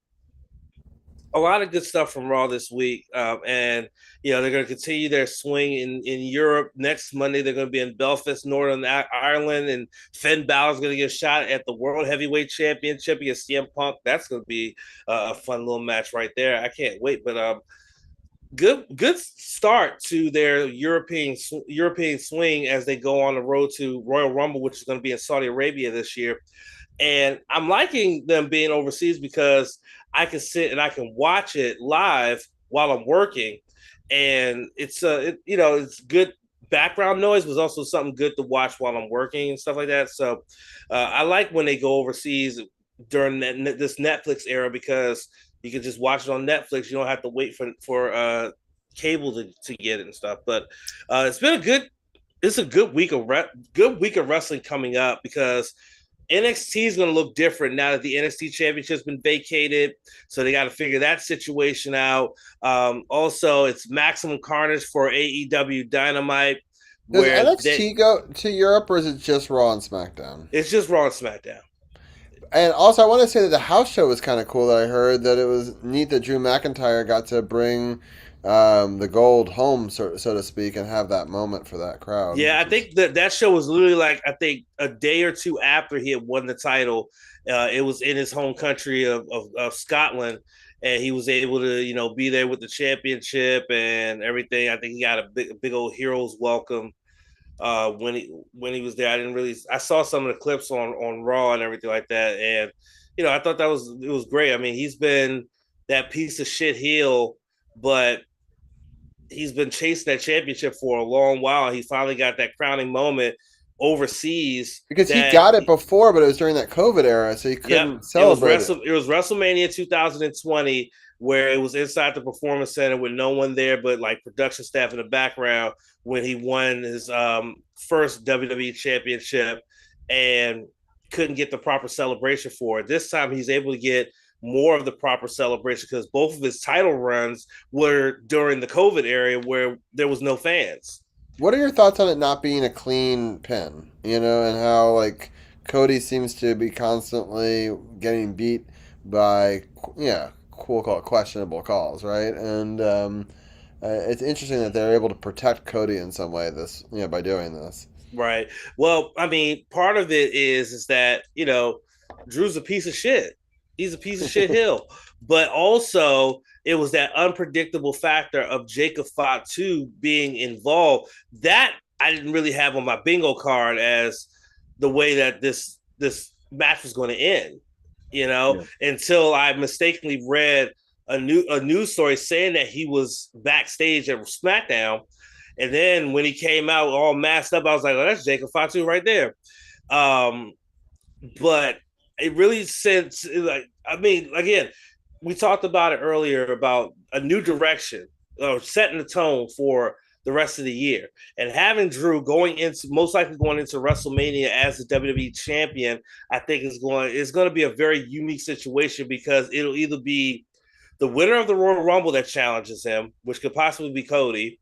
a lot of good stuff from Raw this week. And, they're going to continue their swing in Europe. Next Monday, they're going to be in Belfast, Northern Ireland, and Finn Balor's going to get a shot at the World Heavyweight Championship against CM Punk. That's going to be a fun little match right there. I can't wait. But good start to their European swing as they go on the road to Royal Rumble, which is going to be in Saudi Arabia this year. And I'm liking them being overseas because I can sit and I can watch it live while I'm working, and it's good background noise, but also something good to watch while I'm working and stuff like that. So I like when they go overseas during this Netflix era because you can just watch it on Netflix. You don't have to wait for cable to get it and stuff. But it's a good week of wrestling coming up because NXT is going to look different now that the NXT championship's been vacated. So they got to figure that situation out. Also, it's Maximum Carnage for AEW Dynamite. Does NXT go to Europe or is it just Raw and SmackDown? It's just Raw and SmackDown. And also, I want to say that the house show was kind of cool. That I heard that it was neat that Drew McIntyre got to bring the gold home, so to speak, and have that moment for that crowd. Yeah, I think that show was literally like, I think a day or two after he had won the title. It was in his home country of Scotland, and he was able to be there with the championship and everything. I think he got a big old hero's welcome when he was there. I saw some of the clips on Raw and everything like that, and I thought it was great. I mean, he's been that piece of shit heel, but he's been chasing that championship for a long while. He finally got that crowning moment overseas because he got it before, but it was during that COVID era, so he couldn't celebrate it. It was WrestleMania 2020, where it was inside the Performance Center with no one there but like production staff in the background when he won his first WWE championship and couldn't get the proper celebration for it. This time he's able to get more of the proper celebration because both of his title runs were during the COVID era where there was no fans. What are your thoughts on it not being a clean pin, and how like Cody seems to be constantly getting beat by, we'll call it questionable calls, right? And it's interesting that they're able to protect Cody in some way by doing this. Right. Well, I mean, part of it is that, Drew's a piece of shit. He's a piece of shit heel. But also, it was that unpredictable factor of Jacob Fatu being involved that I didn't really have on my bingo card as the way that this match was going to end, until I mistakenly read a news story saying that he was backstage at SmackDown. And then when he came out all masked up, I was like, oh, that's Jacob Fatu right there. But it really again, we talked about it earlier about a new direction, setting the tone for the rest of the year. And having Drew most likely going into WrestleMania as the WWE champion, I think is going to be a very unique situation because it'll either be the winner of the Royal Rumble that challenges him, which could possibly be Cody,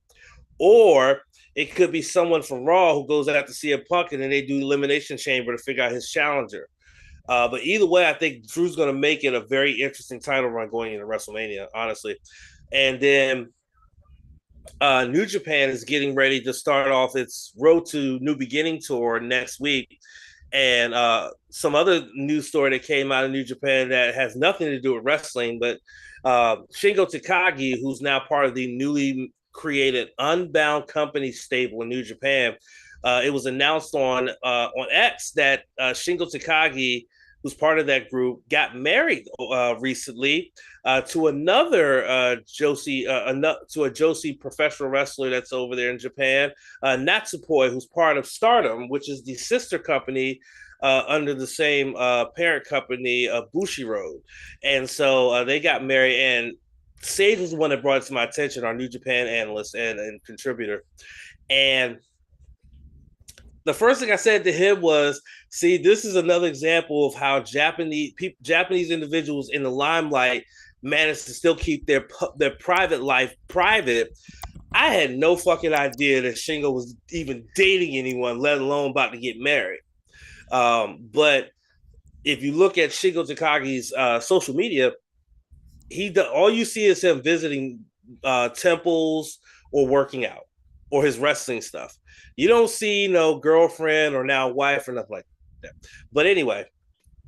or it could be someone from Raw who goes out to CM Punk and then they do Elimination Chamber to figure out his challenger. But either way, I think Drew's going to make it a very interesting title run going into WrestleMania, honestly. And then New Japan is getting ready to start off its Road to New Beginning tour next week. And some other news story that came out of New Japan that has nothing to do with wrestling, but Shingo Takagi, who's now part of the newly created Unbound Company stable in New Japan, it was announced on X that Shingo Takagi, who's part of that group, got married recently to another Joshi professional wrestler that's over there in Japan, Natsupoi, who's part of Stardom, which is the sister company under the same parent company of Bushiroad. And so they got married, and Sage was the one that brought it to my attention, our New Japan analyst and contributor. And the first thing I said to him was, see, this is another example of how Japanese individuals in the limelight manage to still keep their private life private. I had no fucking idea that Shingo was even dating anyone, let alone about to get married. But if you look at Shingo Takagi's social media, all you see is him visiting temples or working out or his wrestling stuff. You don't see no girlfriend or now wife or nothing like that. But anyway,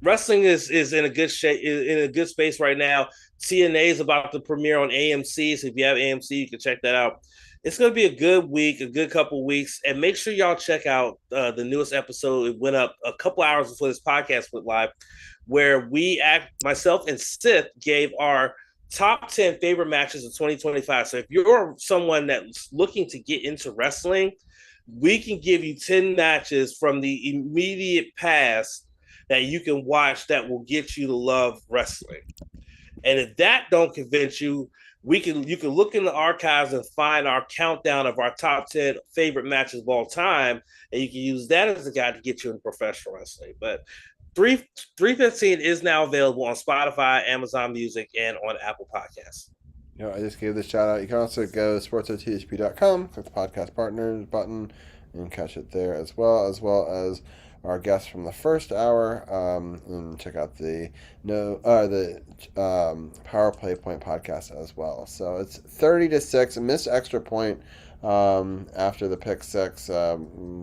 wrestling is in a good shape, in a good space right now. TNA is about to premiere on AMC, so if you have AMC, you can check that out. It's going to be a good week, a good couple weeks, and make sure y'all check out the newest episode. It went up a couple hours before this podcast went live, where myself and Sith gave our top 10 favorite matches of 2025. So if you're someone that's looking to get into wrestling, we can give you 10 matches from the immediate past that you can watch that will get you to love wrestling. And if that don't convince you, you can look in the archives and find our countdown of our top 10 favorite matches of all time, and you can use that as a guide to get you into professional wrestling. But 315 is now available on Spotify, Amazon Music, and on Apple Podcasts. I just gave this shout out. You can also go to SportsOTHP.com, click the podcast partners button, and catch it there as well as our guests from the first hour. And check out the Power Play Point podcast as well. So it's 30-6, a missed extra point after the pick six,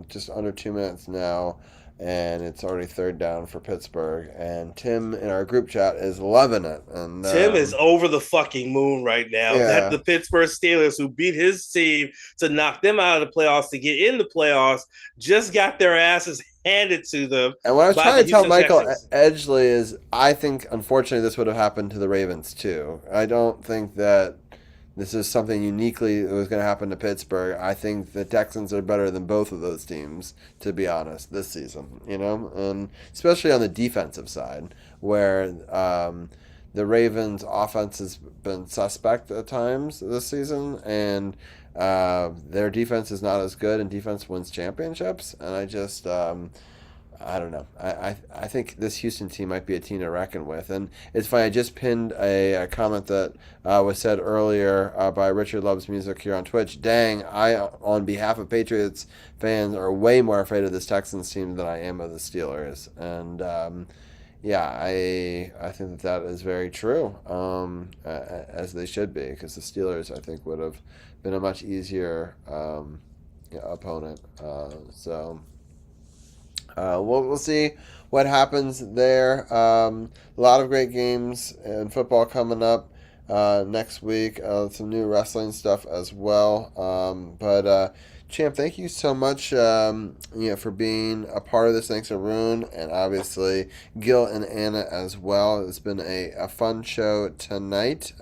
just under 2 minutes now. And it's already third down for Pittsburgh. And Tim in our group chat is loving it. And Tim is over the fucking moon right now. Yeah. That the Pittsburgh Steelers, who beat his team to knock them out of the playoffs to get in the playoffs, just got their asses handed to them. And what I was trying to tell Michael Texans. Edgley is, I think, unfortunately, this would have happened to the Ravens too. I don't think that this is something uniquely that was going to happen to Pittsburgh. I think the Texans are better than both of those teams, to be honest, this season. And especially on the defensive side, where the Ravens' offense has been suspect at times this season, and their defense is not as good, and defense wins championships. And I just, I don't know. I think this Houston team might be a team to reckon with. And it's funny, I just pinned a comment that was said earlier by Richard Loves Music here on Twitch. Dang, I, on behalf of Patriots fans, are way more afraid of this Texans team than I am of the Steelers. And yeah, I think that is very true, as they should be, because the Steelers, I think, would have been a much easier opponent. We'll see what happens there. A lot of great games in football coming up next week. Some new wrestling stuff as well. But Champ, thank you so much for being a part of this. Thanks, Arun, and obviously Gil and Anna as well. It's been a fun show tonight.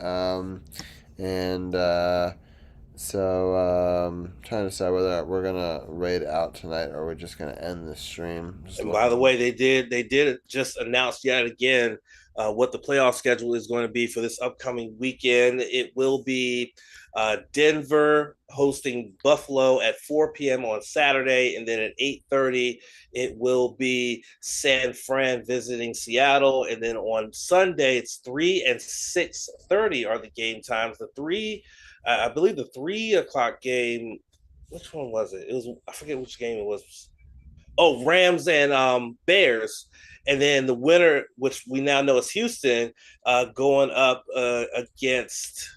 So, trying to decide whether we're gonna raid out tonight or we're just gonna end this stream. And by the way, they did just announce yet again what the playoff schedule is going to be for this upcoming weekend. It will be Denver hosting Buffalo at 4 p.m. on Saturday, and then at 8:30 it will be San Fran visiting Seattle, and then on Sunday it's 3 and 6:30 are the game times. I believe the 3 o'clock game. Which one was it? I forget which game it was. Oh, Rams and Bears. And then the winner, which we now know is Houston, going up against.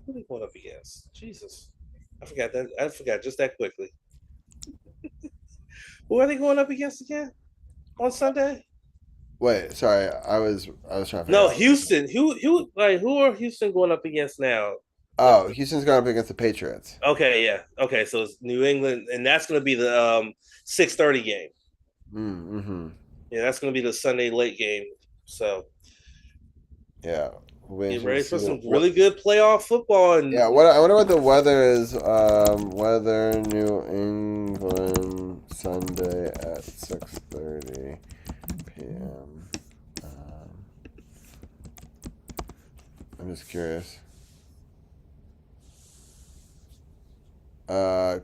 Who are they going up against? Jesus. I forgot just that quickly. Who are they going up against again on Sunday? Wait, sorry, I was trying to figure out. Houston. Who are Houston going up against now? Oh, Houston's going up against the Patriots. Okay, yeah. Okay, so it's New England, and that's going to be the 6:30 game. Mm-hmm. Yeah, that's going to be the Sunday late game. So, yeah, get ready for some really good playoff football. And I wonder what the weather is. Weather New England Sunday at 6:30 p.m. I'm just curious.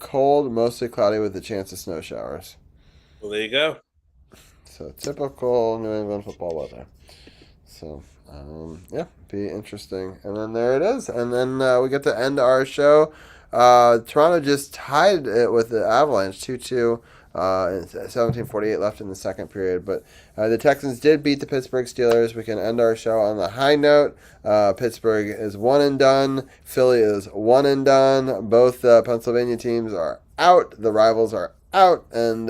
Cold, mostly cloudy with a chance of snow showers. Well, there you go. So typical New England football weather. So, be interesting. And then there it is. And then we get to end our show. Toronto just tied it with the Avalanche 2-2. 17:48 left in the second period. But the Texans did beat the Pittsburgh Steelers. We can end our show on the high note. Pittsburgh is 1 and done. Philly is 1 and done. Both Pennsylvania teams are out. The rivals are out. And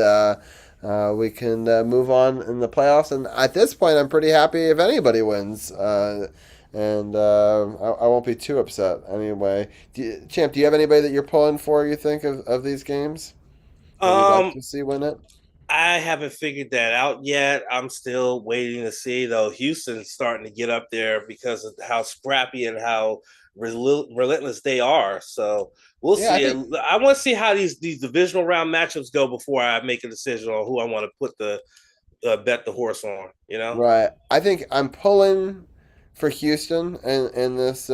we can move on in the playoffs. And at this point, I'm pretty happy if anybody wins. I won't be too upset anyway. Champ, do you have anybody that you're pulling for, you think, of these games? Like to see win it? I haven't figured that out yet. I'm still waiting to see, though. Houston's starting to get up there because of how scrappy and how relentless they are. So we'll see. I want to see how these divisional round matchups go before I make a decision on who I want to put the bet the horse on. Right. I think I'm pulling for Houston in this.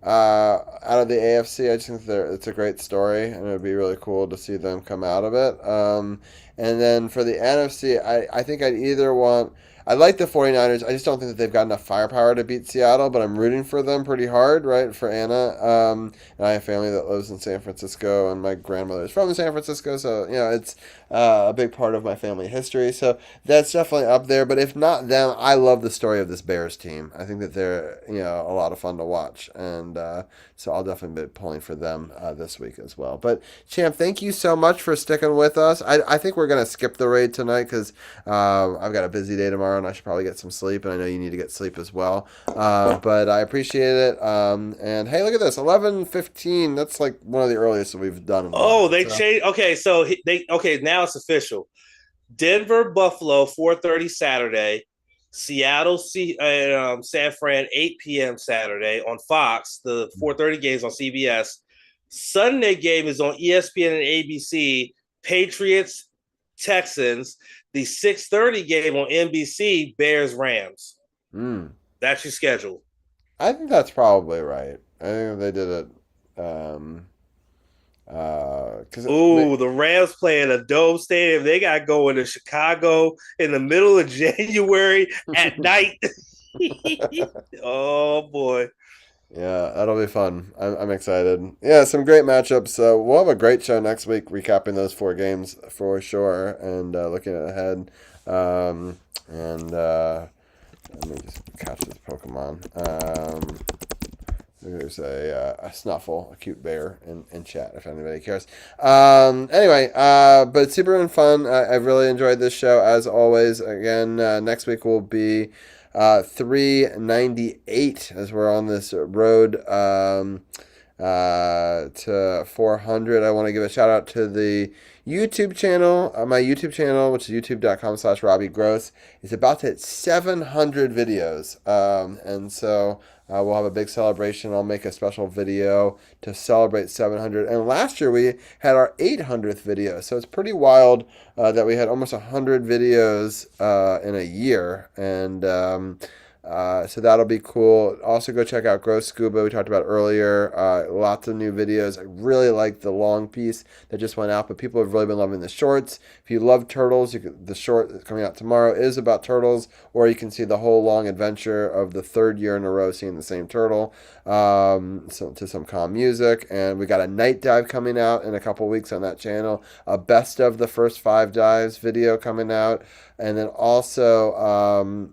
Out of the AFC, I just think it's a great story, and it would be really cool to see them come out of it. And then for the NFC, I think I'd either want. I like the 49ers. I just don't think that they've got enough firepower to beat Seattle, but I'm rooting for them pretty hard, right? For Anna. And I have family that lives in San Francisco, and my grandmother is from San Francisco, so, it's a big part of my family history. So that's definitely up there. But if not them, I love the story of this Bears team. I think that they're, a lot of fun to watch. And so I'll definitely be pulling for them this week as well. But, Champ, thank you so much for sticking with us. I think we're going to skip the raid tonight because I've got a busy day tomorrow, and I should probably get some sleep, and I know you need to get sleep as well. But I appreciate it. And, hey, look at this, 11:15. That's like one of the earliest that we've done. They changed. Okay, so now it's official. Denver, Buffalo, 4:30 Saturday. Seattle, San Fran, 8 p.m. Saturday on Fox. The 4:30 games on CBS. Sunday game is on ESPN and ABC. Patriots, Texans. The 6:30 game on NBC. Bears, Rams. That's your schedule. I think that's probably right. I think they did it. The Rams play in a dome stadium. They got to go into Chicago in the middle of January at night. Oh boy. Yeah, that'll be fun. I'm excited. Yeah, some great matchups. So we'll have a great show next week, recapping those 4 games for sure, and looking ahead. Let me just catch this Pokemon. There's a Snuffle, a cute bear in chat if anybody cares. Anyway, but super fun. I've really enjoyed this show as always. Again, next week will be 398 as we're on this road to 400. I want to give a shout out to the YouTube channel. My YouTube channel, which is youtube.com/Robbie Gross, is about to hit 700 videos. And so we'll have a big celebration. I'll make a special video to celebrate 700. And last year we had our 800th video. So it's pretty wild that we had almost 100 videos in a year. And so that'll be cool. Also, go check out Gross Scuba. We talked about earlier. Lots of new videos. I really like the long piece that just went out, but people have really been loving the shorts. If you love turtles, the short that's coming out tomorrow is about turtles, or you can see the whole long adventure of the 3rd year in a row seeing the same turtle. So to some calm music, and we got a night dive coming out in a couple weeks on that channel. A best of the first 5 dives video coming out, and then also.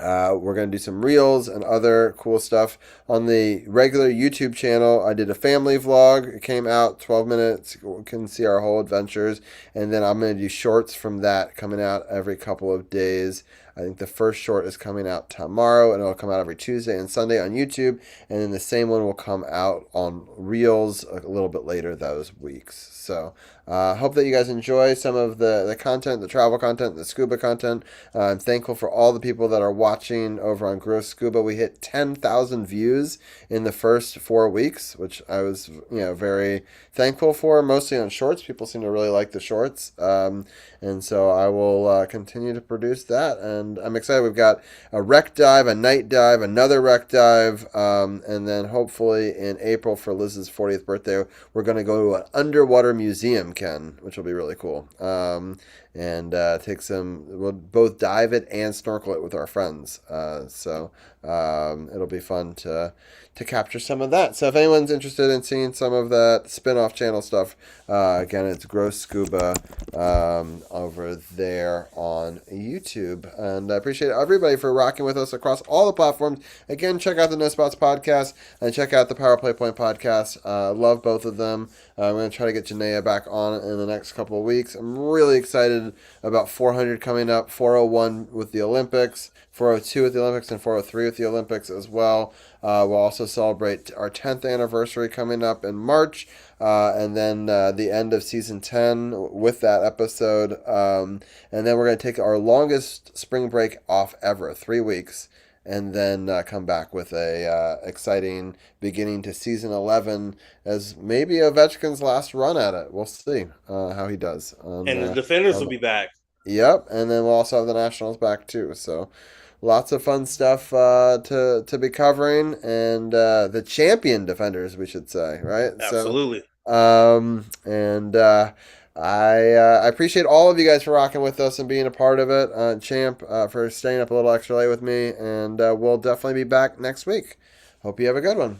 We're going to do some reels and other cool stuff on the regular YouTube channel. I did a family vlog. It came out 12 minutes. You can see our whole adventures. And then I'm going to do shorts from that coming out every couple of days. I think the first short is coming out tomorrow, and it'll come out every Tuesday and Sunday on YouTube. And then the same one will come out on Reels a little bit later those weeks. So hope that you guys enjoy some of the content, the travel content, the scuba content. I'm thankful for all the people that are watching over on Gross Scuba. We hit 10,000 views in the first 4 weeks, which I was very thankful for, mostly on shorts. People seem to really like the shorts. And so I will continue to produce that. And I'm excited. We've got a wreck dive, a night dive, another wreck dive, and then hopefully in April for Liz's 40th birthday, we're going to go to an underwater museum, Ken, which will be really cool. And we'll both dive it and snorkel it with our friends. So it'll be fun to capture some of that. So if anyone's interested in seeing some of that spin-off channel stuff, again, it's Gross Scuba over there on YouTube. And I appreciate everybody for rocking with us across all the platforms. Again, check out the No Spots podcast and check out the Power Play Point podcast. Love both of them. I'm going to try to get Janaea back on in the next couple of weeks. I'm really excited about 400 coming up, 401 with the Olympics, 402 with the Olympics, and 403 with the Olympics as well. We'll also celebrate our 10th anniversary coming up in March, and then the end of season 10 with that episode. And then we're going to take our longest spring break off ever, 3 weeks, and then come back with a exciting beginning to season 11 as maybe Ovechkin's last run at it. We'll see how he does. And the Defenders will be back. Yep, and then we'll also have the Nationals back too. So lots of fun stuff to be covering, and the champion Defenders, we should say, right? Absolutely. So, I appreciate all of you guys for rocking with us and being a part of it. Champ, for staying up a little extra late with me. And we'll definitely be back next week. Hope you have a good one.